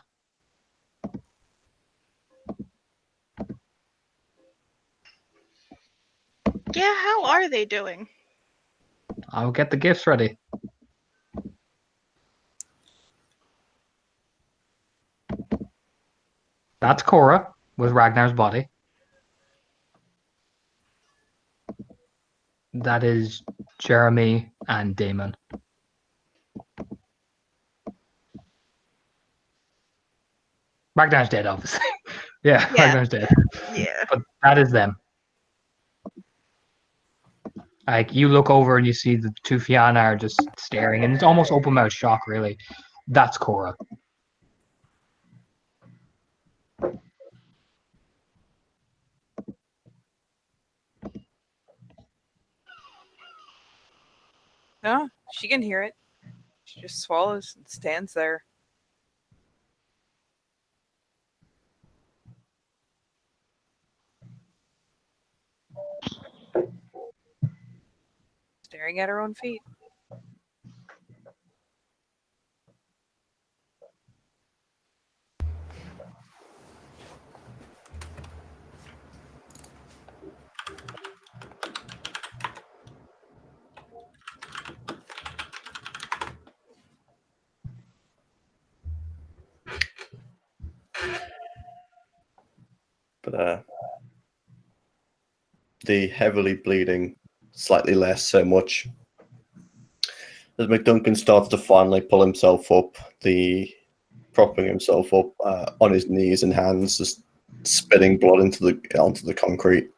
[SPEAKER 5] Yeah, how are they doing?
[SPEAKER 2] I'll get the gifts ready. That's Cora with Ragnar's body. That is Jeremy and Damon. Ragnar's dead, obviously. Yeah,
[SPEAKER 5] Yeah.
[SPEAKER 2] Ragnar's dead.
[SPEAKER 5] Yeah.
[SPEAKER 2] But that is them. Like you look over and you see the two Fianna are just staring, and it's almost open mouth shock, really. That's Cora.
[SPEAKER 3] No, she can hear it. She just swallows and stands there. Staring at her own feet.
[SPEAKER 4] But the heavily bleeding, slightly less so much. As McDuncan starts to finally pull himself up, propping himself up on his knees and hands, just spitting blood onto the concrete.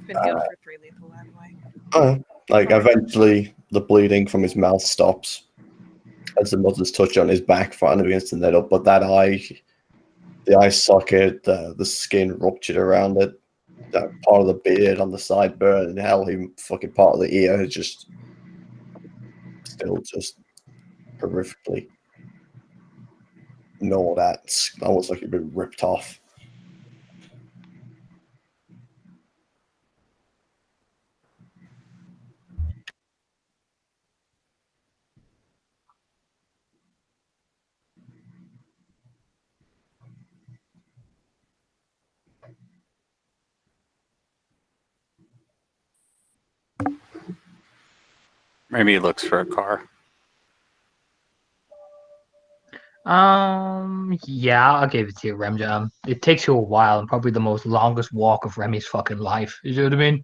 [SPEAKER 3] Been healed for 3 lethal that way.
[SPEAKER 4] Eventually, the bleeding from his mouth stops as the muzzles touch on his back, finally begins to net up. But the eye socket, the skin ruptured around it, that part of the beard on the sideburn, and hell, even fucking part of the ear is just still just horrifically gnawed at. It's almost like it'd been ripped off.
[SPEAKER 7] Maybe he looks for a car.
[SPEAKER 2] Yeah, I'll give it to you, Remjam. It takes you a while and probably the most longest walk of Remy's fucking life. You know what I mean?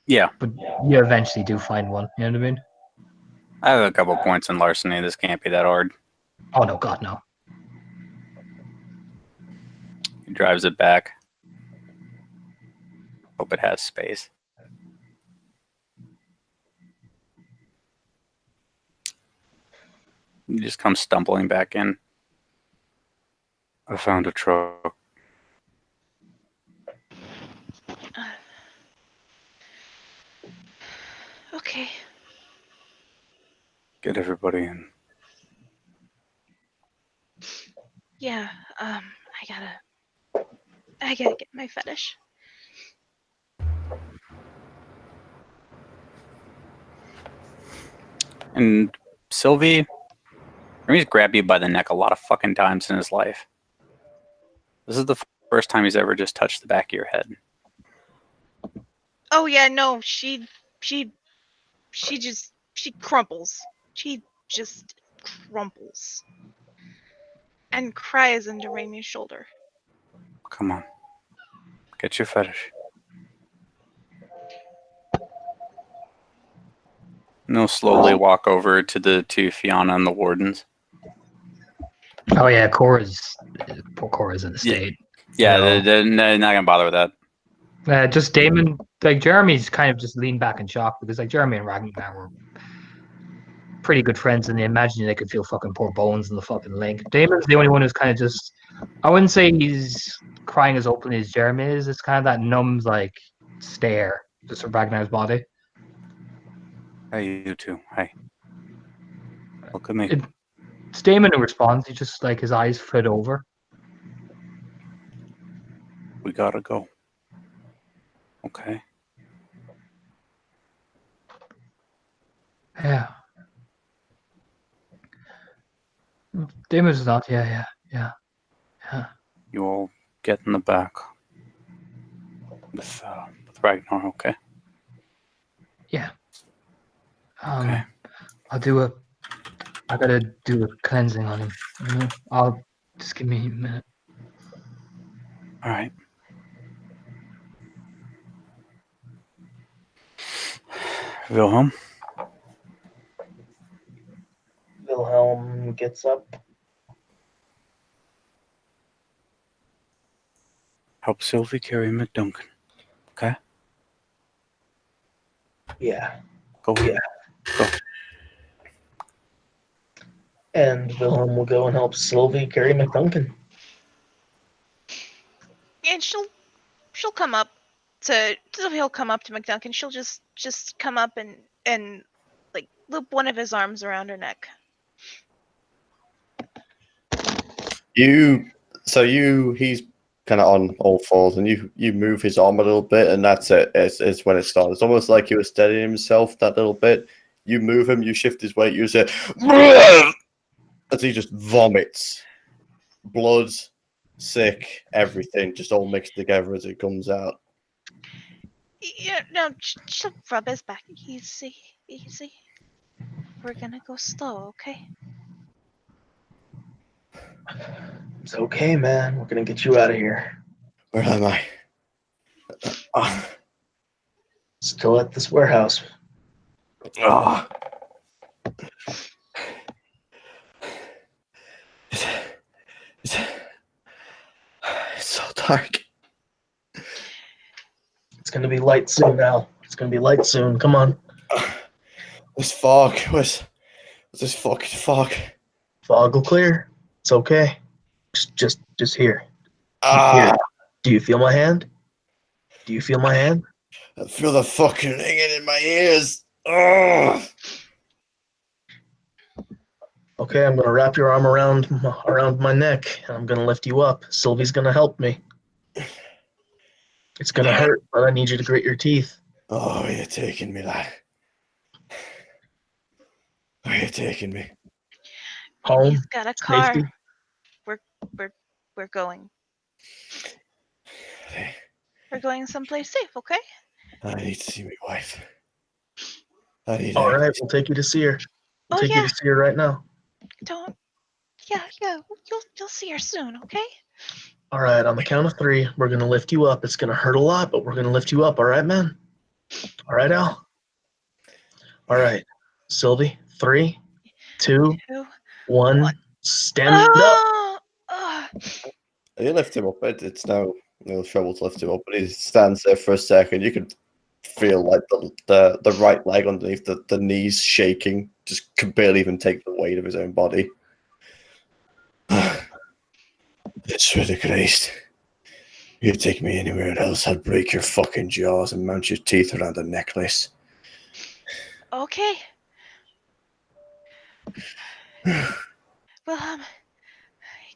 [SPEAKER 7] Yeah,
[SPEAKER 2] But you eventually do find one. You know what I mean?
[SPEAKER 7] I have a couple points in larceny. This can't be that hard.
[SPEAKER 2] Oh no, God, no.
[SPEAKER 7] He drives it back. Hope it has space. He just comes stumbling back in. I found a truck.
[SPEAKER 5] Okay.
[SPEAKER 7] Get everybody in.
[SPEAKER 5] Yeah. I gotta get my fetish.
[SPEAKER 7] And Sylvie, he's grabbed you by the neck a lot of fucking times in his life. This is the first time he's ever just touched the back of your head.
[SPEAKER 5] Oh yeah, no, she crumples. She just crumples. And cries into Raimi's shoulder.
[SPEAKER 7] Come on. Get your fetish. And he'll slowly walk over to the two Fianna and the wardens.
[SPEAKER 2] Oh yeah, poor Cora's in the
[SPEAKER 7] Yeah.
[SPEAKER 2] state.
[SPEAKER 7] Yeah,
[SPEAKER 2] No.
[SPEAKER 7] they're not going to bother with that.
[SPEAKER 2] Just Damon, like Jeremy's kind of just leaned back in shock because like Jeremy and Ragnar were pretty good friends and they imagine they could feel fucking poor Bones in the fucking link. Damon's the only one who's kind of just, I wouldn't say he's crying as openly as Jeremy is. It's kind of that numb like stare just from Ragnar's body.
[SPEAKER 7] Hey, you two. Hey. Look at me.
[SPEAKER 2] It's Damon who responds. He just like his eyes flit over.
[SPEAKER 7] We gotta go. Okay.
[SPEAKER 2] Yeah. Damon's not. Yeah.
[SPEAKER 7] You all get in the back with Ragnar, okay?
[SPEAKER 2] Yeah.
[SPEAKER 7] Okay.
[SPEAKER 2] I gotta do a cleansing on him. I'll just give me a minute.
[SPEAKER 7] All right. Wilhelm?
[SPEAKER 6] Wilhelm gets up,
[SPEAKER 7] Help Sylvie carry McDuncan. Okay?
[SPEAKER 6] Yeah.
[SPEAKER 7] Go ahead.
[SPEAKER 6] Yeah. And Wilhelm will go and help Sylvie carry McDuncan.
[SPEAKER 5] And she'll come up to he'll come up to McDuncan. She'll just come up and like loop one of his arms around her neck.
[SPEAKER 4] He's kind of on all fours, and you move his arm a little bit, and that's it. It's when it starts. It's almost like he was steadying himself that little bit. You move him, you shift his weight, you say, as he just vomits, blood, sick, everything, just all mixed together as it comes out.
[SPEAKER 5] Yeah, no, she'll rub his back. Easy. We're gonna go slow, okay?
[SPEAKER 6] It's okay, man. We're gonna get you out of here.
[SPEAKER 4] Where am I?
[SPEAKER 6] Still at this warehouse.
[SPEAKER 4] Ah. It's so dark.
[SPEAKER 6] It's gonna be light soon, Al. It's gonna be light soon. Come on.
[SPEAKER 4] This fog. What's this fucking fog?
[SPEAKER 6] Fog will clear. It's okay. Just here.
[SPEAKER 4] Ah.
[SPEAKER 6] Here. Do you feel my hand? Do you feel my hand?
[SPEAKER 4] I feel the fucking ringing in my ears. Oh.
[SPEAKER 6] Okay, I'm gonna wrap your arm around my neck, and I'm gonna lift you up. Sylvie's gonna help me. It's gonna hurt, but I need you to grit your teeth.
[SPEAKER 4] Oh, where you taking me, lad? Where you taking me?
[SPEAKER 6] Home.
[SPEAKER 5] He's got a car.
[SPEAKER 6] Safety.
[SPEAKER 5] We're going.
[SPEAKER 4] Hey,
[SPEAKER 5] We're going someplace safe, okay?
[SPEAKER 4] I need to see my wife. I need
[SPEAKER 6] All
[SPEAKER 4] her.
[SPEAKER 6] right, we'll take you to see her. We'll
[SPEAKER 5] Oh,
[SPEAKER 6] take
[SPEAKER 5] yeah.
[SPEAKER 6] you to see her right now.
[SPEAKER 5] Don't. Yeah. You'll see her soon, okay?
[SPEAKER 6] All right, on the count of 3, we're gonna lift you up. It's gonna hurt a lot, but we're gonna lift you up. All right, man. All right, Al. All right, Sylvie. 3, 2,
[SPEAKER 5] 2,
[SPEAKER 6] 1.
[SPEAKER 5] 1.
[SPEAKER 6] Stand up.
[SPEAKER 5] Oh,
[SPEAKER 4] You lift him up. It's no trouble to lift him up, but he stands there for a second. You can feel like the right leg underneath the knees shaking. Just can barely even take the weight of his own body. It's really Christ. You take me anywhere else, I'll break your fucking jaws and mount your teeth around a necklace.
[SPEAKER 5] okay. Well,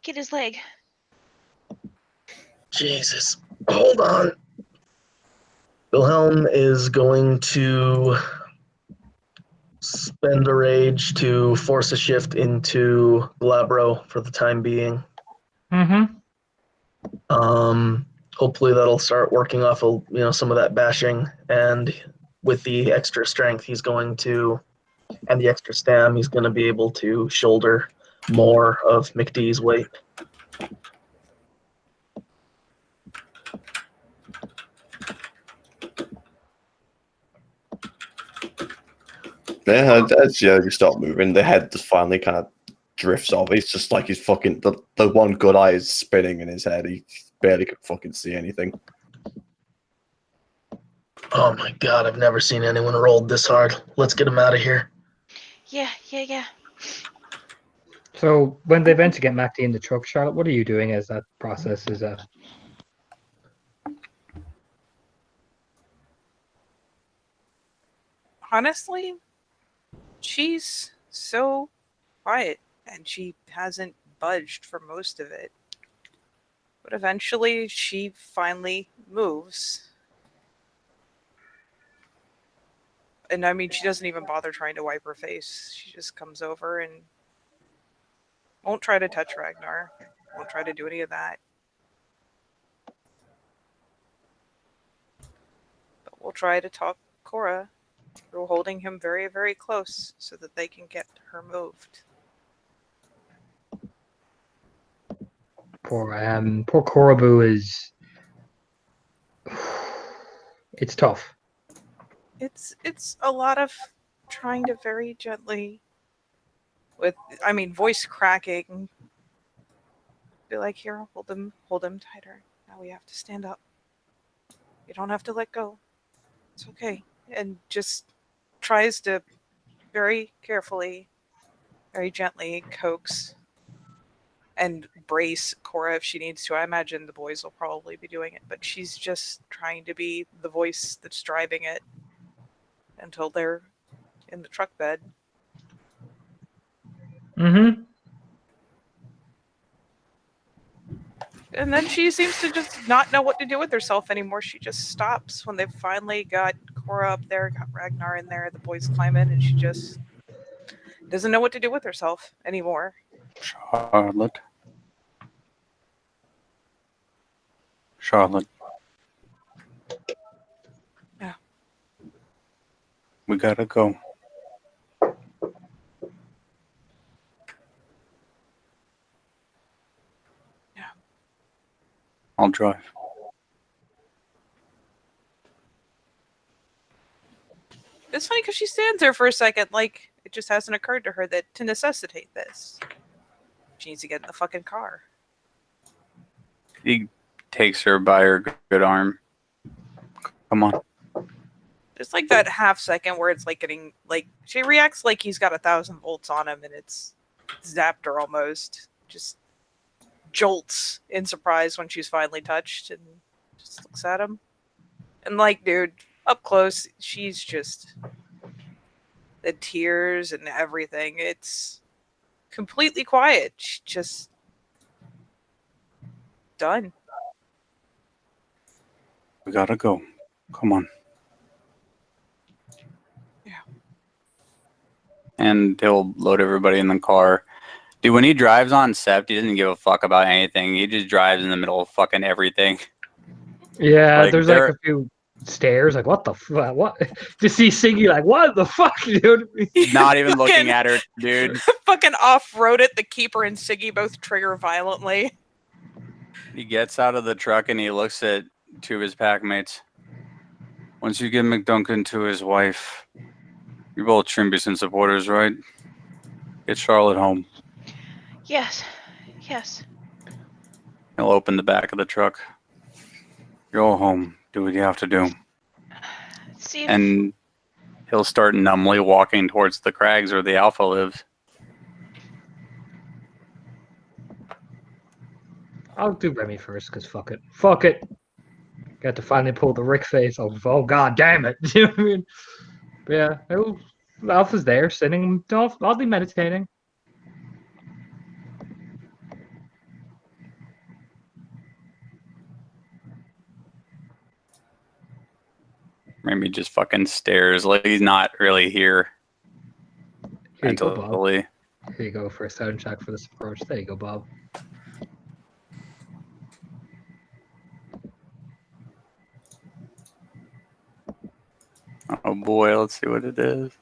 [SPEAKER 5] get his leg.
[SPEAKER 6] Jesus. Hold on. Wilhelm is going to spend a rage to force a shift into Glabro for the time being.
[SPEAKER 2] Mm-hmm.
[SPEAKER 6] Hopefully that'll start working off of some of that bashing, and with the extra strength he's going to, and the extra stam, he's going to be able to shoulder more of McDee's weight.
[SPEAKER 4] Yeah, as you start moving, the head just finally kind of drifts off. It's just like he's fucking the one good eye is spinning in his head. He barely can fucking see anything.
[SPEAKER 6] Oh my god, I've never seen anyone rolled this hard. Let's get him out of here.
[SPEAKER 5] Yeah.
[SPEAKER 2] So when they eventually get Mackie in the truck, Charlotte, what are you doing as that process is
[SPEAKER 3] Honestly, she's so quiet and she hasn't budged for most of it. But eventually she finally moves. And I mean, she doesn't even bother trying to wipe her face. She just comes over and won't try to touch Ragnar. Won't try to do any of that. But we'll try to talk Cora through holding him very, very close so that they can get her moved.
[SPEAKER 2] poor Korobu is it's tough.
[SPEAKER 3] It's a lot of trying to very gently voice cracking. Be like, here, hold him tighter. Now we have to stand up. You don't have to let go. It's okay. And just tries to very carefully, very gently coax and brace Cora if she needs to. I imagine the boys will probably be doing it, but she's just trying to be the voice that's driving it until they're in the truck bed.
[SPEAKER 2] Mm-hmm.
[SPEAKER 3] And then she seems to just not know what to do with herself anymore. She just stops when they've finally got Cora up there, got Ragnar in there, the boys climb in, and she just doesn't know what to do with herself anymore.
[SPEAKER 7] Charlotte. Charlotte.
[SPEAKER 3] Yeah.
[SPEAKER 7] We gotta go.
[SPEAKER 3] Yeah.
[SPEAKER 7] I'll drive.
[SPEAKER 3] It's funny because she stands there for a second, like it just hasn't occurred to her that to necessitate this, she needs to get in the fucking car.
[SPEAKER 7] He takes her by her good arm. Come on.
[SPEAKER 3] Just like that half second where it's like getting like she reacts like he's got 1,000 volts on him, and it's zapped her almost. Just jolts in surprise when she's finally touched, and just looks at him. And like, dude, up close, she's just the tears and everything. It's completely quiet. She's just done.
[SPEAKER 7] We gotta go. Come on.
[SPEAKER 3] Yeah.
[SPEAKER 7] And he'll load everybody in the car. Dude, when he drives on Sept, he doesn't give a fuck about anything. He just drives in the middle of fucking everything.
[SPEAKER 2] Yeah,
[SPEAKER 7] Like,
[SPEAKER 2] there's like a few stairs. Like, what the fuck? What? Just see Siggy like, what the fuck, dude?
[SPEAKER 7] Not even looking
[SPEAKER 3] Fucking-
[SPEAKER 7] at her, dude.
[SPEAKER 3] Fucking off-road it. The keeper and Siggy both trigger violently.
[SPEAKER 7] He gets out of the truck and he looks at two of his pack mates. Once you get McDuncan to his wife, you're both Trimbuson supporters, right? Get Charlotte home.
[SPEAKER 5] Yes. Yes.
[SPEAKER 7] He'll open the back of the truck. You're all home. Do what you have to do.
[SPEAKER 5] See if
[SPEAKER 7] And he'll start numbly walking towards the crags where the Alpha lives.
[SPEAKER 2] I'll do Remy first, because fuck it. Fuck it. Got to finally pull the Rick face off. Oh, god damn it. You know what I mean? But yeah, Alpha's there, sitting. I'll be meditating.
[SPEAKER 7] Maybe just fucking stares like he's not really here
[SPEAKER 2] Here you go, Bob.
[SPEAKER 7] mentally.
[SPEAKER 2] Here you go for a sound check for this approach. There you go, Bob.
[SPEAKER 7] Oh boy, let's see what it is.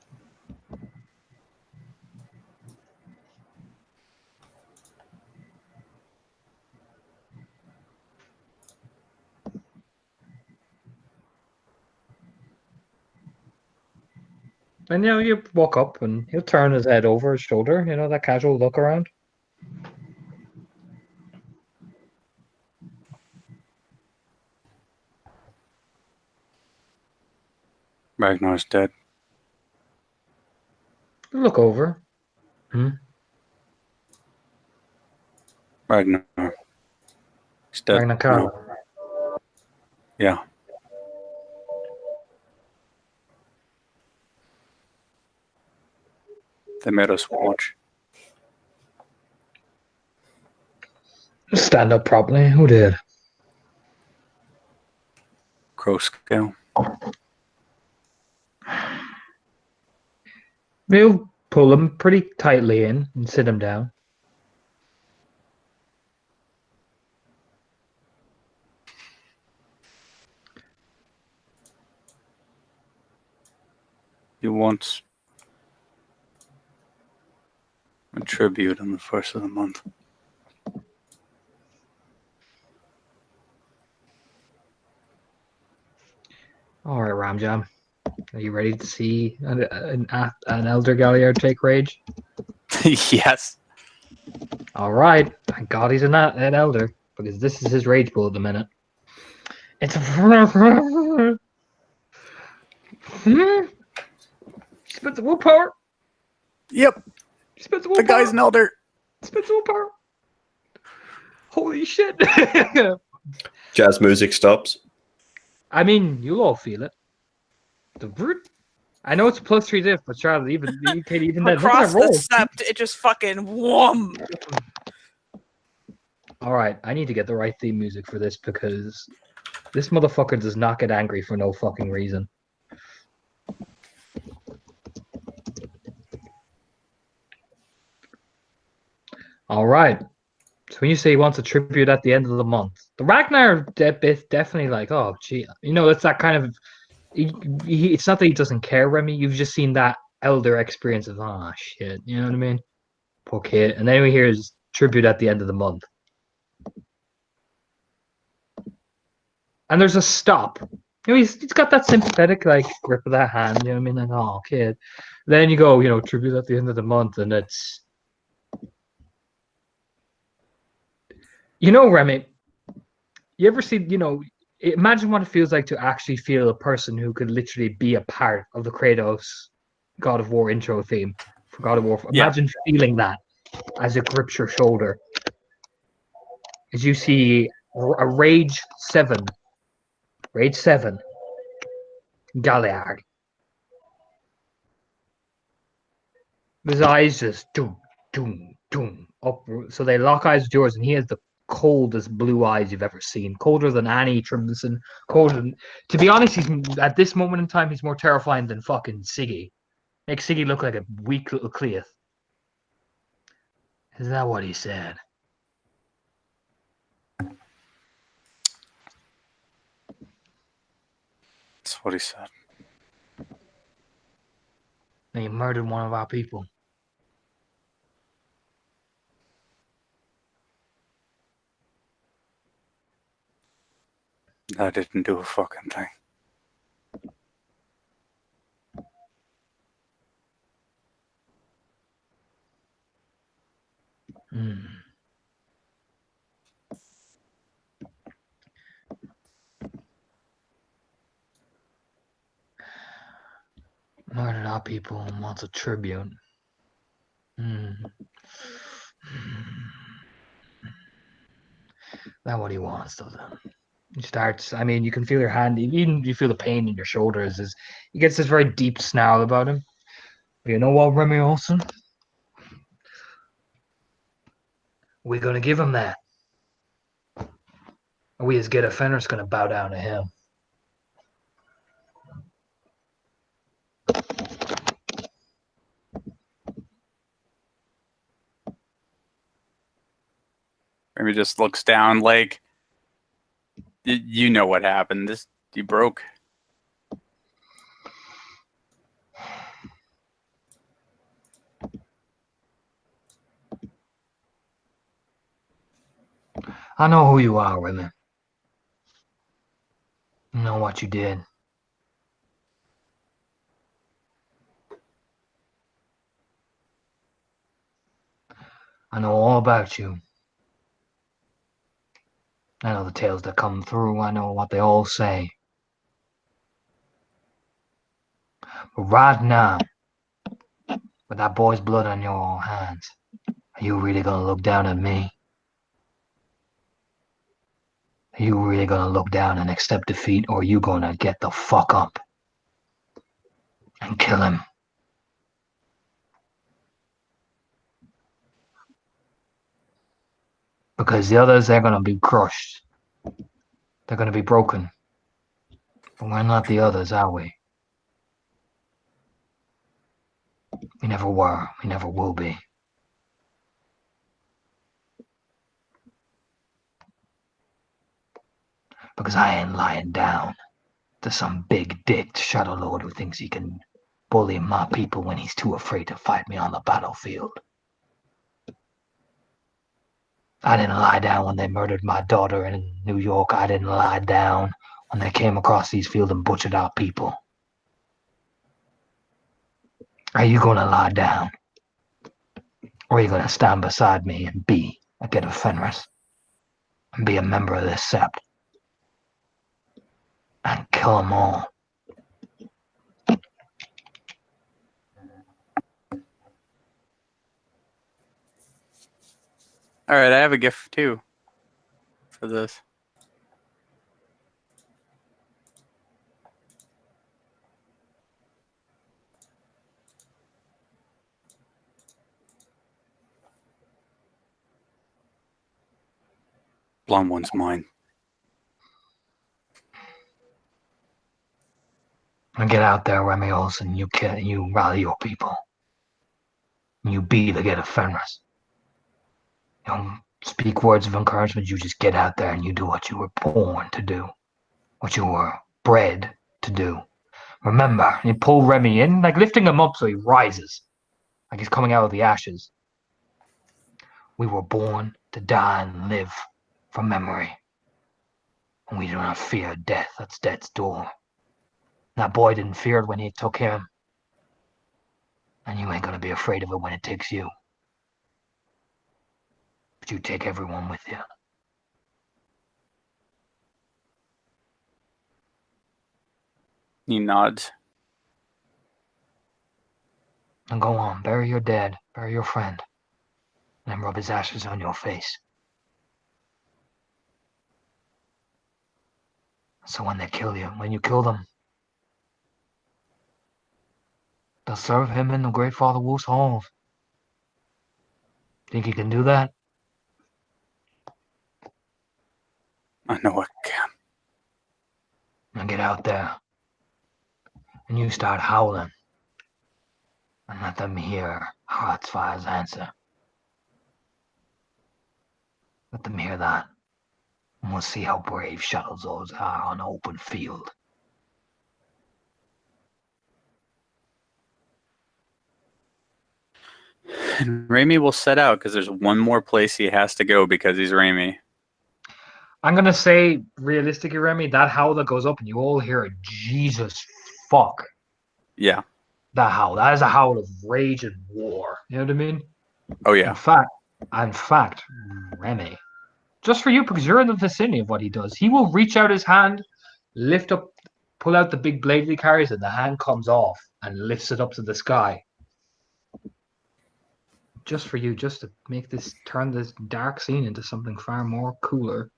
[SPEAKER 2] And you walk up and he'll turn his head over his shoulder, that casual look around.
[SPEAKER 7] Ragnar's dead.
[SPEAKER 2] Look over.
[SPEAKER 7] Ragnar. He's dead.
[SPEAKER 2] Ragnar Karl.
[SPEAKER 7] Yeah. They made us watch.
[SPEAKER 2] Stand up properly. Who did?
[SPEAKER 7] Crow scale.
[SPEAKER 2] We'll pull him pretty tightly in and sit him down.
[SPEAKER 7] He wants a tribute on the first of the month.
[SPEAKER 2] All right, Ramjam. Are you ready to see an Elder Galliard take rage?
[SPEAKER 7] Yes.
[SPEAKER 2] All right. Thank God he's an Elder, because this is his rage pool at the minute. It's a Spencer Willpower.
[SPEAKER 7] Yep,
[SPEAKER 2] Spencer
[SPEAKER 7] the guy's
[SPEAKER 2] Willpower.
[SPEAKER 7] an elder.
[SPEAKER 2] Spencer Willpower. Holy shit.
[SPEAKER 4] Jazz music stops.
[SPEAKER 2] I mean, you'll all feel it. The root. I know it's a +3 diff, but Charlie, even then, look at
[SPEAKER 3] Across
[SPEAKER 2] that
[SPEAKER 3] the
[SPEAKER 2] roll.
[SPEAKER 3] sept, it just fucking whoom.
[SPEAKER 2] All right, I need to get the right theme music for this because this motherfucker does not get angry for no fucking reason. All right. So when you say he wants a tribute at the end of the month, the Ragnar definitely like, oh, gee, that's that kind of. It's not that he doesn't care, Remy. You've just seen that elder experience of, oh shit, you know what I mean? Poor kid. And then we hear his tribute at the end of the month. And there's a stop. He's got that sympathetic like grip of that hand, you know what I mean? Like, oh kid. Then you go, tribute at the end of the month, and it's Remy, you ever see, imagine what it feels like to actually feel a person who could literally be a part of the Kratos God of War intro theme for God of War.
[SPEAKER 7] Yeah.
[SPEAKER 2] Imagine feeling that as it grips your shoulder. As you see a Rage 7, Galliard. His eyes just doom, up. So they lock eyes with yours, and he has the coldest blue eyes you've ever seen. Colder than Annie Trimson. To be honest, at this moment in time, he's more terrifying than fucking Siggy. Makes Siggy look like a weak little Cleith. Is that what he said?
[SPEAKER 1] That's what he said.
[SPEAKER 2] He murdered one of our people.
[SPEAKER 1] I didn't do a fucking thing.
[SPEAKER 2] Murdered our people and wants a tribute. That's what he wants, doesn't it? He starts, you can feel your hand, even you feel the pain in your shoulders as he gets this very deep snarl about him. But you know what, Remy Olsen? We're gonna give him that. We as Get Offender's gonna bow down to him.
[SPEAKER 7] Maybe just looks down like, you know what happened. You broke.
[SPEAKER 2] I know who you are, Remy. I know what you did. I know all about you. I know the tales that come through. I know what they all say. But right now, with that boy's blood on your hands, are you really gonna look down at me? Are you really gonna look down and accept defeat, or are you gonna get the fuck up and kill him? Because the others, they're gonna be crushed. They're gonna be broken. But we're not the others, are we? We never were. We never will be. Because I ain't lying down to some big dick Shadow Lord who thinks he can bully my people when he's too afraid to fight me on the battlefield. I didn't lie down when they murdered my daughter in New York. I didn't lie down when they came across these fields and butchered our people. Are you gonna lie down? Or are you gonna stand beside me and be a Get of Fenris? And be a member of this sept? and kill them all.
[SPEAKER 7] All right, I have a gift too for this. Blonde one's mine.
[SPEAKER 2] And get out there, Remy Olsen. You rally your people. You be the Gate of Fenris. You don't speak words of encouragement. You just get out there and you do what you were born to do, what you were bred to do. Remember, you pull Remy in, like lifting him up so he rises, like he's coming out of the ashes. We were born to die and live from memory. And we do not fear death. That's death's door. That boy didn't fear it when he took him. And you ain't gonna be afraid of it when it takes you. But you take everyone with you.
[SPEAKER 7] He nods.
[SPEAKER 2] And go on, bury your dead, bury your friend, and then rub his ashes on your face. So when they kill you, when you kill them, they'll serve him in the Great Father Wolf's halls. Think you can do that?
[SPEAKER 7] I know I can.
[SPEAKER 2] And get out there. And you start howling. And let them hear Heartsfire's answer. Let them hear that. And we'll see how brave Shadowzords are on open field.
[SPEAKER 7] And Raimi will set out because there's one more place he has to go because he's Raimi.
[SPEAKER 2] I'm gonna say, realistically, Remy, that howl that goes up and you all hear it, Jesus fuck.
[SPEAKER 7] Yeah.
[SPEAKER 2] That howl. That is a howl of rage and war. You know what I mean?
[SPEAKER 7] Oh yeah.
[SPEAKER 2] In fact, Remy, just for you, because you're in the vicinity of what he does, he will reach out his hand, lift up, pull out the big blade he carries, and the hand comes off and lifts it up to the sky. Just for you, just to turn this dark scene into something far more cooler.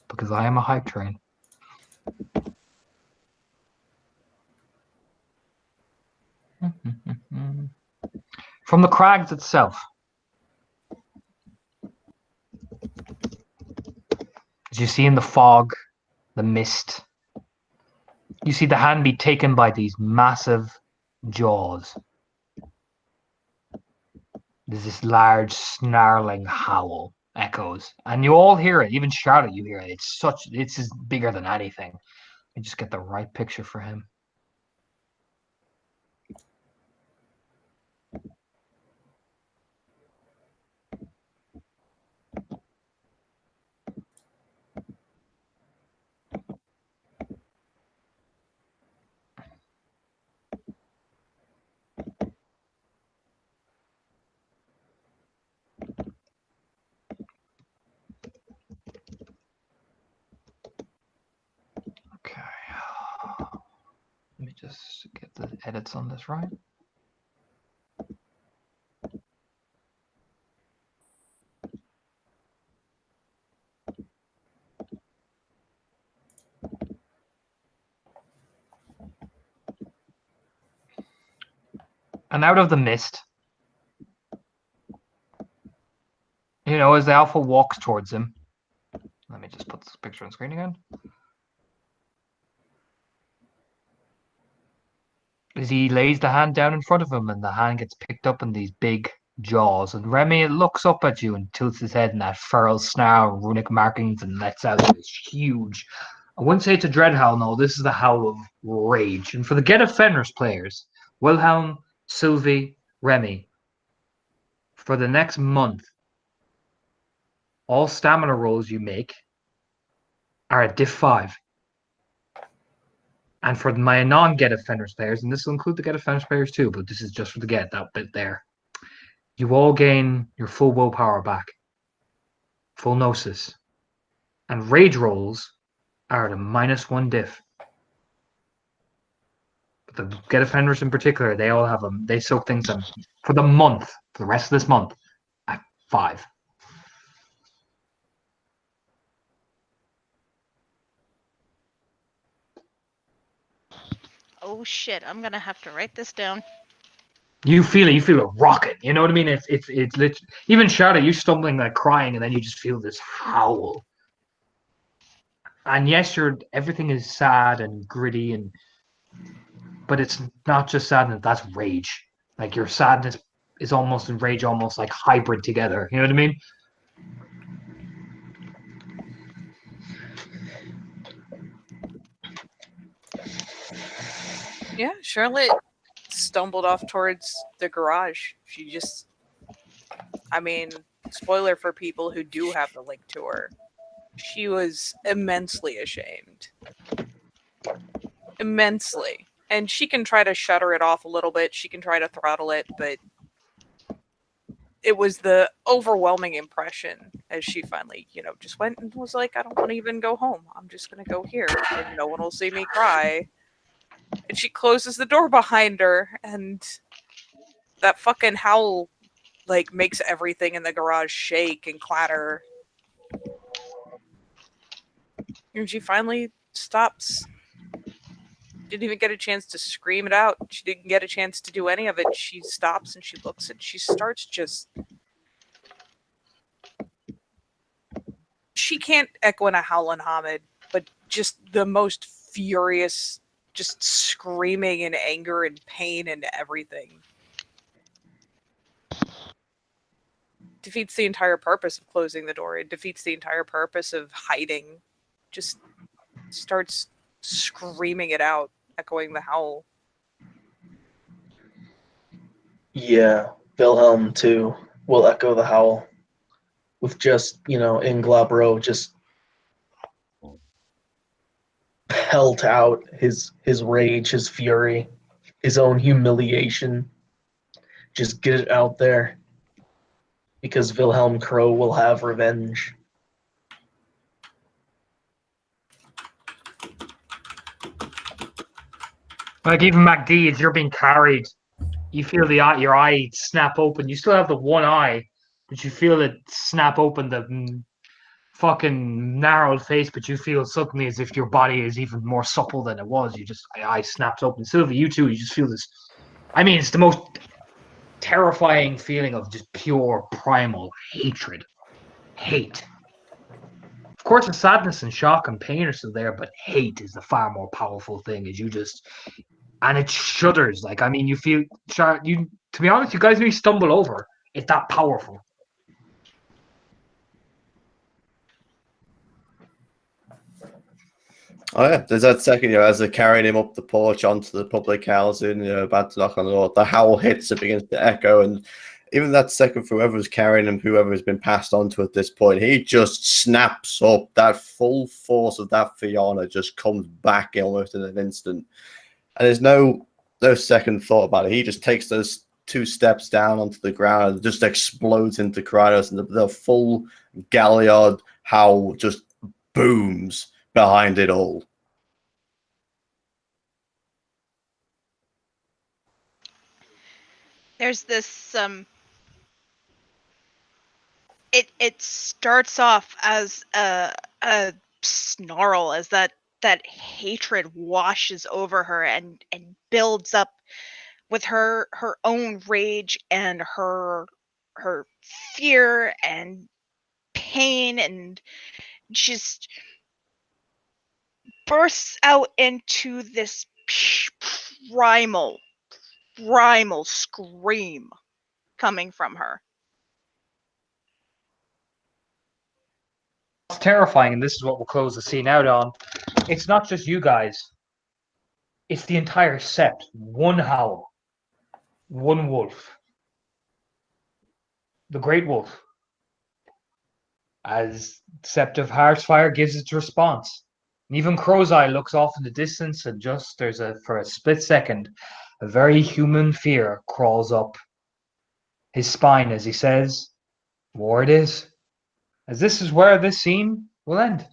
[SPEAKER 2] Because I am a hype train. From the crags itself, as you see in the fog, the mist, you see the hand be taken by these massive jaws. There's this large snarling howl echoes, and you all hear it. Even Charlotte, you hear it. It's just bigger than anything. I just get the right picture for him. Okay. Let me just get the edits on this right. And out of the mist, as the alpha walks towards him. Let me just put this picture on screen again. As he lays the hand down in front of him, and the hand gets picked up in these big jaws. And Remy looks up at you and tilts his head in that feral snarl, runic markings, and lets out this huge. I wouldn't say it's a dread howl, no. This is the howl of rage. And for the Get of Fenris players, Wilhelm, Sylvie, Remy, for the next month, all stamina rolls you make are at diff 5. And for my non-Get of Fenris players, and this will include the Get of Fenris players too, but this is just for the Get, that bit there. You all gain your full willpower back. Full Gnosis. And rage rolls are at a -1 diff. the Get Offenders in particular, they all have them. They soak things in for the month, for the rest of this month, at 5.
[SPEAKER 5] Oh shit! I'm gonna have to write this down.
[SPEAKER 2] You feel it. You feel a rocket. You know what I mean? It's literally, even Charlotte, you stumbling like crying, and then you just feel this howl. And yes, everything is sad and gritty, but it's not just sadness. That's rage. Like your sadness is almost and rage almost like hybrid together. You know what I mean?
[SPEAKER 3] Yeah, Charlotte stumbled off towards the garage. She just, I mean, spoiler for people who do have the link to her. She was immensely ashamed. Immensely. And she can try to shutter it off a little bit. She can try to throttle it, but it was the overwhelming impression as she finally, just went and was like, I don't want to even go home. I'm just going to go here and no one will see me cry. And she closes the door behind her, and that fucking howl, makes everything in the garage shake and clatter. And she finally stops. Didn't even get a chance to scream it out. She didn't get a chance to do any of it. She stops and she looks and she starts just... She can't echo in a Howlin' Hamid, but just the most furious, just screaming in anger and pain and everything. Defeats the entire purpose of closing the door. It defeats the entire purpose of hiding. Just starts screaming it out, echoing the howl.
[SPEAKER 6] Yeah, Wilhelm too will echo the howl with just, in Glabro just pelt out his rage, his fury, his own humiliation. Just get it out there. Because Wilhelm Crow will have revenge.
[SPEAKER 2] Like even MacD, as you're being carried, you feel your eye snap open. You still have the one eye, but you feel it snap open, the fucking narrowed face, but you feel suddenly as if your body is even more supple than it was. Your eye snaps open. Sylvie, you too, you just feel this. I mean, it's the most terrifying feeling of just pure primal hatred. Hate. Of course, the sadness and shock and pain are still there, but hate is the far more powerful thing. And it shudders. You feel, to be honest, you guys really stumble over. It's that powerful.
[SPEAKER 4] Oh yeah, there's that second, as they're carrying him up the porch onto the public housing, about to knock on the door, the howl hits, it begins to echo, and even that second, whoever's carrying him, whoever has been passed on to at this point, he just snaps up. That full force of that Fiona just comes back almost in an instant. And there's no second thought about it. He just takes those 2 steps down onto the ground and just explodes into Krynos, and the full Galliard howl just booms behind it all.
[SPEAKER 5] There's this it starts off as a snarl, as that hatred washes over her and builds up with her own rage and her fear and pain, and just bursts out into this primal scream coming from her.
[SPEAKER 2] It's terrifying, and this is what we'll close the scene out on. It's not just you guys. It's the entire set. One howl. One wolf. The Great Wolf. As Sept of Heartsfire gives its response. And even Crow's Eye looks off in the distance, and just for a split second, a very human fear crawls up his spine as he says, "War it is." As this is where this scene will end.